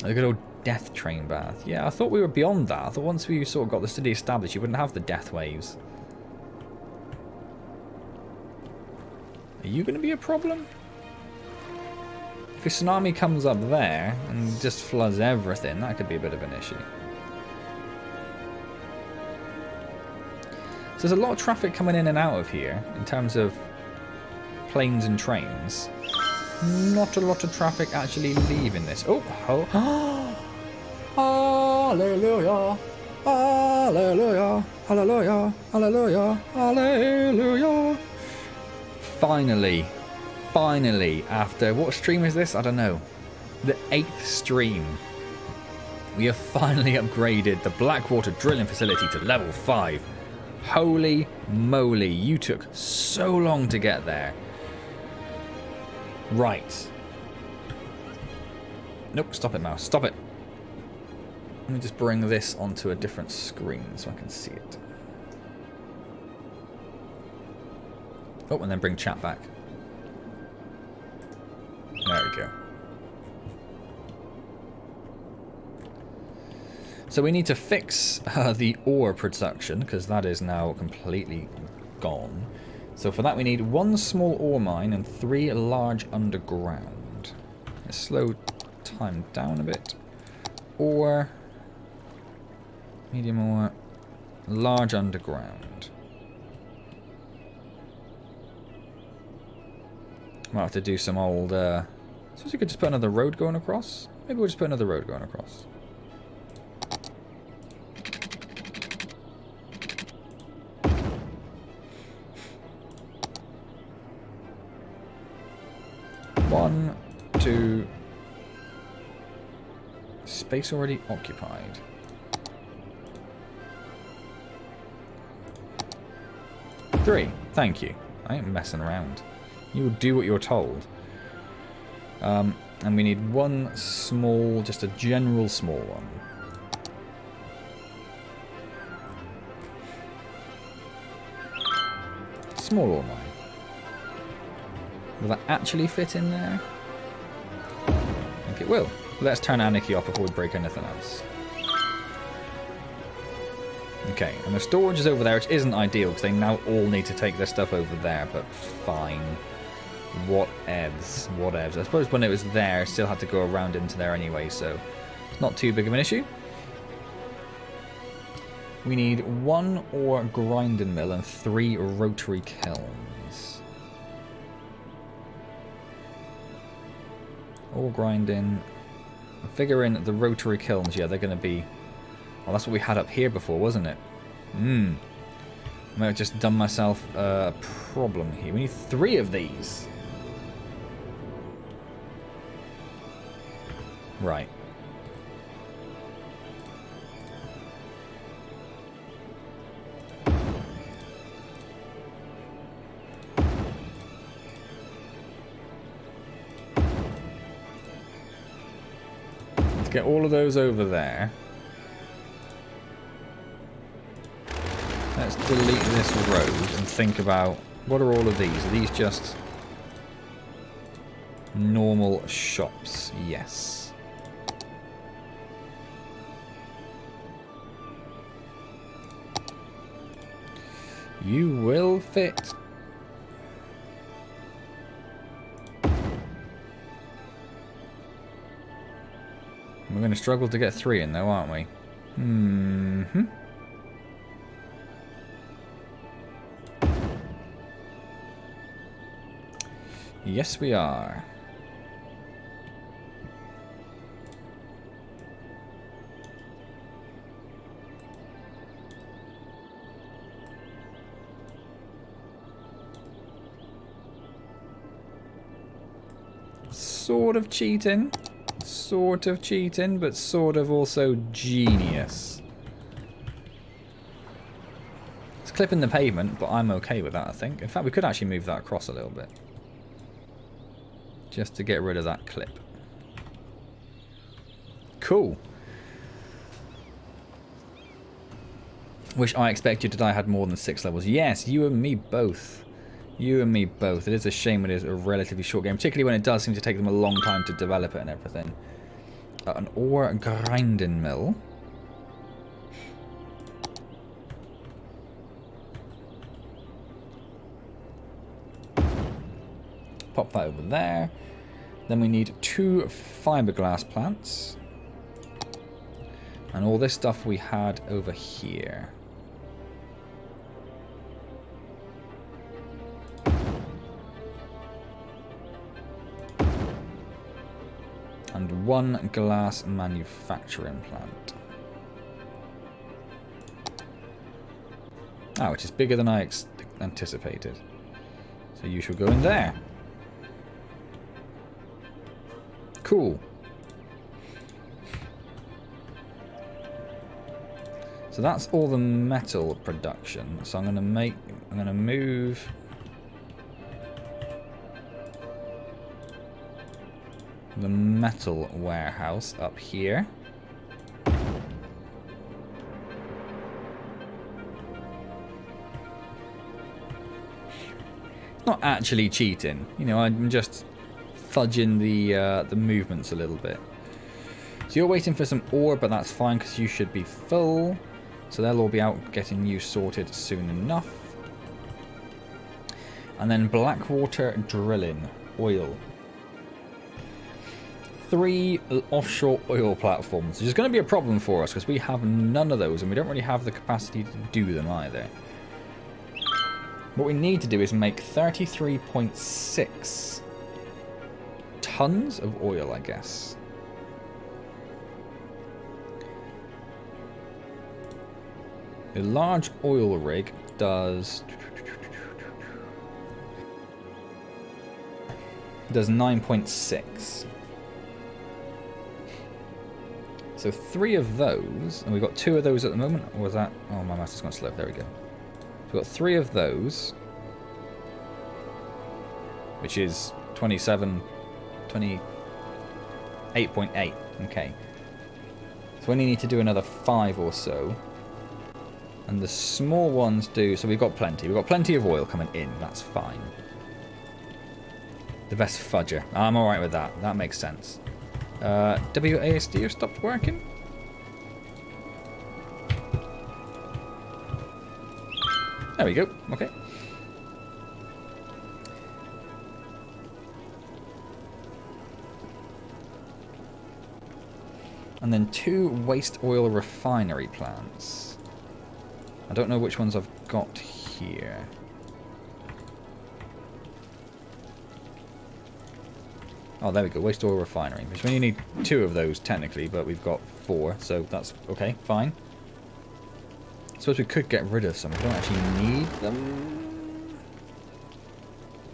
A: A good old death train bath. Yeah, I thought we were beyond that. I thought once we sort of got the city established, you wouldn't have the death waves. Are you going to be a problem? If a tsunami comes up there and just floods everything, that could be a bit of an issue. So there's a lot of traffic coming in and out of here in terms of planes and trains. Not a lot of traffic actually leaving this. Oh, hallelujah, hallelujah, hallelujah, hallelujah, hallelujah. Finally, after what stream is this? I don't know. The 8th stream. We have finally upgraded the Blackwater drilling facility to level 5. Holy moly, you took so long to get there. Right. Nope, stop it, mouse. Stop it. Let me just bring this onto a different screen so I can see it. Oh, and then bring chat back. There we go. So we need to fix the ore production, because that is now completely gone. So for that we need 1 small ore mine and 3 large underground. Let's slow time down a bit. Ore. Medium ore. Large underground. Might have to do some old... suppose we could just put another road going across? Maybe we'll just put another road going across. One, two... Space already occupied. Three. Thank you. I ain't messing around. You will do what you're told. And we need one small, just a general small one. Small or mine? Will that actually fit in there? I think it will. Let's turn Anarchy off before we break anything else. Okay, and the storage is over there, which isn't ideal because they now all need to take their stuff over there, but fine. Whatevs. Whatevs. I suppose when it was there, it still had to go around into there anyway, so it's not too big of an issue. We need one ore grinding mill and 3 rotary kilns. Ore grinding. I'm figuring the rotary kilns, yeah, they're going to be... Well, that's what we had up here before, wasn't it? I might have just done myself a problem here. We need 3 of these. Right. Let's get all of those over there. Let's delete this road and think about what are all of these? Are these just normal shops? Yes. You will fit. We're going to struggle to get 3 in though, aren't we? Yes, we are. Sort of cheating. Sort of cheating, but sort of also genius. It's clipping the pavement, but I'm okay with that, I think. In fact, we could actually move that across a little bit. Just to get rid of that clip. Cool. Wish I expected that I had more than 6 levels. Yes, you and me both. You and me both. It is a shame it is a relatively short game, particularly when it does seem to take them a long time to develop it and everything. An ore grinding mill. Pop that over there. Then we need 2 fiberglass plants. And all this stuff we had over here. And 1 glass manufacturing plant. Ah, which is bigger than I anticipated. So you shall go in there. Cool. So that's all the metal production. So I'm gonna move the metal warehouse up here. Not actually cheating, you know, I'm just fudging the movements a little bit. So you're waiting for some ore, but that's fine because you should be full. So they'll all be out getting you sorted soon enough. And then Blackwater drilling, oil. 3 offshore oil platforms, which is going to be a problem for us because we have none of those and we don't really have the capacity to do them either. What we need to do is make 33.6 tons of oil, I guess. A large oil rig does 9.6. So 3 of those, and we've got 2 of those at the moment. Or was that? Oh, my mouse has gone slow. There we go. So we've got 3 of those, which is 28.8. Okay. So we only need to do another 5 or so. And the small ones do, so we've got plenty. We've got plenty of oil coming in. That's fine. The best fudger. I'm alright with that. That makes sense. WASD have stopped working. There we go. Okay. And then 2 waste oil refinery plants. I don't know which ones I've got here. Oh, there we go. Waste oil refinery. Which we only need 2 of those, technically, but we've got 4, so that's okay, fine. I suppose we could get rid of some. We don't actually need them.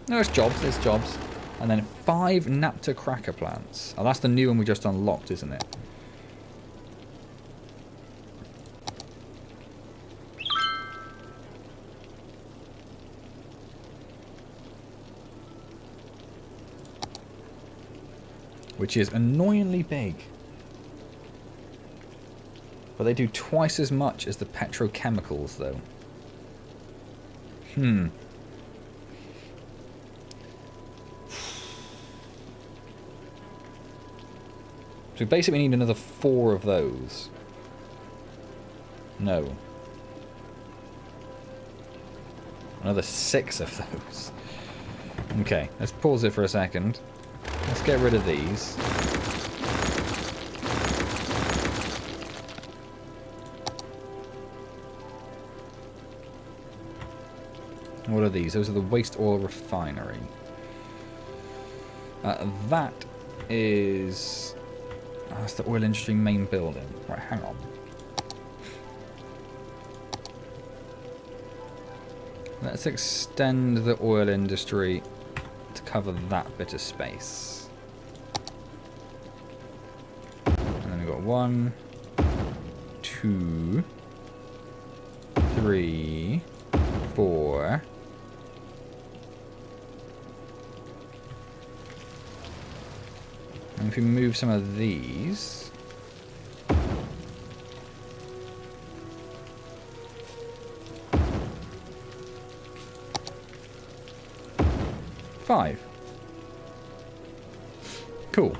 A: No, it's jobs. It's jobs. And then 5 naphtha cracker plants. Oh, that's the new one we just unlocked, isn't it? Which is annoyingly big. But they do twice as much as the petrochemicals, though. So we basically need another 4 of those. No. Another 6 of those. Okay, let's pause it for a second. Let's get rid of these. What are these? Those are the waste oil refinery. That is... Oh, that's the oil industry main building. Right, hang on. Let's extend the oil industry to cover that bit of space. And then we've got 1, 2, 3, 4. And if we move some of these... Five. Cool.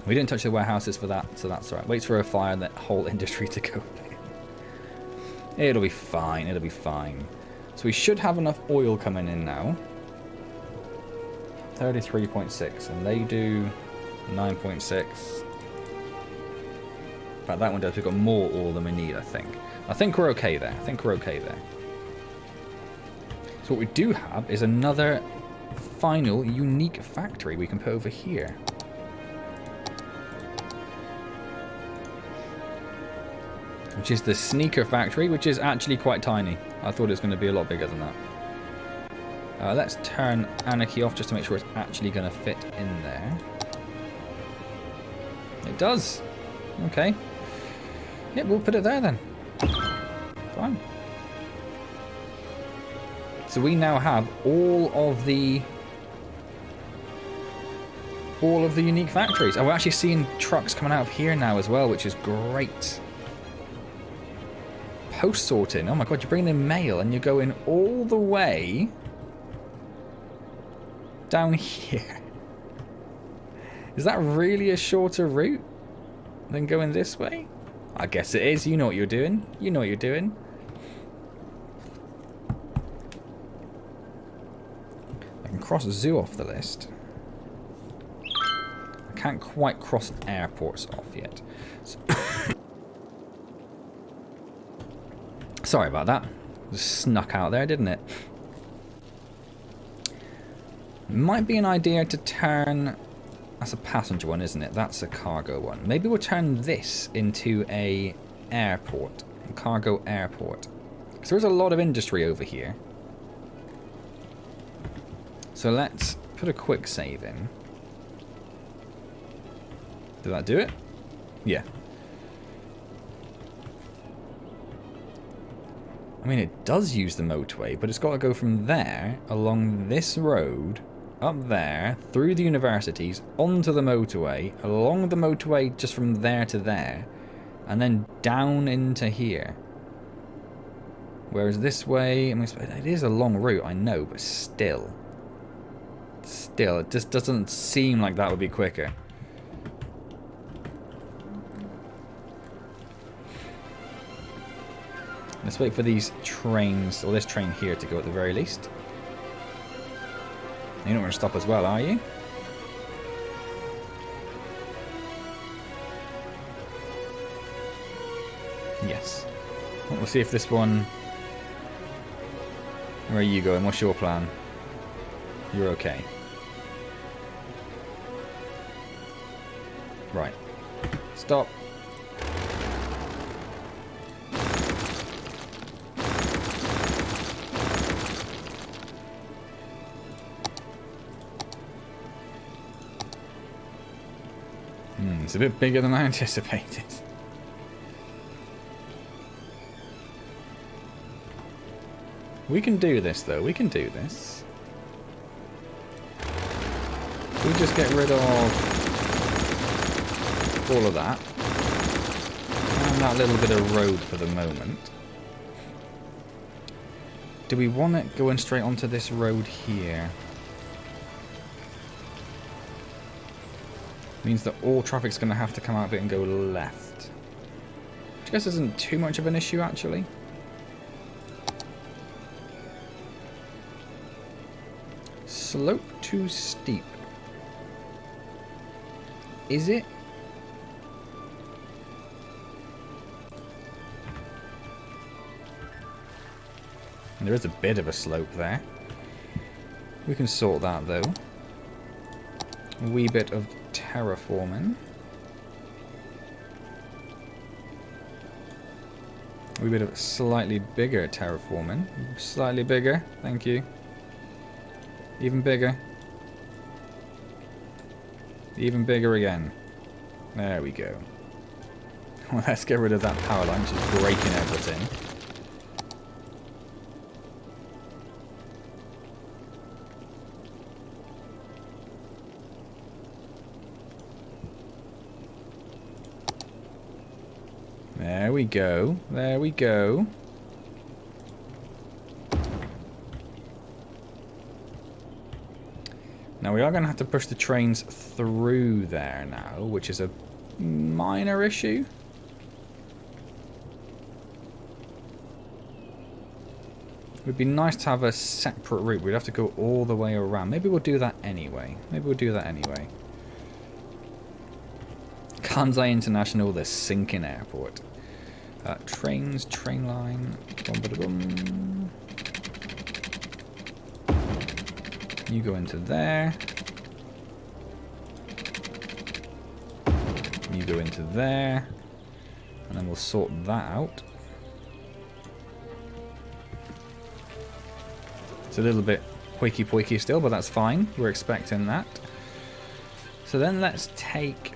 A: We didn't touch the warehouses for that, so that's alright. Waits for a fire and that whole industry to go. It'll be fine, it'll be fine. So we should have enough oil coming in now. 33.6, and they do 9.6. In fact, that one does. We've got more oil than we need, I think. I think we're okay there. I think we're okay there. So what we do have is another final unique factory we can put over here. Which is the sneaker factory, which is actually quite tiny. I thought it was going to be a lot bigger than that. Let's turn Anarchy off just to make sure it's actually going to fit in there. It does. Okay. Yep, we'll put it there then. Fine. So we now have all of the unique factories. And we're actually seeing trucks coming out of here now as well, which is great. Post sorting. Oh my god, you're bringing in mail and you're going all the way down here. Is that really a shorter route than going this way? I guess it is. You know what you're doing. You know what you're doing. I can cross Zoo off the list. Can't quite cross airports off yet. So sorry about that. Just snuck out there, didn't it? Might be an idea to turn... That's a passenger one, isn't it? That's a cargo one. Maybe we'll turn this into a airport. A cargo airport. Because there's a lot of industry over here. So let's put a quick save in. Did that do it? Yeah. I mean, it does use the motorway, but it's got to go from there, along this road, up there, through the universities, onto the motorway, along the motorway just from there to there, and then down into here. Whereas this way, I mean, it is a long route, I know, but still. Still, it just doesn't seem like that would be quicker. Let's wait for these trains, or this train here, to go at the very least. You don't want to stop as well, are you? Yes. Well, we'll see if this one... Where are you going? What's your plan? You're okay. Right. Stop. It's a bit bigger than I anticipated. We can do this, though. We can do this. We just get rid of all of that. And that little bit of road for the moment. Do we want it going straight onto this road here? Means that all traffic's going to have to come out of it and go left. Which I guess isn't too much of an issue, actually. Slope too steep. Is it? There is a bit of a slope there. We can sort that, though. A wee bit of terraforming. A wee bit of slightly bigger terraforming. Slightly bigger, thank you. Even bigger. Even bigger again. There we go. Well, let's get rid of that power line, which is breaking everything. There we go. There we go. Now we are going to have to push the trains through there now, which is a minor issue. It would be nice to have a separate route. We'd have to go all the way around. Maybe we'll do that anyway. Maybe we'll do that anyway. Kansai International, the sinking airport. Trains, train line. Boom. You go into there. You go into there. And then we'll sort that out. It's a little bit hoiky-poiky still, but that's fine. We're expecting that. So then let's take...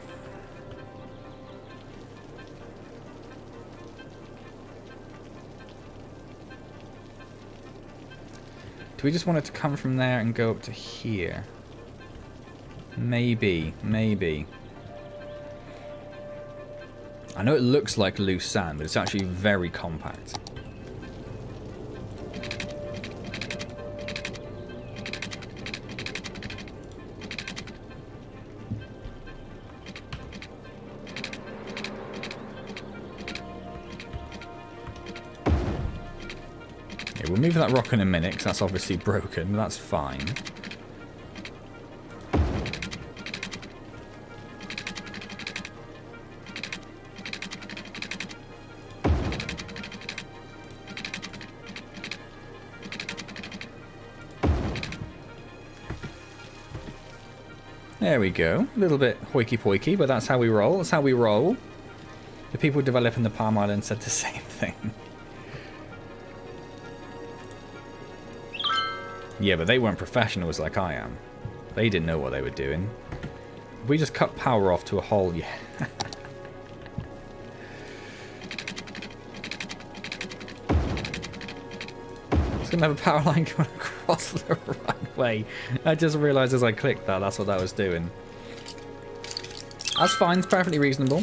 A: Do we just want it to come from there and go up to here? Maybe. Maybe. I know it looks like loose sand, but it's actually very compact. We'll move that rock in a minute, because that's obviously broken. That's fine. There we go. A little bit hoiky-poiky, but that's how we roll. That's how we roll. The people developing the Palm Island said the same thing. Yeah, but they weren't professionals like I am. They didn't know what they were doing. If we just cut power off to a whole... Yeah. It's going to have a power line going across the runway. I just realised as I clicked that, that's what that was doing. That's fine. It's perfectly reasonable.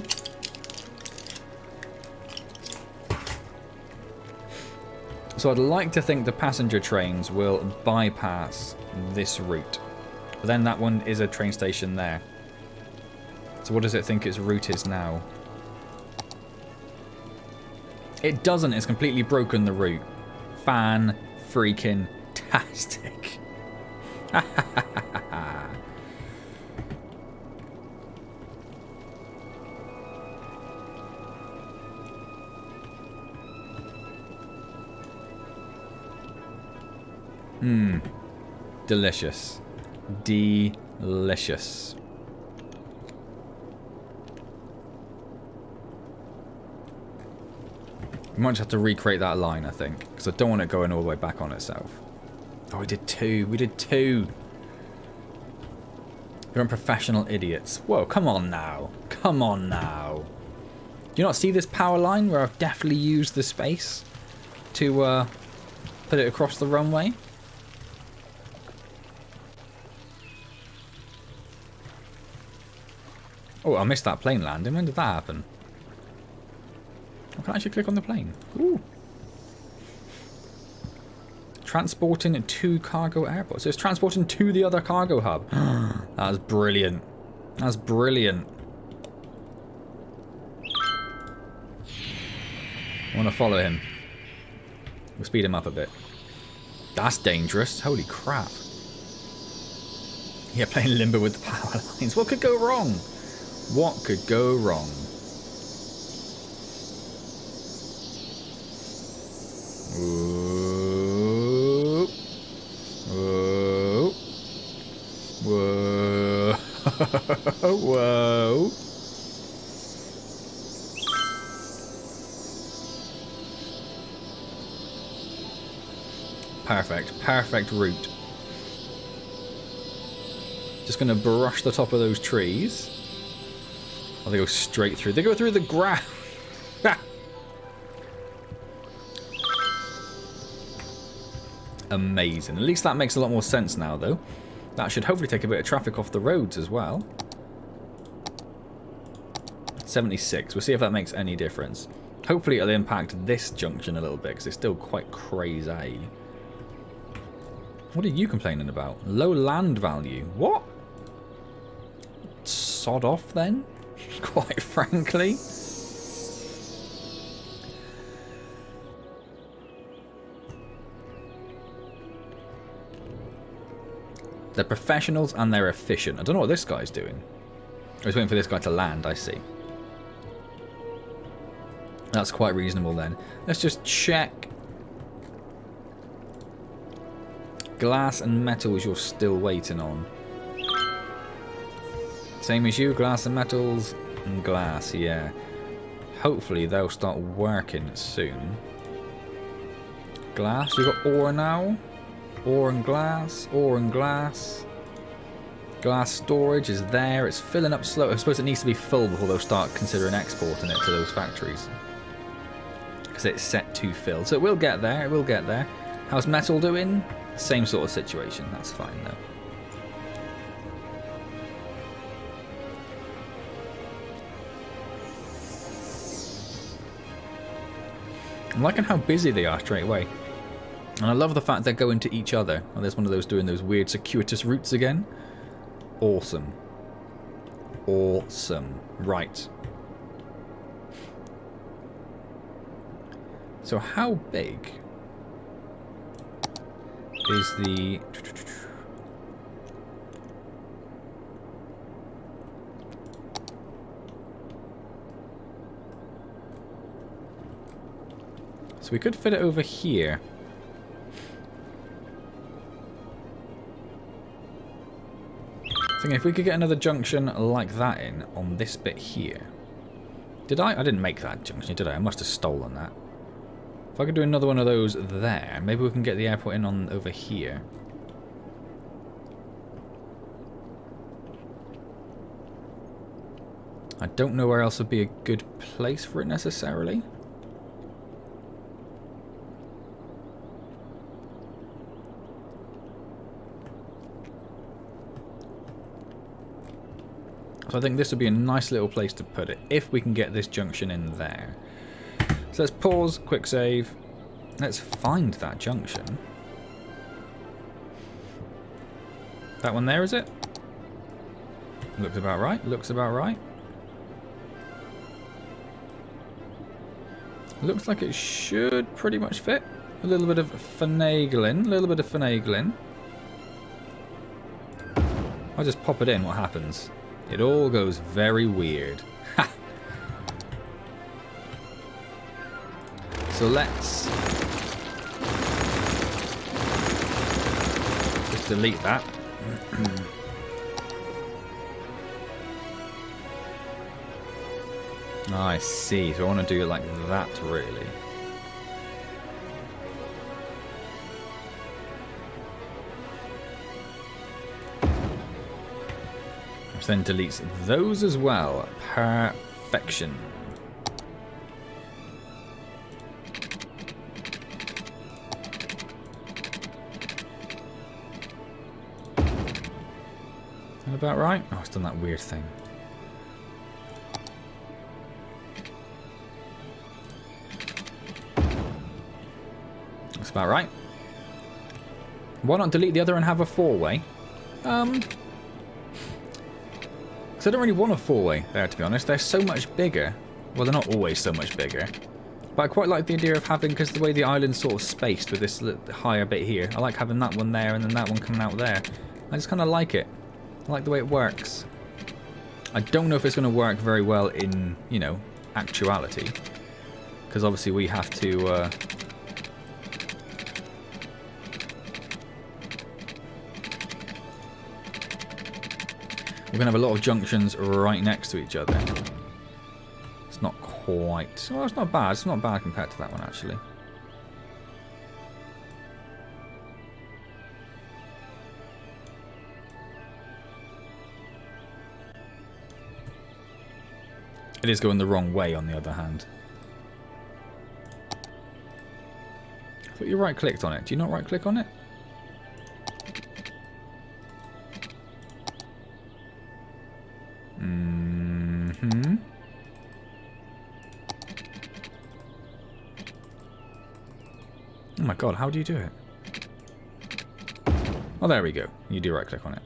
A: So I'd like to think the passenger trains will bypass this route. But then that one is a train station there. So what does it think its route is now? It doesn't. It's completely broken the route. Fan-freaking-tastic. Delicious. Delicious. We might just have to recreate that line, I think. Because I don't want it going all the way back on itself. Oh, we did two. We did two. You're professional idiots. Whoa, come on now. Come on now. Do you not see this power line where I've definitely used the space to put it across the runway? Oh, I missed that plane landing. When did that happen? I can actually click on the plane. Ooh. Transporting to cargo airport. So it's transporting to the other cargo hub. That's brilliant. That's brilliant. I want to follow him. We'll speed him up a bit. That's dangerous. Holy crap. Yeah, playing limbo with the power lines. What could go wrong? What could go wrong? Whoa. Whoa. Whoa. Whoa. Perfect. Perfect route. Just going to brush the top of those trees. Oh, they go straight through. They go through the ground. Amazing. At least that makes a lot more sense now, though. That should hopefully take a bit of traffic off the roads as well. 76. We'll see if that makes any difference. Hopefully it'll impact this junction a little bit, because it's still quite crazy. What are you complaining about? Low land value. What? Sod off, then? Quite frankly. They're professionals and they're efficient. I don't know what this guy's doing. I was waiting for this guy to land, I see. That's quite reasonable then. Let's just check. Glass and metals you're still waiting on. Same as you, glass and metals and glass, yeah. Hopefully they'll start working soon. Glass, you got ore now? Ore and glass, ore and glass. Glass storage is there, it's filling up slow. I suppose it needs to be full before they'll start considering exporting it to those factories. Because it's set to fill. So it will get there, it will get there. How's metal doing? Same sort of situation, that's fine though. I'm liking how busy they are straight away. And I love the fact they're going to each other. Oh, there's one of those doing those weird circuitous routes again. Awesome. Awesome. Right. So how big is the... So we could fit it over here. Thinking if we could get another junction like that in on this bit here. Did I? I didn't make that junction, did I? I must have stolen that. If I could do another one of those there, maybe we can get the airport in on over here. I don't know where else would be a good place for it necessarily. So I think this would be a nice little place to put it, if we can get this junction in there. So let's pause, quick save. Let's find that junction. That one there, is it? Looks about right, looks about right. Looks like it should pretty much fit. A little bit of finagling, a little bit of finagling. I'll just pop it in, what happens? It all goes very weird. Ha! So let's just delete that. I see, so I want to do it like that, really. Which then deletes those as well. Perfection. That about right? Oh, it's done that weird thing. That's about right. Why not delete the other and have a four-way? Because I don't really want a four-way there, to be honest. They're so much bigger. Well, they're not always so much bigger. But I quite like the idea of having, because the way the island's sort of spaced with this higher bit here, I like having that one there and then that one coming out there. I just kind of like it. I like the way it works. I don't know if it's going to work very well in, you know, actuality. Because obviously we have to... we're going to have a lot of junctions right next to each other. It's not quite... Well, it's not bad. It's not bad compared to that one, actually. It is going the wrong way, on the other hand. I thought you right-clicked on it. Do you not right-click on it? Mm-hmm. Oh my god, how do you do it? Oh, there we go. You do right-click on it.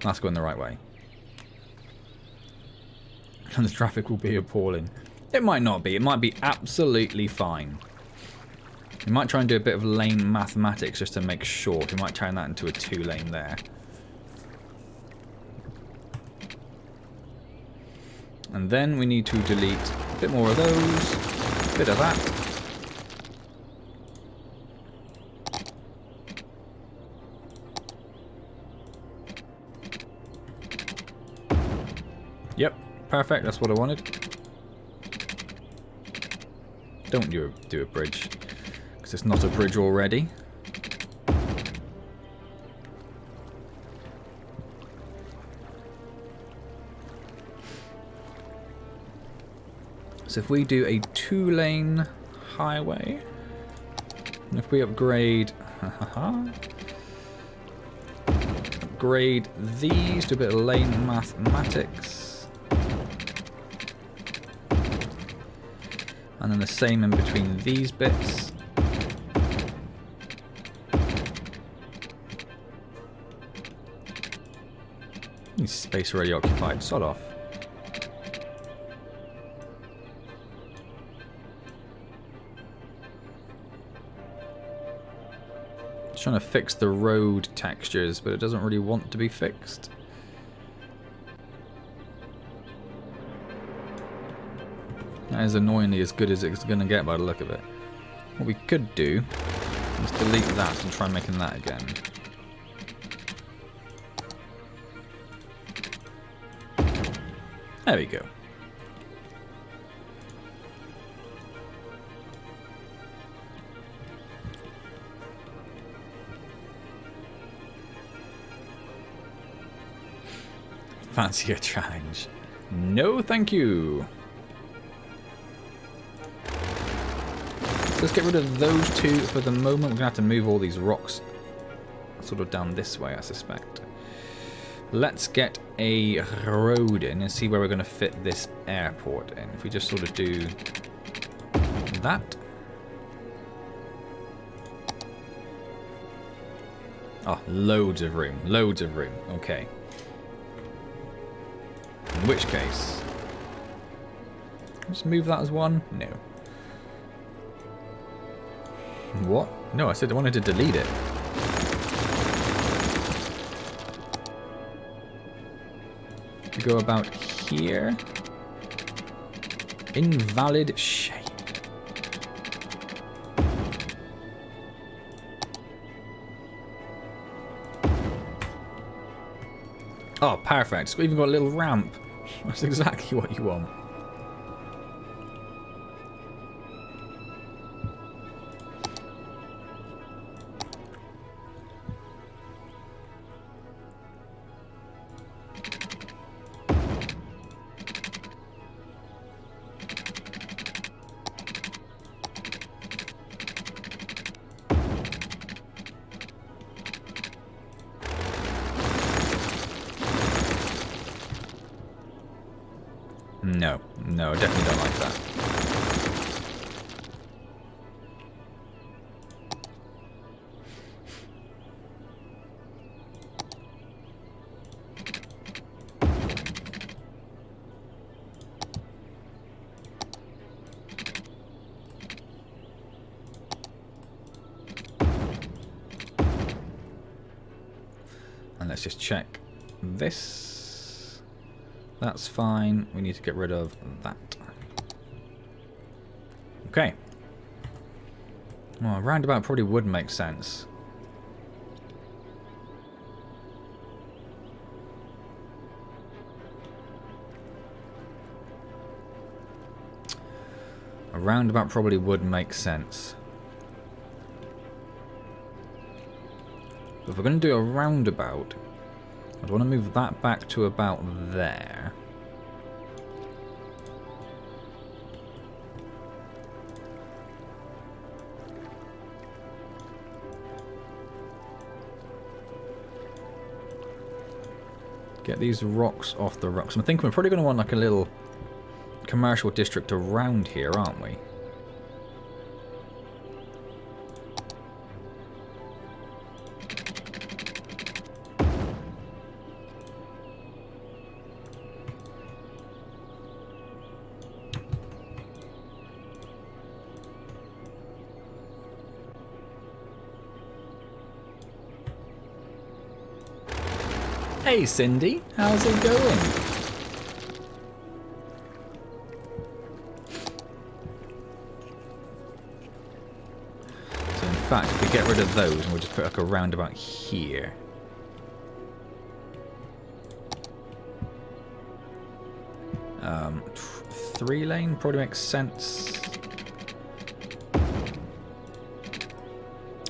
A: That's going the right way. And the traffic will be appalling. It might not be. It might be absolutely fine. We might try and do a bit of lane mathematics just to make sure. We might turn that into a 2-lane there. And then we need to delete a bit more of those. A bit of that. Yep. Perfect, that's what I wanted. Don't do a bridge, because it's not a bridge already. So if we do a 2-lane highway, and if we upgrade... upgrade these to a bit of lane mathematics... And then the same in between these bits. Space already occupied. Sod off. Just trying to fix the road textures, but it doesn't really want to be fixed. That is annoyingly as good as it's going to get by the look of it. What we could do is delete that and try making that again. There we go. Fancy a challenge? No, thank you. Let's get rid of those two for the moment. We're going to have to move all these rocks sort of down this way, I suspect. Let's get a road in and see where we're going to fit this airport in. If we just sort of do that. Oh, loads of room. Loads of room. Okay. In which case, just move that as one? No. What? No, I said I wanted to delete it. To go about here. Invalid shape. Oh, perfect. It's even got a little ramp. That's exactly what you want. No, no, I definitely don't like that. And let's just check this. That's fine. We need to get rid of that. Okay. Well, a roundabout probably would make sense. A roundabout probably would make sense. But if we're going to do a roundabout, I'd want to move that back to about there. Get these rocks off the rocks. I'm thinking we're probably going to want like a little commercial district around here, aren't we? Hey Cindy, how's it going? So in fact, if we get rid of those and we'll just put like a roundabout here. Three lane probably makes sense. I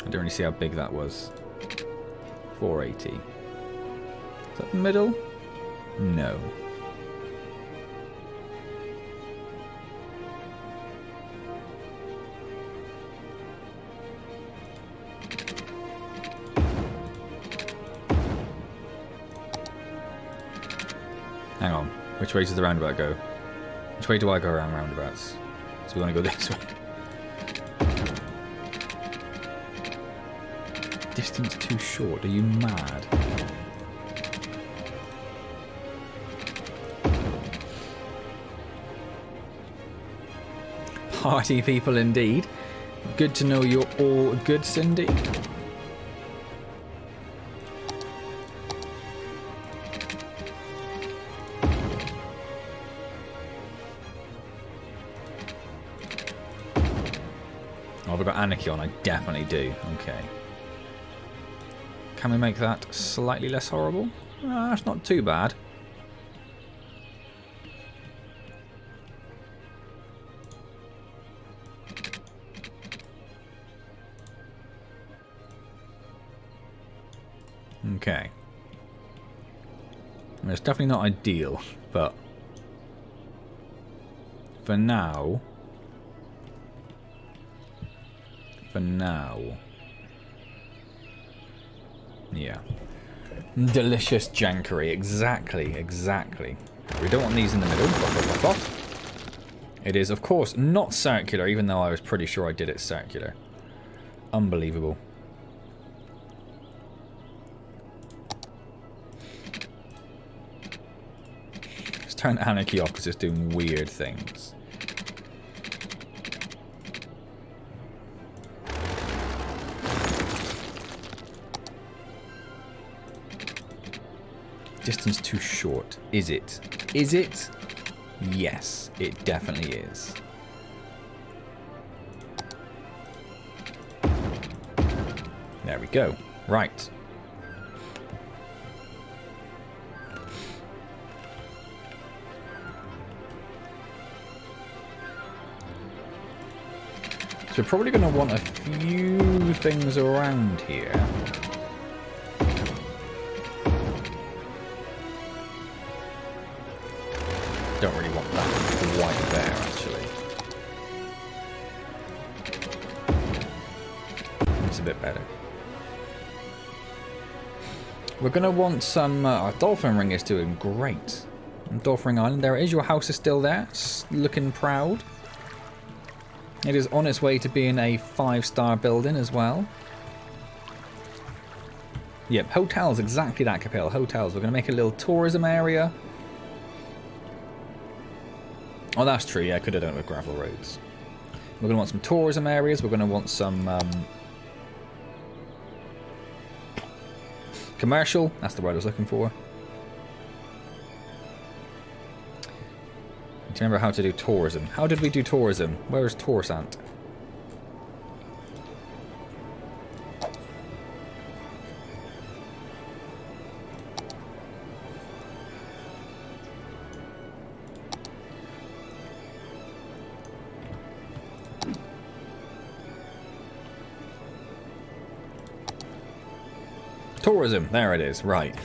A: don't really see how big that was. 480. Is that the middle? No. Hang on. Which way does the roundabout go? Which way do I go around roundabouts? So we want to go this way. Distance too short. Are you mad? Party people indeed. Good to know you're all good, Cindy. Oh, we've got anarchy on. I definitely do. Okay. Can we make that slightly less horrible? That's not too bad. Okay. I mean, it's definitely not ideal, but for now... Yeah. Delicious jankery. Exactly, exactly. We don't want these in the middle. Pop, pop, pop. It is, of course, not circular, even though I was pretty sure I did it circular. Unbelievable. Let's turn Anarchy off because it's doing weird things. Distance too short. Is it? Is it? Yes, it definitely is. There we go. Right. So we're probably going to want a few things around here. Don't really want that quite there, actually. It's a bit better. We're going to want some... our Dolphin Ring is doing great. Dolphin Ring Island, there it is. Your house is still there. It's looking proud. It is on its way to being a 5-star building as well. Yep, hotels, exactly that, Capel. Hotels. We're going to make a little tourism area. Oh, that's true. Yeah, I could have done it with gravel roads. We're going to want some tourism areas. We're going to want some commercial. That's the word I was looking for. Do you remember how to do tourism? How did we do tourism? Where is Torsant? Tourism, there it is, right.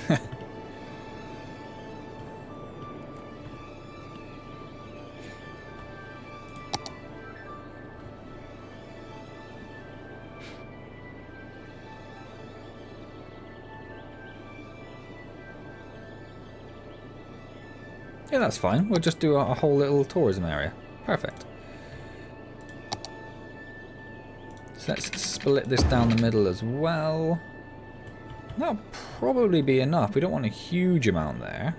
A: Yeah, that's fine. We'll just do a whole little tourism area. Perfect. So let's split this down the middle as well. That'll probably be enough. We don't want a huge amount there.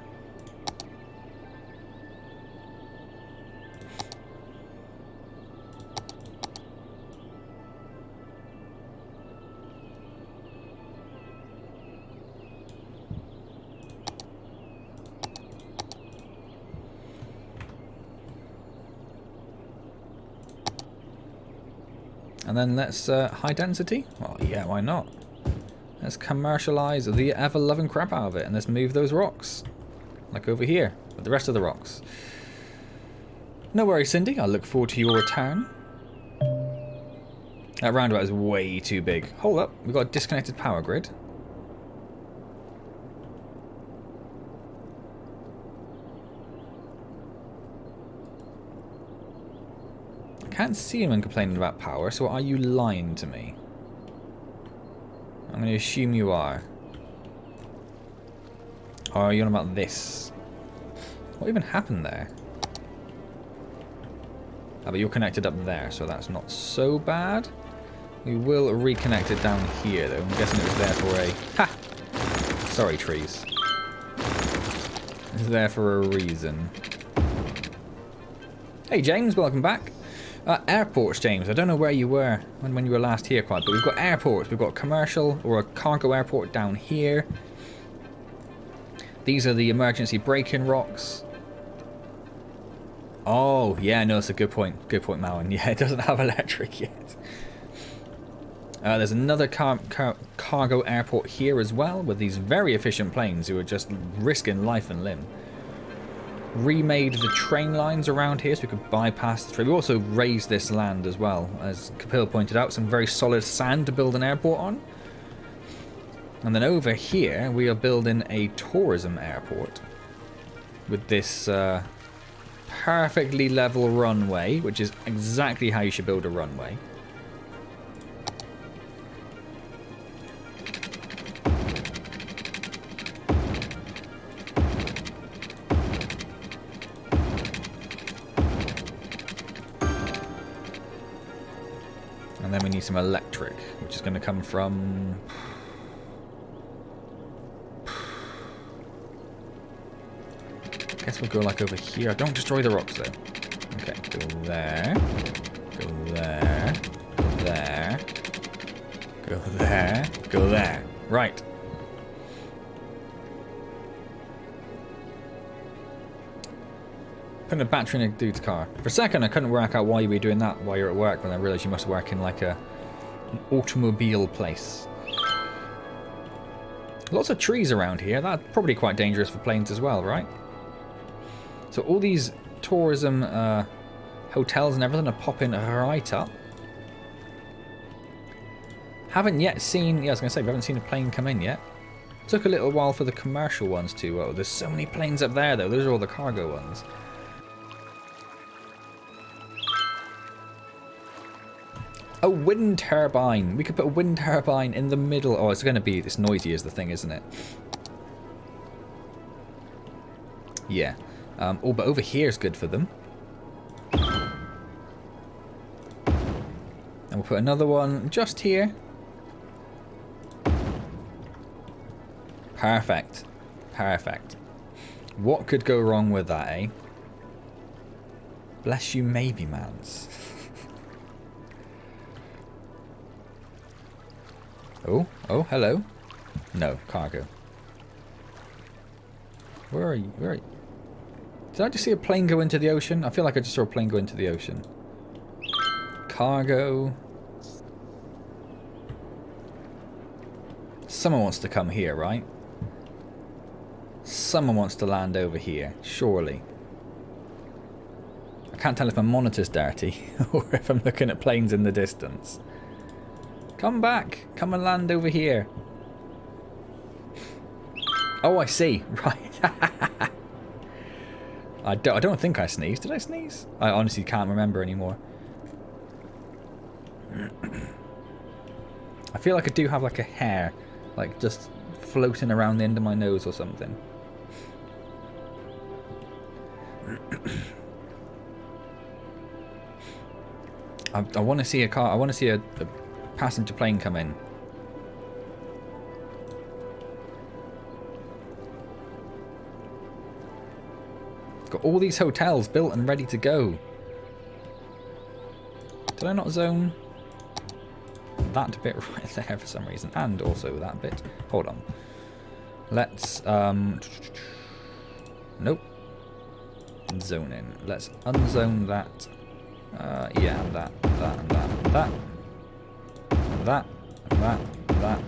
A: And then let's high density. Well, yeah, why not? Let's commercialize the ever-loving crap out of it, and let's move those rocks. Like over here, with the rest of the rocks. No worries, Cindy. I look forward to your return. That roundabout is way too big. Hold up, we've got a disconnected power grid. I can't see anyone complaining about power, so are you lying to me? I'm going to assume you are. Or are you on about this? What even happened there? Ah, but you're connected up there, so that's not so bad. We will reconnect it down here, though. I'm guessing it was there for a... Ha! Sorry, trees. It's there for a reason. Hey, James, welcome back. Airports, James. I don't know where you were when you were last here quite, but we've got airports. We've got a commercial or a cargo airport down here. These are the emergency break-in rocks. Oh, yeah, no, that's a good point. Good point, Mowen. Yeah, it doesn't have electric yet. There's another cargo airport here as well, with these very efficient planes who are just risking life and limb. Remade the train lines around here so we could bypass the train. We also raised this land as well, as Kapil pointed out, some very solid sand to build an airport on. And then over here, we are building a tourism airport with this perfectly level runway, which is exactly how you should build a runway. And then we need some electric, which is going to come from... Guess we'll go like over here. Don't destroy the rocks though. Okay, go there. Go there. Go there. Go there. Go there. Right. Putting a battery in a dude's car. For a second I couldn't work out why you were doing that while you're at work, but I realised you must work in like an automobile place. Lots of trees around here. That's probably quite dangerous for planes as well, right? So all these tourism hotels and everything are popping right up. Haven't yet seen... Yeah, I was going to say, we haven't seen a plane come in yet. Took a little while for the commercial ones to... Oh, there's so many planes up there, though. Those are all the cargo ones. A wind turbine. We could put a wind turbine in the middle. Oh, it's going to be... It's noisy is the thing, isn't it? Yeah. Oh, but over here is good for them. And we'll put another one just here. Perfect. Perfect. What could go wrong with that, eh? Bless you, maybe, mans. Oh, hello. No, cargo. Where are you? Where are you? Did I just see a plane go into the ocean? I feel like I just saw a plane go into the ocean. Cargo. Someone wants to come here, right? Someone wants to land over here, surely. I can't tell if my monitor's dirty or if I'm looking at planes in the distance. Come back. Come and land over here. Oh, I see. Right. I don't think I sneezed. Did I sneeze? I honestly can't remember anymore. I feel like I do have like a hair, like just floating around the end of my nose or something. I want to see a car. I want to see a passenger plane come in. Got all these hotels built and ready to go. Did I not zone that bit right there for some reason? And also that bit. Hold on. Let's nope. Zone in. Let's unzone that. Yeah, and that, and that, and that, and that. And that, and that, and that.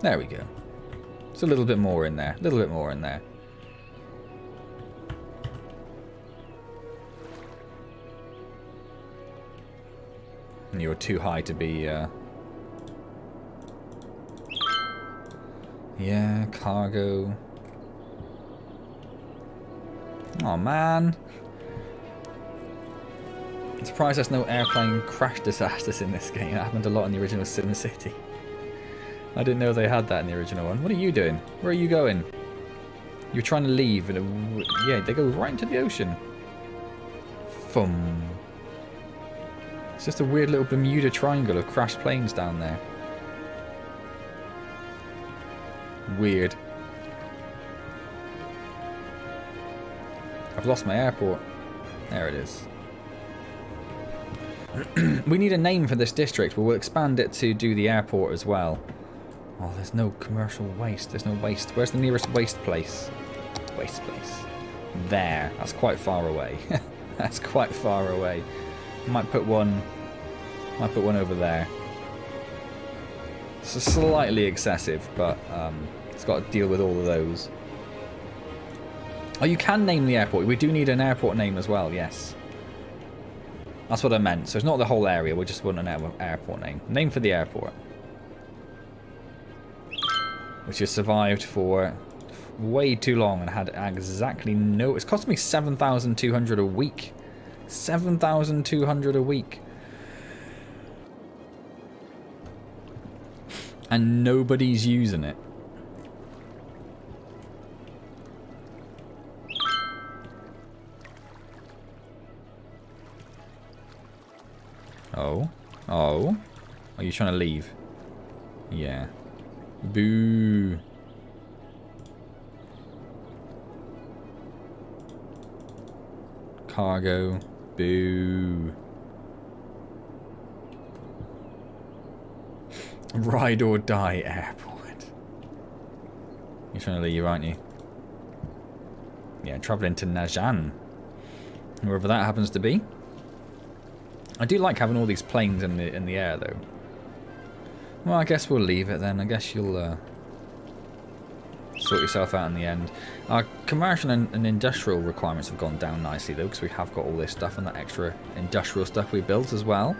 A: There we go. It's a little bit more in there. A little bit more in there. And you're too high to be... Yeah, cargo. Oh man. I'm surprised there's no airplane crash disasters in this game. It happened a lot in the original SimCity. I didn't know they had that in the original one. What are you doing? Where are you going? You're trying to leave. And yeah, they go right into the ocean. Fum. It's just a weird little Bermuda Triangle of crashed planes down there. Weird. I've lost my airport. There it is. We need a name for this district, but we'll expand it to do the airport as well. Oh, there's no commercial waste. There's no waste. Where's the nearest waste place? Waste place. There. That's quite far away. That's quite far away. Might put one over there. It's slightly excessive, but it's got to deal with all of those. Oh, you can name the airport. We do need an airport name as well, yes. That's what I meant. So it's not the whole area. We just want an airport name. Name for the airport. Which has survived for way too long and had exactly no... It's costing me 7,200 a week. 7,200 a week. And nobody's using it. Oh. Oh. Are you trying to leave? Yeah. Boo. Cargo. Boo. Ride or die airport. You're trying to leave, aren't you? Yeah, travelling to Najan. Wherever that happens to be. I do like having all these planes in the air, though. Well, I guess we'll leave it then. I guess you'll sort yourself out in the end. Our commercial and industrial requirements have gone down nicely, though, because we have got all this stuff and that extra industrial stuff we built as well,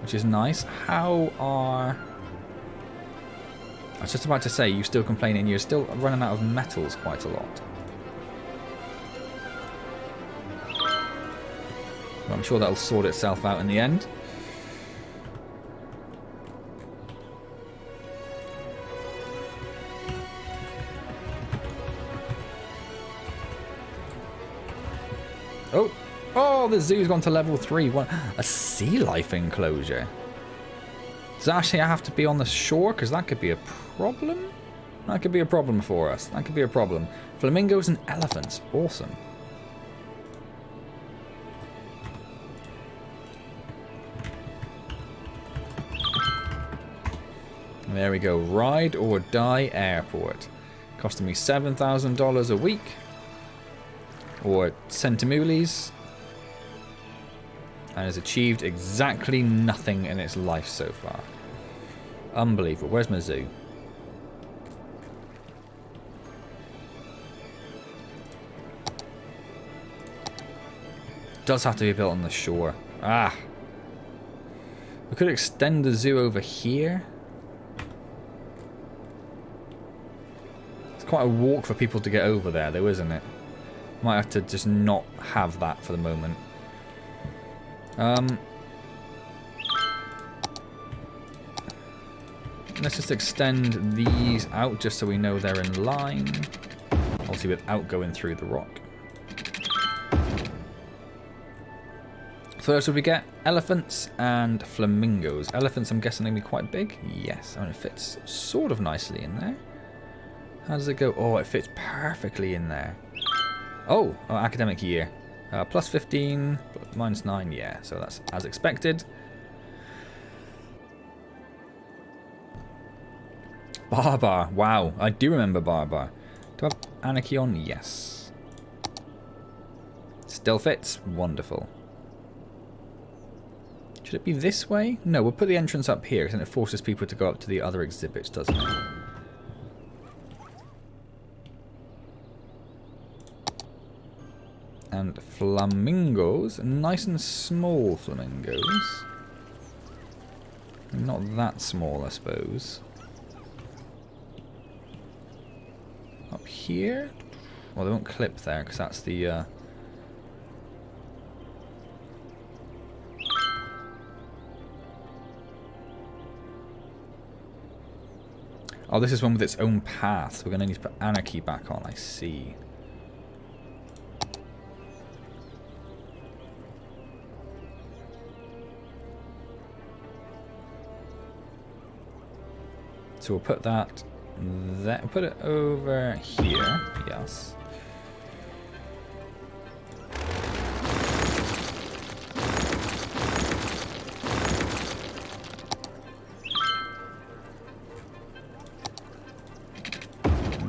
A: which is nice. How are... I was just about to say, you still complaining you're still running out of metals quite a lot. Well, I'm sure that'll sort itself out in the end. Oh! Oh, the zoo's gone to level 3. What? A sea life enclosure. Does it actually have to be on the shore? Because that could be a problem. That could be a problem for us. That could be a problem. Flamingos and elephants. Awesome. There we go. Ride or die airport. Costing me $7,000 a week. Or centimules. And has achieved exactly nothing in its life so far. Unbelievable. Where's my zoo? Does have to be built on the shore. Ah. We could extend the zoo over here. It's quite a walk for people to get over there, though, isn't it? Might have to just not have that for the moment. Let's just extend these out just so we know they're in line. Obviously without going through the rock. First, we get elephants and flamingos. Elephants, I'm guessing, going to be quite big. Yes, I mean, it fits sort of nicely in there. How does it go? Oh, it fits perfectly in there. Oh, academic year. Plus 15, minus 9, yeah, so that's as expected. Barbar, wow, I do remember Barbar. Do I have Anarchy on? Yes. Still fits, wonderful. Should it be this way? No, we'll put the entrance up here, because then it forces people to go up to the other exhibits, doesn't it? And flamingos, nice and small flamingos. Not that small, I suppose. Up here? Well, they won't clip there, because that's the... Oh, this is one with its own path. We're going to need to put Anarchy back on, I see. So we'll put that there, put it over here, yes.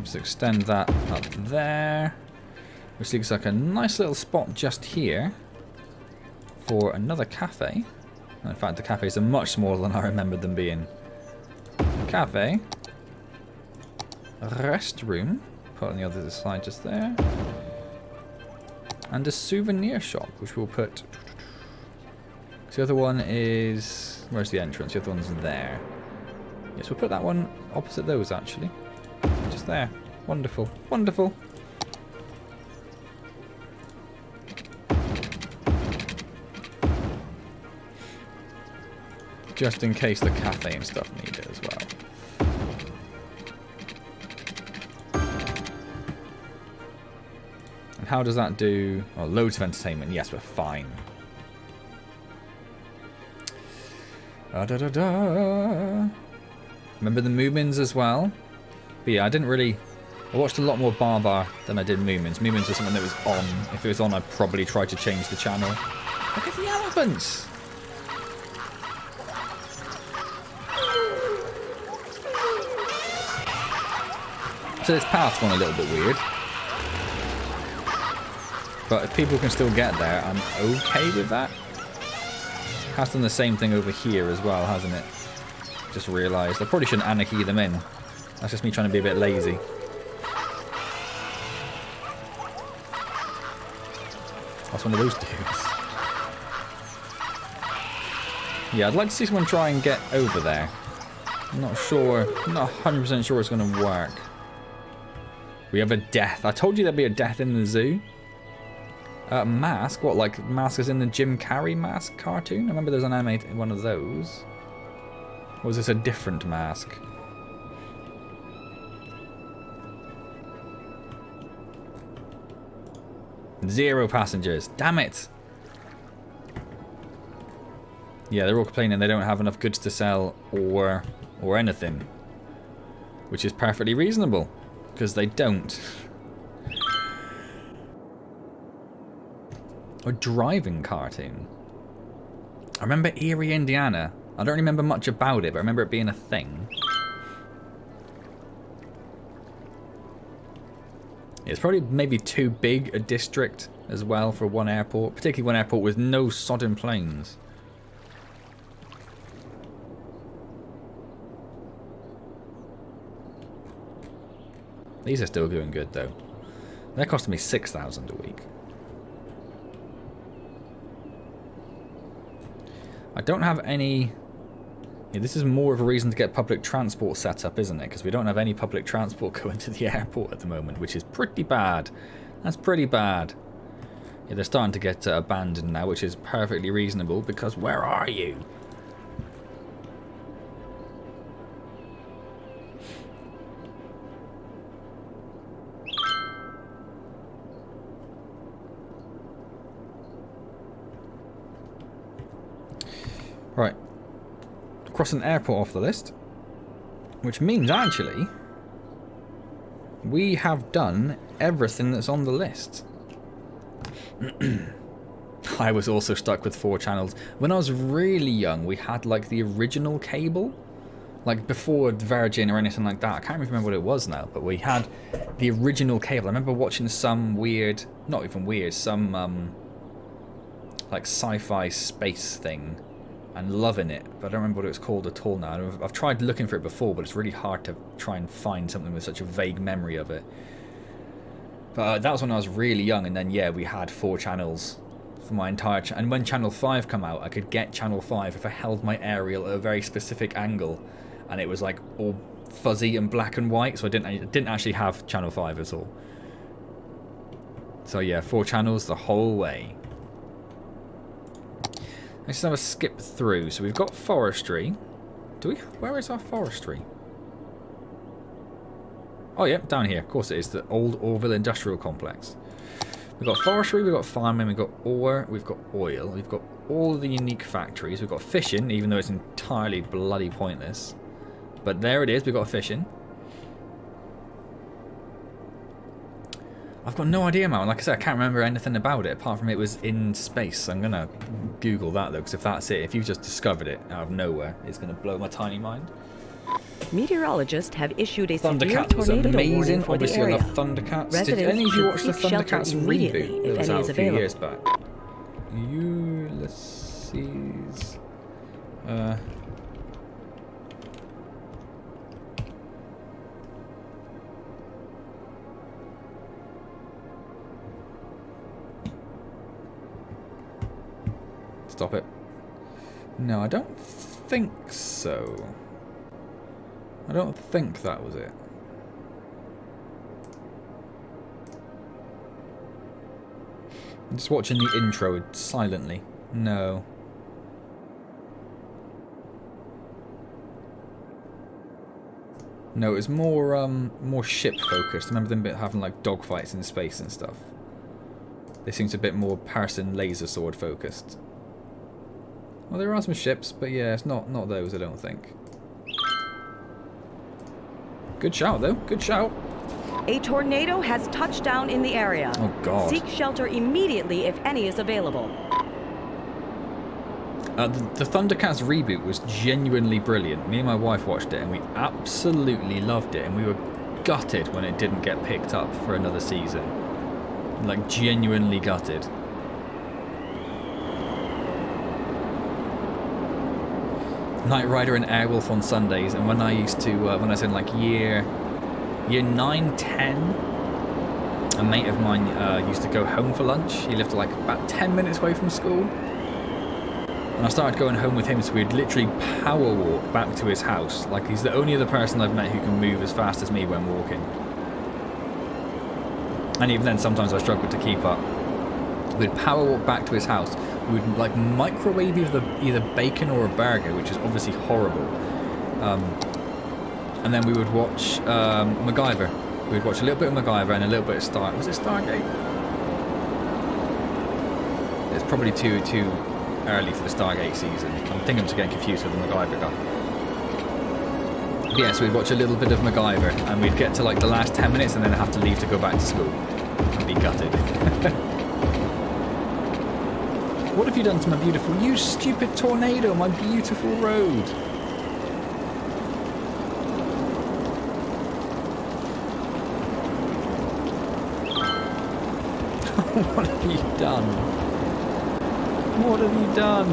A: Just extend that up there, which looks like a nice little spot just here for another cafe. In fact, the cafes are much smaller than I remembered them being. Cafe, restroom, put on the other side just there, and a souvenir shop, which we'll put So the other one is... Where's the entrance? The other one's there. Yes, we'll put that one opposite those, actually. Just there. Wonderful. Wonderful. Just in case the cafe and stuff need it as well. And how does that do? Oh, loads of entertainment. Yes, we're fine. Da, da, da. Remember the Moomins as well? But yeah, I didn't really... I watched a lot more Barbar than I did Moomins. Moomins was something that was on. If it was on, I'd probably try to change the channel. Look at the elephants! So this path's gone a little bit weird. But if people can still get there, I'm okay with that. Has done the same thing over here as well, hasn't it? Just realised. I probably shouldn't anarchy them in. That's just me trying to be a bit lazy. That's one of those dudes. Yeah, I'd like to see someone try and get over there. I'm not sure. I'm not 100% sure it's going to work. We have a death. I told you there'd be a death in the zoo. Mask? What, like Mask is in the Jim Carrey Mask cartoon? I remember there's an anime, one of those. Or was this a different Mask? Zero passengers. Damn it! Yeah, they're all complaining they don't have enough goods to sell or anything. Which is perfectly reasonable. Because they don't. A driving cartoon. I remember Erie, Indiana. I don't remember much about it, but I remember it being a thing. It's probably maybe too big a district as well for one airport. Particularly one airport with no sodden planes. These are still doing good though. They're costing me 6,000 a week. I don't have any... Yeah, this is more of a reason to get public transport set up, isn't it? Because we don't have any public transport going to the airport at the moment, which is pretty bad. That's pretty bad. Yeah, they're starting to get abandoned now, which is perfectly reasonable, because where are you? Right. Cross an airport off the list. Which means, actually, we have done everything that's on the list. I was also stuck with 4 channels. When I was really young, we had, like, the original cable. Like, before Virgin or anything like that. I can't remember what it was now, but we had the original cable. I remember watching some weird... Not even weird, some, like, sci-fi space thing. And loving it, but I don't remember what it was called at all now. I've tried looking for it before, but it's really hard to try and find something with such a vague memory of it. But that was when I was really young, and then yeah, we had 4 channels for my entire and when Channel 5 come out, I could get Channel 5 if I held my aerial at a very specific angle, and it was like all fuzzy and black and white, so I didn't actually have Channel 5 at all. So yeah, 4 channels the whole way. Let's just have a skip through. So we've got forestry. Do we? Where is our forestry? Oh, yeah, down here. Of course it is. The old Orville Industrial Complex. We've got forestry, we've got farming, we've got ore, we've got oil, we've got all the unique factories. We've got fishing, even though it's entirely bloody pointless. But there it is, we've got fishing. I've got no idea, man. Like I said, I can't remember anything about it, apart from it was in space. I'm going to Google that, though, because if that's it, if you've just discovered it out of nowhere, it's going to blow my tiny mind.
B: Meteorologists have issued a
A: Thundercats
B: severe
A: was
B: tornado
A: amazing.
B: warning for
A: Obviously,
B: the area.
A: I love Thundercats.
B: Residents
A: Did any of you watch the
B: should seek shelter
A: Thundercats
B: immediately
A: reboot
B: if
A: that was
B: any
A: out
B: is
A: a few
B: available.
A: years back? Ulysses... Stop it. No, I don't think so. I don't think that was it. I'm just watching the intro silently. No. No, it was more ship focused. I remember them having like dogfights in space and stuff. This seems a bit more person laser sword focused. Well, there are some ships, but yeah, it's not those, I don't think. Good shout though. Good shout.
B: A tornado has touched down in the area.
A: Oh god.
B: Seek shelter immediately if any is available.
A: The Thundercats reboot was genuinely brilliant. Me and my wife watched it and we absolutely loved it, and we were gutted when it didn't get picked up for another season. Like, genuinely gutted. Knight Rider and Airwolf on Sundays, and when I used to, when I was in like year 9, 10, a mate of mine used to go home for lunch. He lived like about 10 minutes away from school. And I started going home with him, so we'd literally power walk back to his house. Like, he's the only other person I've met who can move as fast as me when walking. And even then, sometimes I struggled to keep up. We'd power walk back to his house. We would like microwave either bacon or a burger, which is obviously horrible. And then we would watch MacGyver. We'd watch a little bit of MacGyver and a little bit of Was it Stargate? It's probably too early for the Stargate season. I think I'm just getting confused with the MacGyver guy. But yeah, so we'd watch a little bit of MacGyver, and we'd get to like the last 10 minutes and then have to leave to go back to school and be gutted. What have you done to my beautiful... You stupid tornado, my beautiful road. What have you done? What have you done?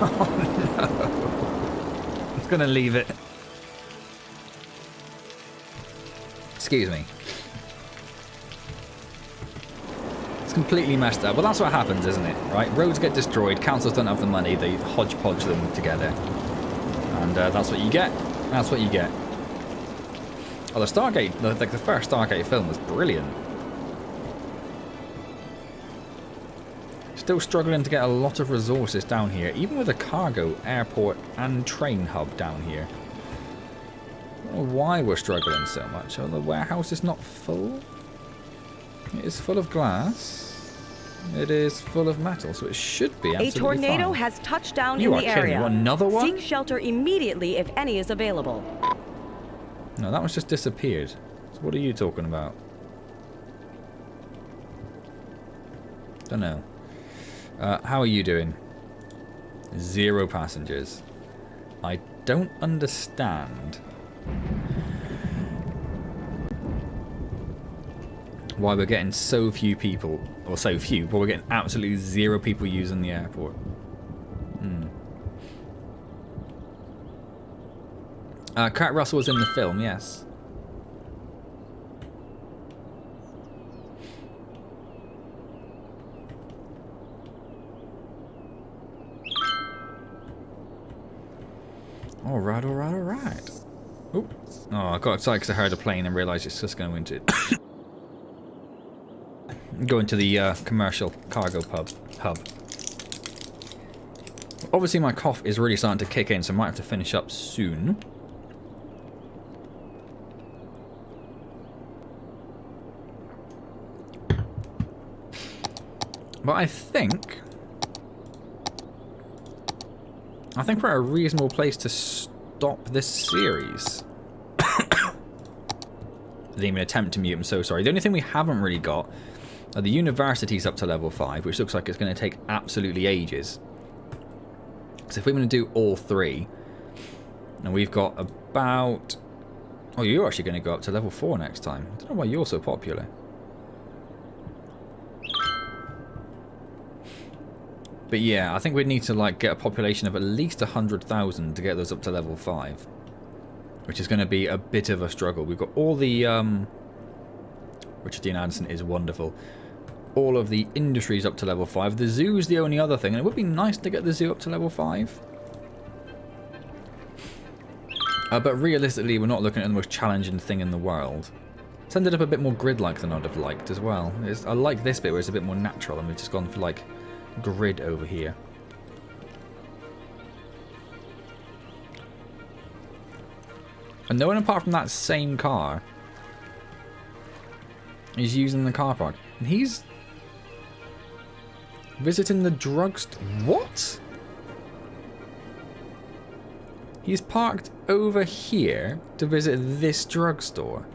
A: Oh no. I'm gonna leave it. Excuse me. It's completely messed up. Well, that's what happens, isn't it? Right? Roads get destroyed, councils don't have the money, they hodgepodge them together. And that's what you get. That's what you get. Oh, the Stargate, like the first Stargate film was brilliant. Still struggling to get a lot of resources down here, even with a cargo, airport and train hub down here. I don't know why we're struggling so much. Oh, the warehouse is not full. It is full of glass. It is full of metal, so it should be absolutely fine.
B: A tornado has touched down in the area.
A: You another one?
B: Seek shelter immediately if any is available.
A: No, that one's just disappeared. So what are you talking about? Don't know. How are you doing? 0 passengers. I don't understand why we're getting so few people, or so few, but we're getting absolutely 0 people using the airport. Kurt Russell was in the film, yes. Alright, alright, alright. Oh, I got excited because I heard a plane and realised it's just going to go into the commercial cargo hub. Obviously my cough is really starting to kick in, so I might have to finish up soon. But I think we're at a reasonable place to stop this series. I didn't even attempt to mute, I'm so sorry. The only thing we haven't really got are the universities up to level 5, which looks like it's going to take absolutely ages. So if we're going to do all 3, and we've got about... Oh, you're actually going to go up to level 4 next time. I don't know why you're so popular. But yeah, I think we'd need to like get a population of at least 100,000 to get those up to level 5. Which is going to be a bit of a struggle. We've got all the Richard Dean Anderson is wonderful. All of the industries up to level 5. The zoo's the only other thing, and it would be nice to get the zoo up to level 5. But realistically, we're not looking at the most challenging thing in the world. It's ended up a bit more grid-like than I'd have liked as well. I like this bit where it's a bit more natural, and we've just gone for, like, grid over here. And no one apart from that same car is using the car park. And he's visiting the drugstore. What? He's parked over here to visit this drugstore.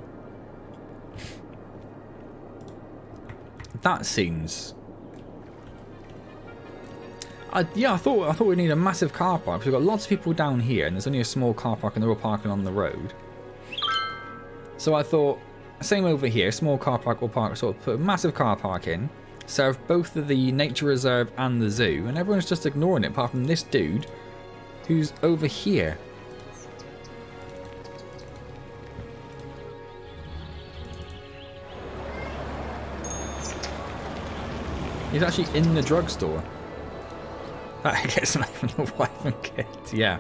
A: That seems... yeah, I thought we'd need a massive car park. We've got lots of people down here, and there's only a small car park, and they're all parking on the road. So I thought, same over here, small car park, we'll park, sort of put a massive car park in, serve both of the nature reserve and the zoo, and everyone's just ignoring it, apart from this dude who's over here. He's actually in the drugstore. That gets not even a wife and kids, yeah.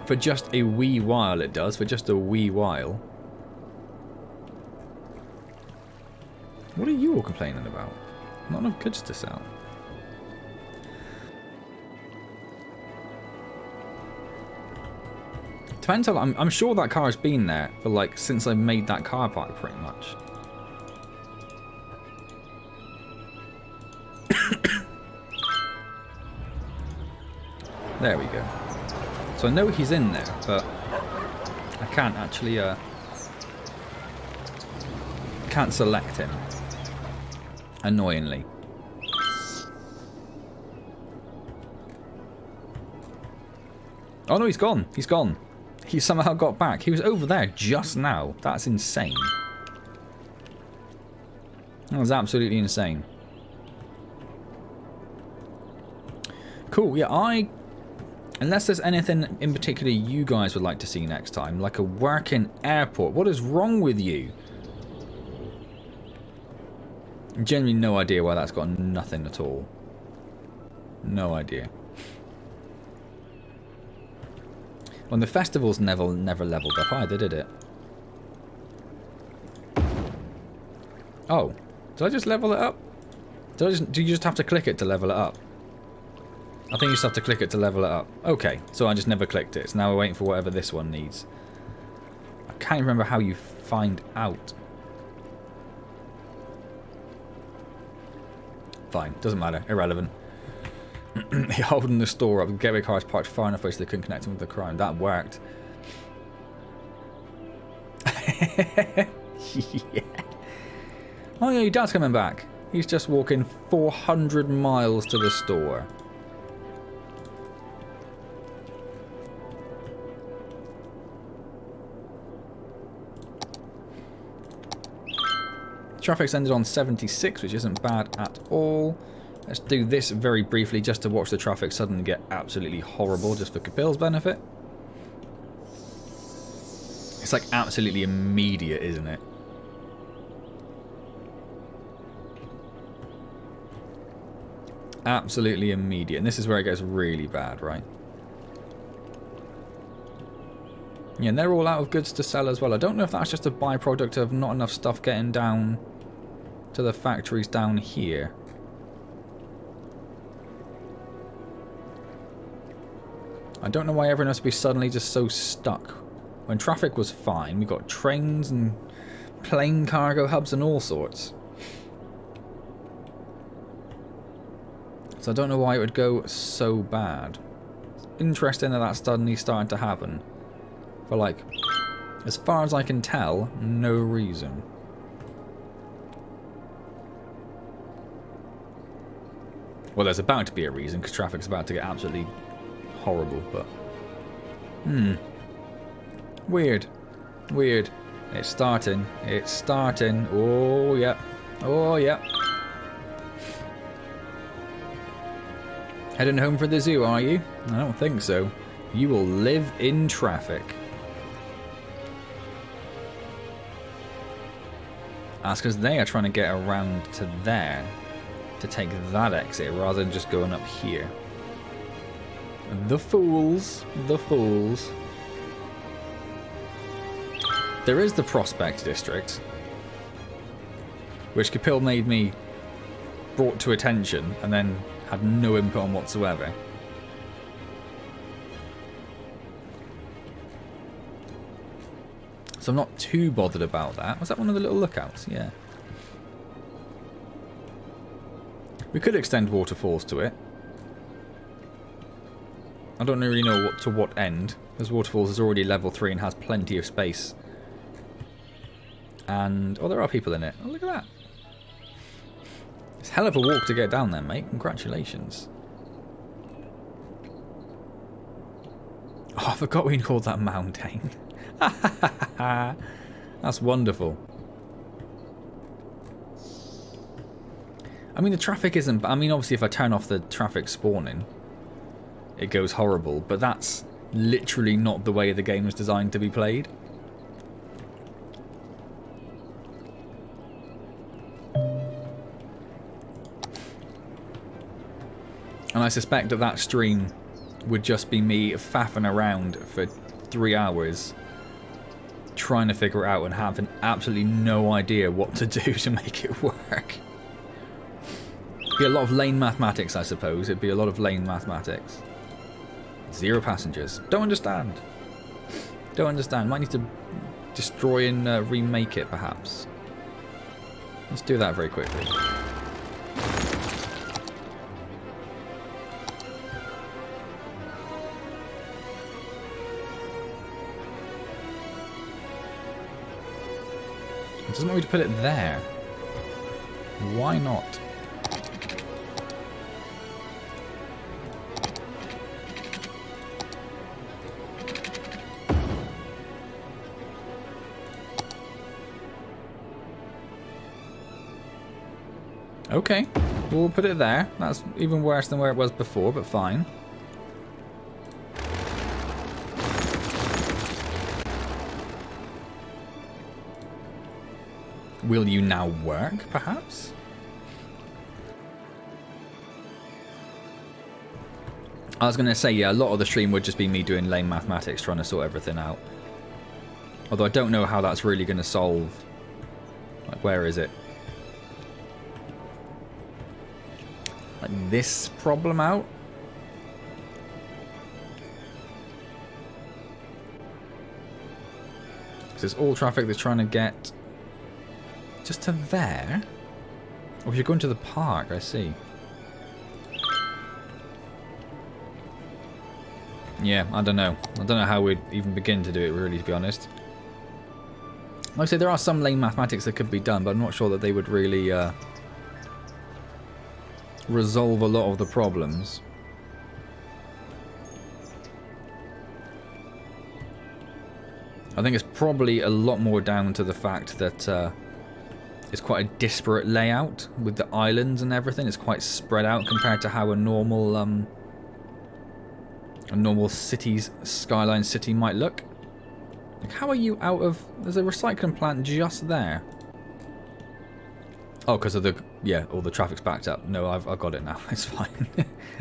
A: For just a wee while it does, for just a wee while. What are you all complaining about? Not enough goods to sell. Depends how, I'm sure that car has been there for like since I made that car park pretty much. There we go. So I know he's in there, but I can't actually can't select him. Annoyingly. Oh no, he's gone. He's gone. He somehow got back. He was over there just now. That's insane. That was absolutely insane. Cool, yeah, unless there's anything in particular you guys would like to see next time, like a working airport. What is wrong with you? Genuinely no idea why that's got nothing at all. No idea. Well, the festivals never leveled up either, did it? Oh, did I just level it up? Do you just have to click it to level it up? I think you just have to click it to level it up. Okay, so I just never clicked it. So now we're waiting for whatever this one needs. I can't remember how you find out. Fine, doesn't matter. Irrelevant. They're holding the store up. The gateway car is parked far enough away so they couldn't connect him with the crime. That worked. Yeah. Oh yeah, your dad's coming back. He's just walking 400 miles to the store. Traffic's ended on 76, which isn't bad at all. Let's do this very briefly just to watch the traffic suddenly get absolutely horrible just for Kapil's benefit. It's like absolutely immediate, isn't it? Absolutely immediate. And this is where it gets really bad, right? Yeah, and they're all out of goods to sell as well. I don't know if that's just a byproduct of not enough stuff getting down to the factories down here. I don't know why everyone has to be suddenly just so stuck. When traffic was fine, we got trains and plane cargo hubs and all sorts. So I don't know why it would go so bad. It's interesting that that's suddenly starting to happen. For like, as far as I can tell, no reason. Well, there's about to be a reason, because traffic's about to get absolutely horrible, but... Weird. Weird. It's starting. It's starting. Oh, yeah. Oh, yeah. Heading home for the zoo, are you? I don't think so. You will live in traffic. That's because they are trying to get around to there to take that exit rather than just going up here. The fools. The fools. There is the Prospect District, which Kapil made me brought to attention and then had no input on whatsoever. So I'm not too bothered about that. Was that one of the little lookouts? Yeah. We could extend waterfalls to it. I don't really know to what end, because waterfalls is already level 3 and has plenty of space. And, oh, there are people in it. Oh, look at that. It's a hell of a walk to get down there, mate. Congratulations. Oh, I forgot we called that mountain. That's wonderful. I mean, the traffic isn't... I mean, obviously, if I turn off the traffic spawning, it goes horrible. But that's literally not the way the game was designed to be played. And I suspect that that stream would just be me faffing around for 3 hours trying to figure it out and having absolutely no idea what to do to make it work. It'd be a lot of lane mathematics, I suppose. It'd be a lot of lane mathematics. 0 passengers. Don't understand. Don't understand. Might need to destroy and remake it, perhaps. Let's do that very quickly. It doesn't want me to put it there. Why not? Okay, we'll put it there. That's even worse than where it was before, but fine. Will you now work, perhaps? I was going to say, yeah, a lot of the stream would just be me doing lane mathematics, trying to sort everything out. Although I don't know how that's really going to solve... Like, where is it? Like, this problem out? Because it's all traffic that's trying to get... just to there? Or if you're going to the park, I see. Yeah, I don't know. I don't know how we'd even begin to do it, really, to be honest. Like I say, there are some lane mathematics that could be done, but I'm not sure that they would really resolve a lot of the problems. I think it's probably a lot more down to the fact that it's quite a disparate layout with the islands and everything. It's quite spread out compared to how a normal city's Skyline city might look. Like, how are you out of... There's a recycling plant just there. Oh, because of the... Yeah, all the traffic's backed up. No, I've got it now. It's fine.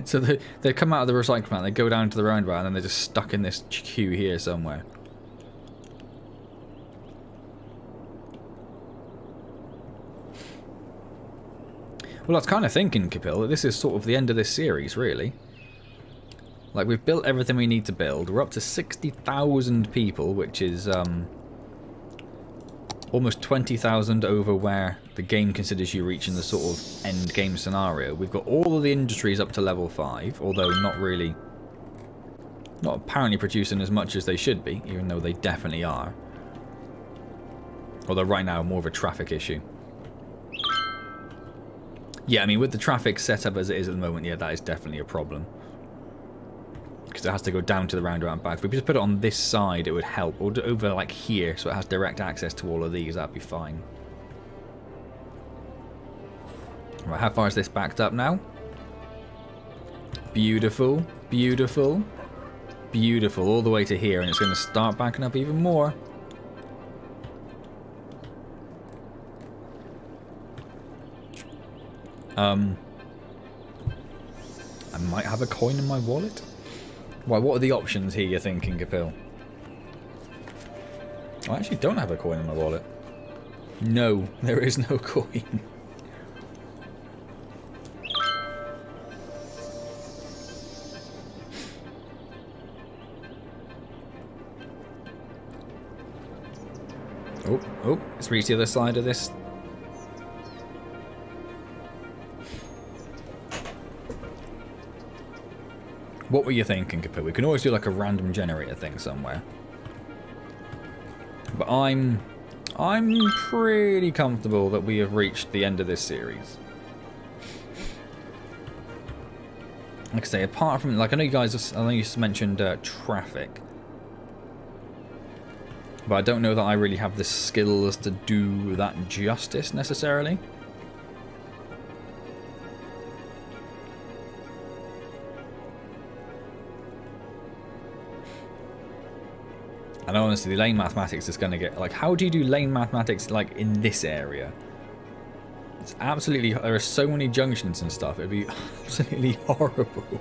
A: So they come out of the recycling plant, they go down to the roundabout, and then they're just stuck in this queue here somewhere. Well, I was kind of thinking, Kapil, that this is sort of the end of this series, really. Like, we've built everything we need to build. We're up to 60,000 people, which is almost 20,000 over where the game considers you reaching the sort of end game scenario. We've got all of the industries up to level 5, although not apparently producing as much as they should be, even though they definitely are. Although right now, more of a traffic issue. Yeah, I mean, with the traffic set up as it is at the moment, yeah, that is definitely a problem. Because it has to go down to the roundabout and back. If we just put it on this side, it would help. Or over, like, here, so it has direct access to all of these. That'd be fine. Right, how far is this backed up now? Beautiful. Beautiful. Beautiful. All the way to here, and it's going to start backing up even more. I might have a coin in my wallet. Why, what are the options here, you're thinking, Kapil? I actually don't have a coin in my wallet. No, there is no coin. Oh, let's reach the other side of this. What were you thinking, Kapil? We can always do like a random generator thing somewhere. But I'm pretty comfortable that we have reached the end of this series. Like I say, apart from, like, I know you guys, I know you just mentioned traffic. But I don't know that I really have the skills to do that justice necessarily. And honestly, the lane mathematics is going to get... Like, how do you do lane mathematics, like, in this area? It's absolutely... There are so many junctions and stuff. It would be absolutely horrible.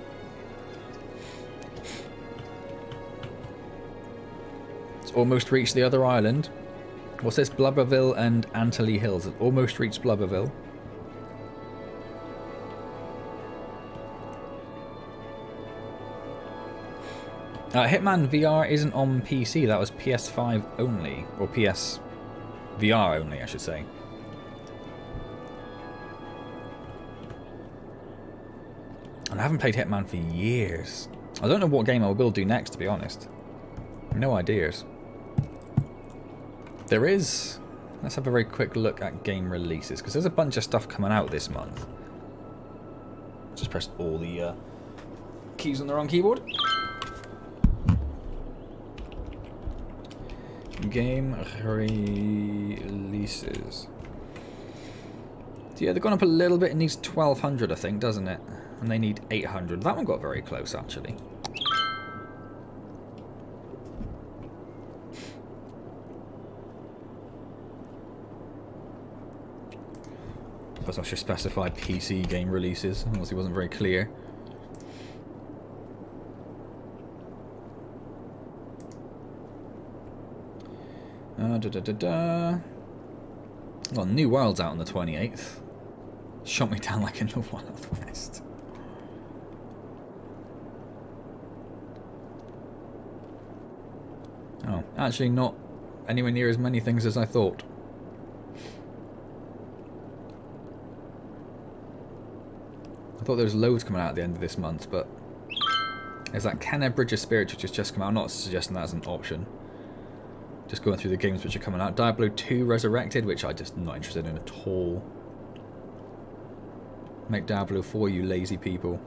A: It's almost reached the other island. What's this? Blubberville and Antley Hills. It's almost reached Blubberville. Hitman VR isn't on PC, that was PS5 only. Or PS VR only, I should say. And I haven't played Hitman for years. I don't know what game I will do next, to be honest. No ideas. There is... Let's have a very quick look at game releases, because there's a bunch of stuff coming out this month. Just pressed all the keys on the wrong keyboard. Game releases. Yeah, they've gone up a little bit. It needs 1,200, I think, doesn't it? And they need 800. That one got very close, actually. Plus, I should specify PC game releases. Unless it wasn't very clear. Well, New World's out on the 28th. Shot me down like in the Wild West. Oh, actually not anywhere near as many things as I thought. I thought there was loads coming out at the end of this month, but there's that Kenna Bridge of Spirits which has just come out. I'm not suggesting that as an option. Just going through the games which are coming out. Diablo 2 Resurrected, which I'm just not interested in at all. Make Diablo 4, you lazy people.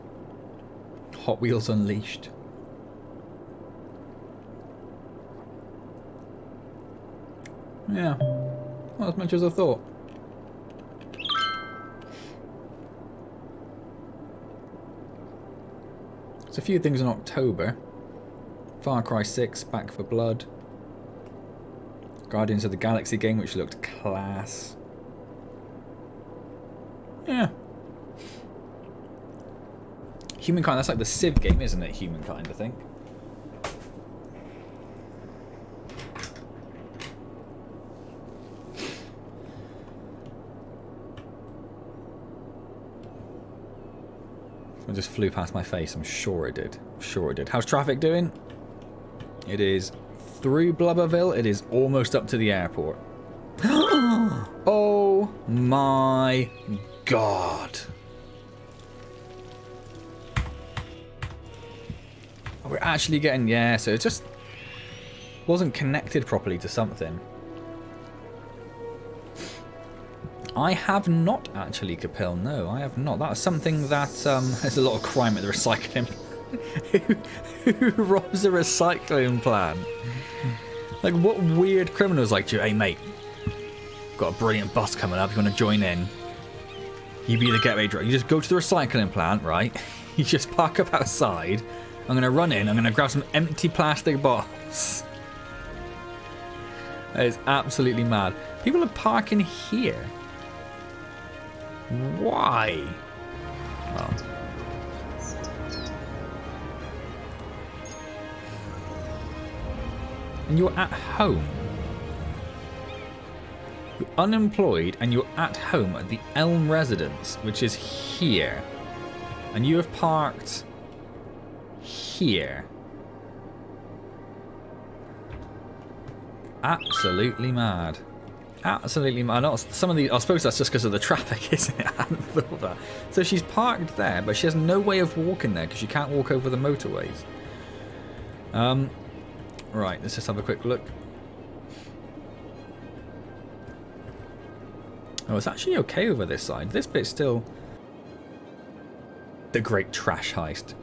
A: Hot Wheels Unleashed. Yeah, not as much as I thought. There's a few things in October. Far Cry 6, Back for Blood. Guardians of the Galaxy game, which looked class. Yeah. Humankind, that's like the Civ game, isn't it? Humankind, I think. It just flew past my face, I'm sure it did. I'm sure it did. How's traffic doing? It is through Blubberville, it is almost up to the airport. Oh my god. We're actually getting, yeah, so it just wasn't connected properly to something. I have not actually, Kapil, no, I have not. That's something that, there's a lot of crime at the recycling. Who robs a recycling plant? Like, what weird criminals like, hey mate, got a brilliant bus coming up, you want to join in? You be the getaway driver. You just go to the recycling plant, right? You just park up outside. I'm going to run in, I'm going to grab some empty plastic bottles. That is absolutely mad. People are parking here. Why? Well. And you're at home. You're unemployed and you're at home at the Elm residence, which is here. And you have parked here. Absolutely mad. Absolutely mad. Some of the, I suppose that's just because of the traffic, isn't it? I hadn't thought that. So she's parked there, but she has no way of walking there because she can't walk over the motorways. Right, let's just have a quick look. Oh, it's actually okay over this side. This bit's still the great trash heist.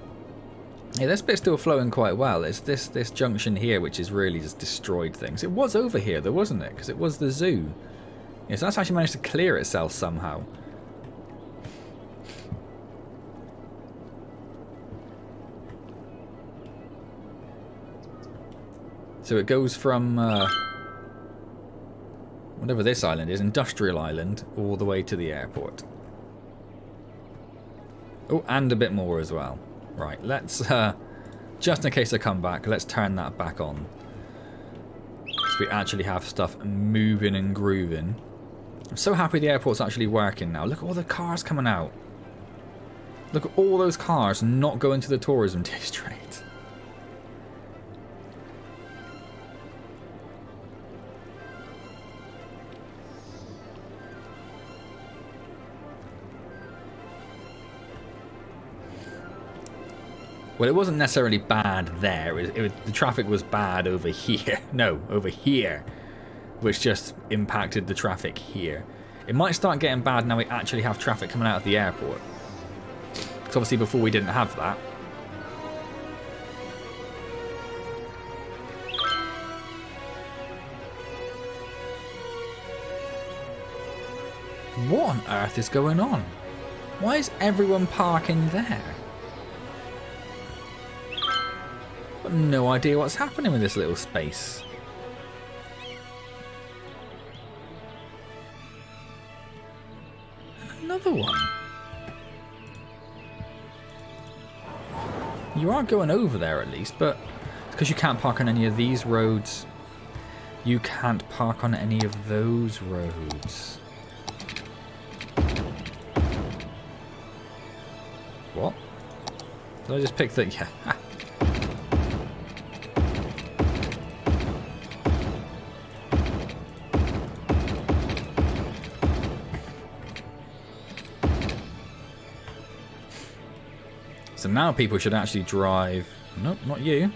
A: Yeah, this bit's still flowing quite well. It's this junction here which is really just destroyed things. It was over here though, wasn't it? Because it was the zoo. Yeah, so that's actually managed to clear itself somehow. So it goes from whatever this island is, Industrial Island, all the way to the airport. Oh, and a bit more as well. Right, let's, just in case I come back, let's turn that back on. So we actually have stuff moving and grooving. I'm so happy the airport's actually working now. Look at all the cars coming out. Look at all those cars not going to the tourism district. Well, it wasn't necessarily bad there. The traffic was bad over here. No, over here. Which just impacted the traffic here. It might start getting bad now we actually have traffic coming out of the airport. Because obviously before we didn't have that. What on earth is going on? Why is everyone parking there? I've got no idea what's happening with this little space. And another one. You are going over there at least, but it's because you can't park on any of these roads. You can't park on any of those roads. What? Did I just pick the... Yeah. So now people should actually drive... Nope, not you.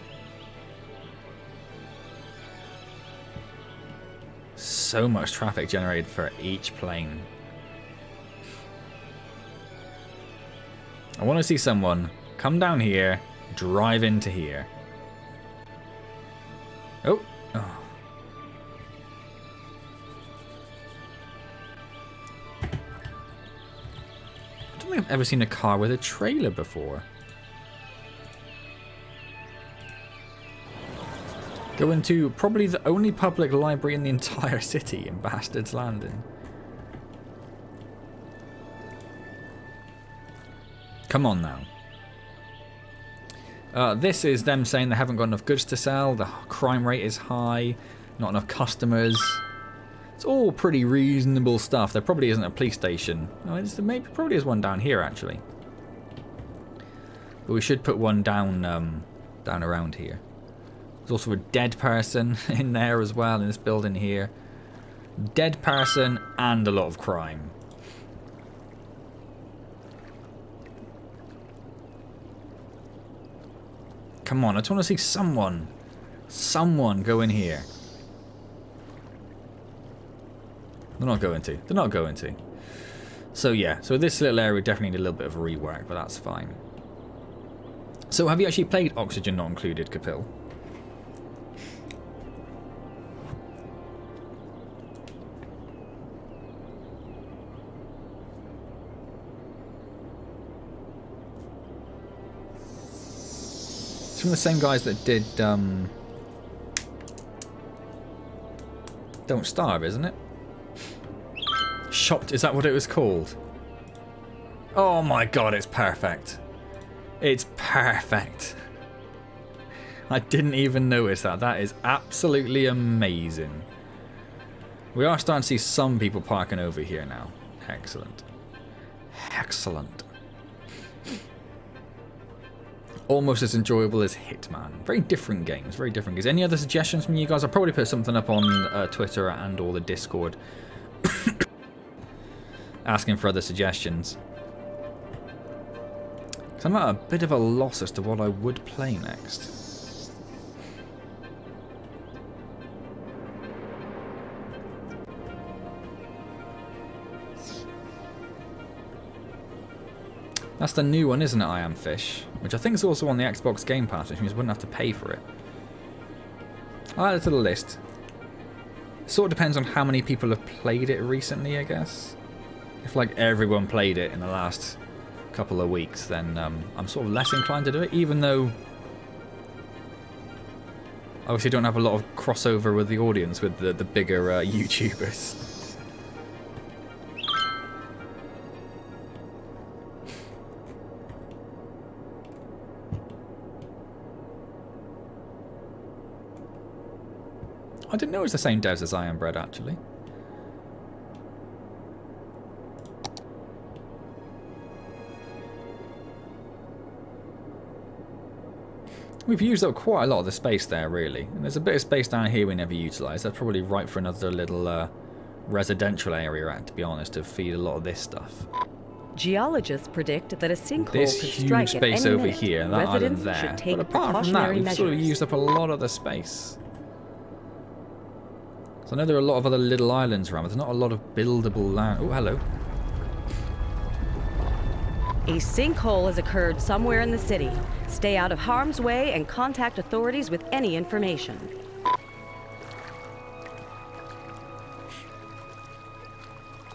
A: So much traffic generated for each plane. I want to see someone come down here, drive into here. Oh. Oh. I don't think I've ever seen a car with a trailer before. Go into probably the only public library in the entire city in Bastard's Landing. Come on now. This is them saying they haven't got enough goods to sell, the crime rate is high, not enough customers. It's all pretty reasonable stuff. There probably isn't a police station. Oh, maybe probably is one down here actually. But we should put one down down around here. There's also a dead person in there as well in this building here. Dead person and a lot of crime. Come on, I just want to see someone. Someone go in here. They're not going to. They're not going to. So yeah, so this little area definitely need a little bit of rework, but that's fine. So have you actually played Oxygen Not Included, Kapil? From the same guys that did Don't Starve, isn't it? Shopped, is that what it was called? Oh my god, it's perfect. It's perfect. I didn't even notice that. That is absolutely amazing. We are starting to see some people parking over here now. Excellent. Excellent. Almost as enjoyable as Hitman. Very different games. Very different games. Any other suggestions from you guys? I'll probably put something up on Twitter and or the Discord. Asking for other suggestions. Because I'm at a bit of a loss as to what I would play next. That's the new one, isn't it, I Am Fish? Which I think is also on the Xbox Game Pass, which means I wouldn't have to pay for it. I'll add it to the list. Sort of depends on how many people have played it recently, I guess. If, like, everyone played it in the last couple of weeks, then I'm sort of less inclined to do it, even though obviously don't have a lot of crossover with the audience with the bigger YouTubers. I didn't know it was the same devs as I Am Bread, actually. We've used up quite a lot of the space there, really. And there's a bit of space down here we never utilised. That's probably right for another little residential area, to be honest, to feed a lot of this stuff.
B: Geologists predict that a sinkhole
A: this
B: could
A: huge
B: strike
A: space
B: at any
A: over
B: minute.
A: here, that island there. But apart from that, we've sort of used up a lot of the space. So I know there are a lot of other little islands around, but there's not a lot of buildable land. Oh, hello.
B: A sinkhole has occurred somewhere in the city. Stay out of harm's way and contact authorities with any information.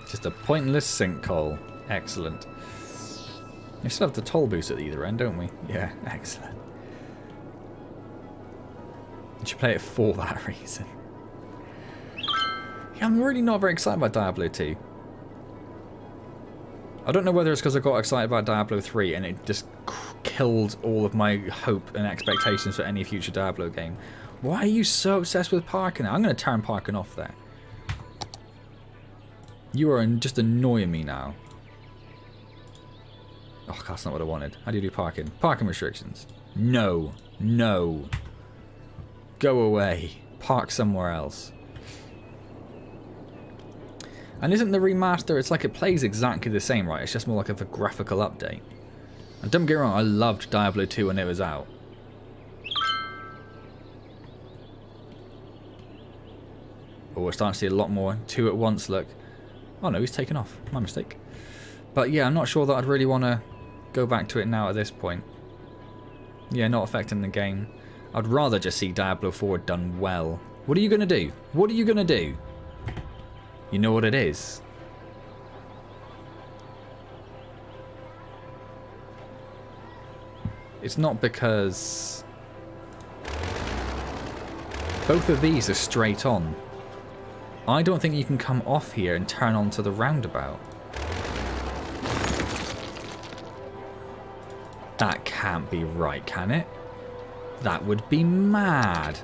A: Just a pointless sinkhole. Excellent. We still have the toll booth at either end, don't we? Yeah, excellent. You should play it for that reason. Yeah, I'm really not very excited about Diablo 2. I don't know whether it's because I got excited about Diablo 3 and it just killed all of my hope and expectations for any future Diablo game. Why are you so obsessed with parking? I'm going to turn parking off there. You are just annoying me now. Oh, God, that's not what I wanted. How do you do parking? Parking restrictions. No. No. Go away. Park somewhere else. And isn't the remaster, it's like it plays exactly the same, right? It's just more like a graphical update. And don't get me wrong, I loved Diablo 2 when it was out. Oh, we're starting to see a lot more. 2 at once, look. Oh no, he's taken off. My mistake. But yeah, I'm not sure that I'd really want to go back to it now at this point. Yeah, not affecting the game. I'd rather just see Diablo 4 done well. What are you going to do? What are you going to do? You know what it is? It's not because both of these are straight on. I don't think you can come off here and turn onto the roundabout. That can't be right, can it? That would be mad.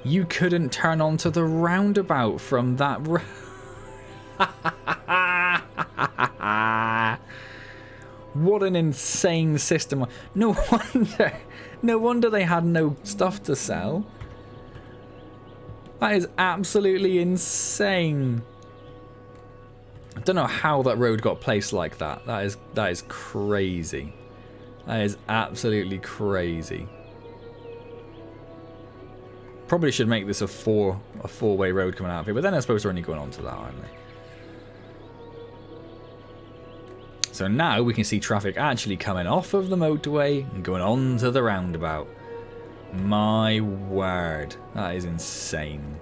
A: You couldn't turn onto the roundabout from that road. What an insane system. No wonder they had no stuff to sell. That is absolutely insane. I don't know how that road got placed like that. That is crazy. That is absolutely crazy. Probably should make this a four-way road coming out of here, but then I suppose we're only going on to that, aren't they? So now we can see traffic actually coming off of the motorway and going on to the roundabout. My word, that is insane.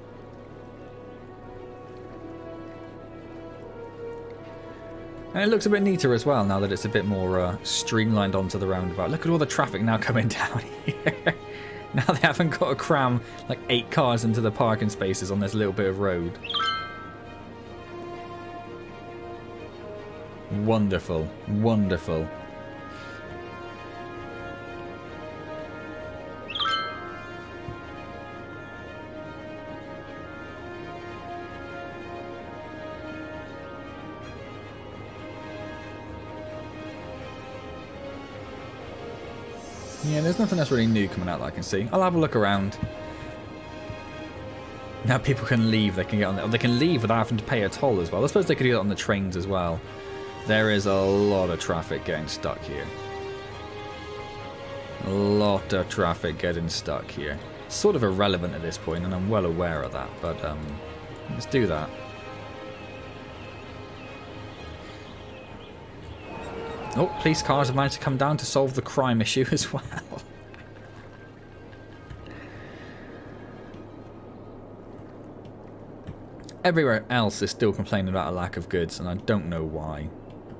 A: And it looks a bit neater as well now that it's a bit more streamlined onto the roundabout. Look at all the traffic now coming down here. Now they haven't got to cram like 8 cars into the parking spaces on this little bit of road. Wonderful. Wonderful. Yeah, there's nothing else really new coming out that I can see. I'll have a look around. Now people can leave. They can get on. They can leave without having to pay a toll as well. I suppose they could do that on the trains as well. There is a lot of traffic getting stuck here. A lot of traffic getting stuck here. Sort of irrelevant at this point, and I'm well aware of that. But let's do that. Oh, police cars have managed to come down to solve the crime issue as well. Everywhere else is still complaining about a lack of goods, and I don't know why.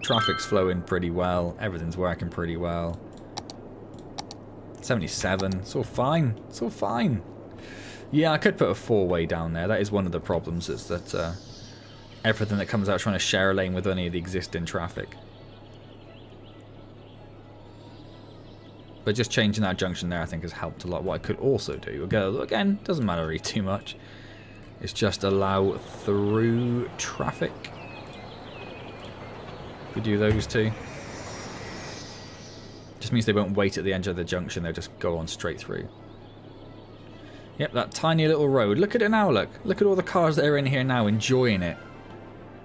A: Traffic's flowing pretty well. Everything's working pretty well. 77. It's all fine. It's all fine. Yeah, I could put a 4-way down there. That is one of the problems, is that everything that comes out trying to share a lane with any of the existing traffic. But just changing that junction there, I think, has helped a lot. What I could also do, again, doesn't matter really too much, is just allow through traffic. If we do those two. Just means they won't wait at the edge of the junction, they'll just go on straight through. Yep, that tiny little road. Look at it now, look. Look at all the cars that are in here now, enjoying it.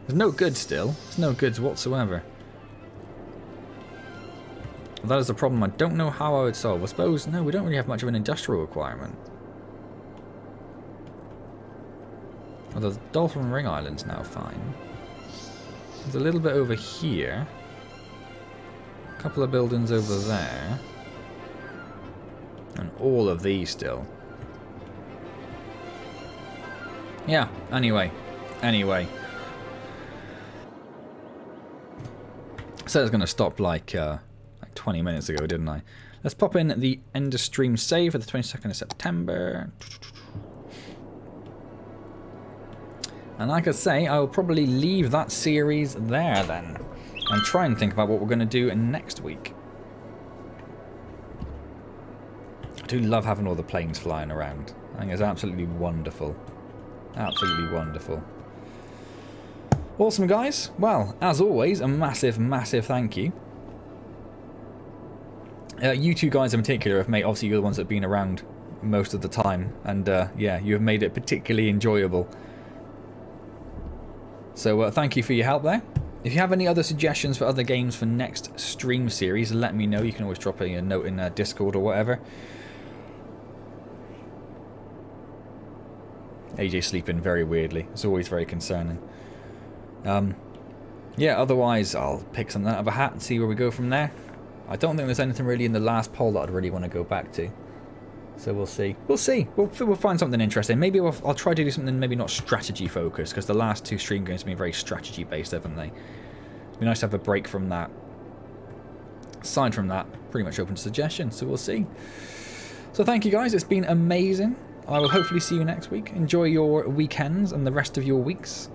A: There's no goods still. There's no goods whatsoever. That is the problem I don't know how I would solve. I suppose, no, we don't really have much of an industrial requirement. Although the Dolphin Ring Island's now fine. There's a little bit over here. A couple of buildings over there. And all of these still. Yeah, anyway. Anyway. So it's going to stop like 20 minutes ago, didn't I? Let's pop in the end of stream save for the 22nd of September. And like I say, I will probably leave that series there then. And try and think about what we're going to do next week. I do love having all the planes flying around. I think it's absolutely wonderful. Absolutely wonderful. Awesome, guys. Well, as always, a massive, massive thank you. You two guys in particular have made, obviously you're the ones that have been around most of the time. And yeah, you have made it particularly enjoyable. So thank you for your help there. If you have any other suggestions for other games for next stream series, let me know. You can always drop a note in Discord or whatever. AJ sleeping very weirdly. It's always very concerning. Yeah, otherwise I'll pick something out of a hat and see where we go from there. I don't think there's anything really in the last poll that I'd really want to go back to. So we'll see. We'll see. We'll find something interesting. Maybe I'll try to do something maybe not strategy focused, because the last two stream games have been very strategy based, haven't they? It'd be nice to have a break from that. Aside from that, pretty much open to suggestions, so we'll see. So thank you guys, it's been amazing. I will hopefully see you next week. Enjoy your weekends and the rest of your weeks.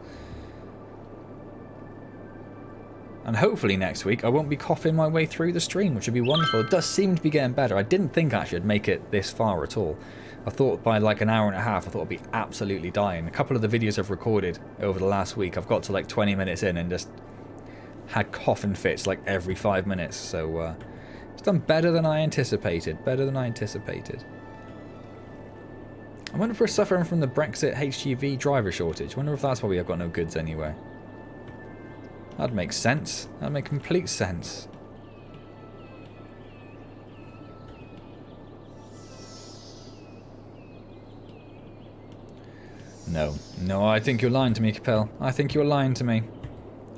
A: And hopefully next week I won't be coughing my way through the stream, which would be wonderful. It does seem to be getting better. I didn't think actually I'd make it this far at all. I thought by like an hour and a half I thought I'd be absolutely dying. A couple of the videos I've recorded over the last week, I've got to like 20 minutes in and just had coughing fits like every 5 minutes. So it's done better than I anticipated. Better than I anticipated. I wonder if we're suffering from the Brexit HGV driver shortage. I wonder if that's why we have got no goods anywhere. That'd make sense. That'd make complete sense. No. No, I think you're lying to me, Capel. I think you're lying to me.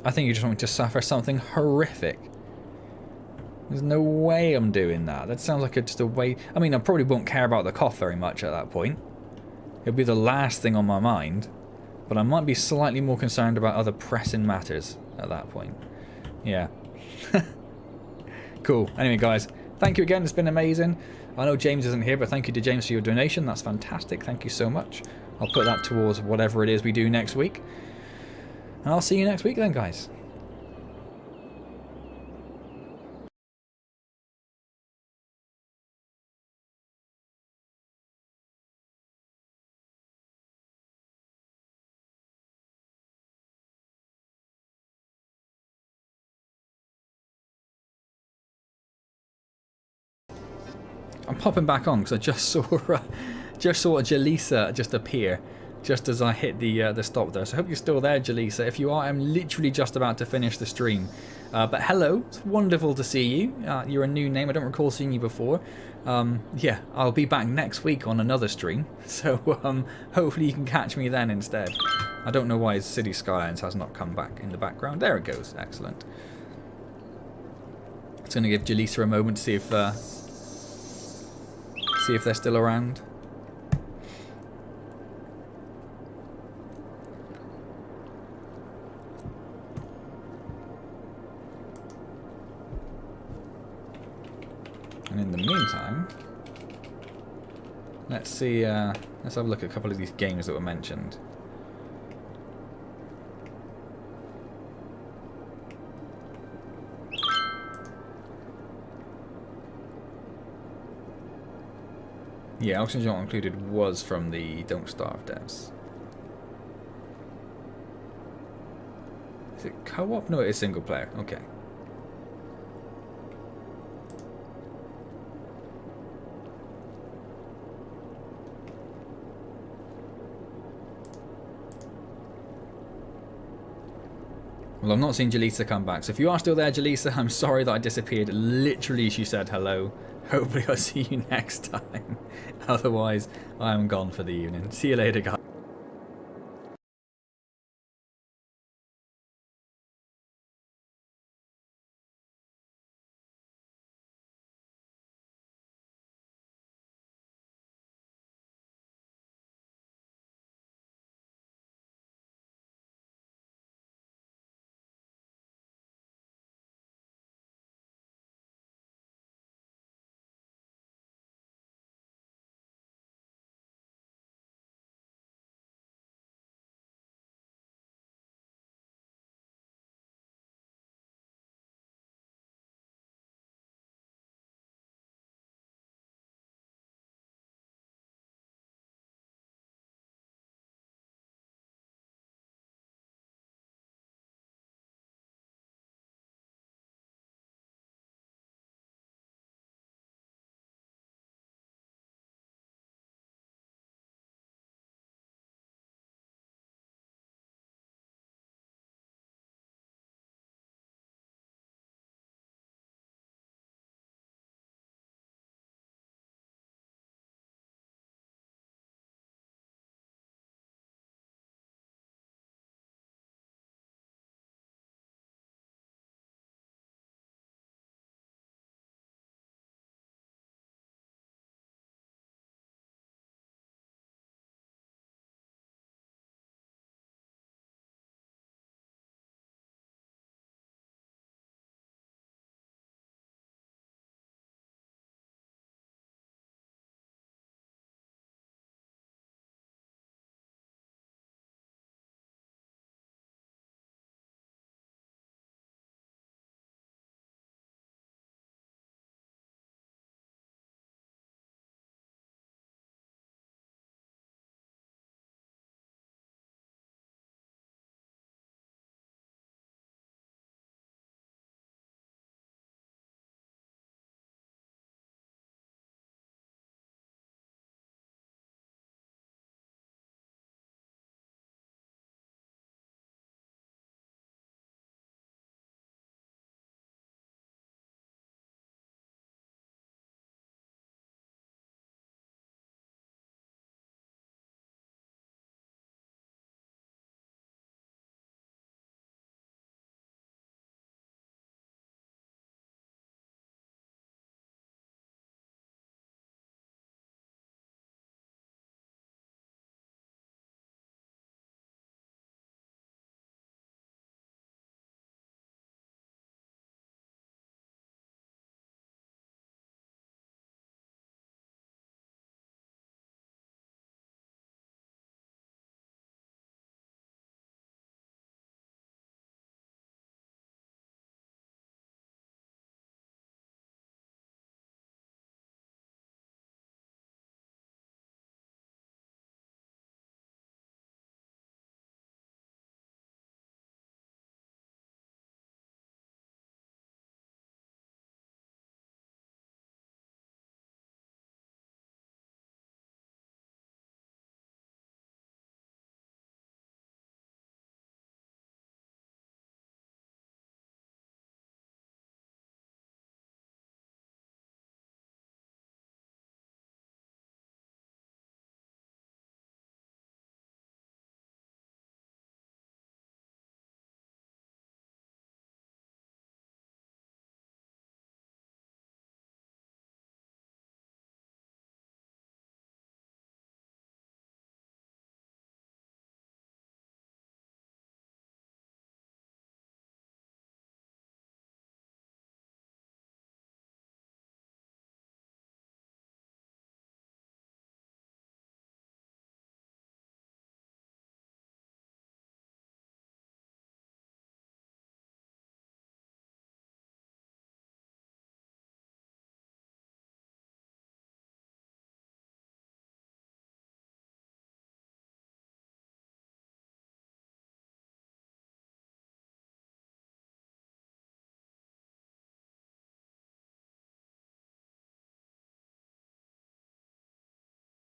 A: I think you just want me to suffer something horrific. There's no way I'm doing that. That sounds like just a way... I mean, I probably won't care about the cough very much at that point. It'll be the last thing on my mind. But I might be slightly more concerned about other pressing matters at that point. Yeah. Cool. Anyway, guys, thank you again. It's been amazing. I know James isn't here, but thank you to James for your donation. That's fantastic. Thank you so much. I'll put that towards whatever it is we do next week. And I'll see you next week then, guys. I'm popping back on because I just saw a Jaleesa just appear just as I hit the stop there. So I hope you're still there, Jaleesa. If you are, I'm literally just about to finish the stream. But hello, it's wonderful to see you. You're a new name. I don't recall seeing you before. Yeah, I'll be back next week on another stream. So hopefully you can catch me then instead. I don't know why City Skylines has not come back in the background. There it goes. Excellent. It's going to give Jaleesa a moment to see if they're still around. And in the meantime, let's see. Let's have a look at a couple of these games that were mentioned. Yeah, Oxygen Not Included was from the Don't Starve devs. Is it co-op? No, it is single player. Okay. Well, I'm not seeing Jaleesa come back. So if you are still there, Jaleesa, I'm sorry that I disappeared. Literally, she said hello. Hopefully I'll see you next time. Otherwise, I am gone for the evening. See you later, guys.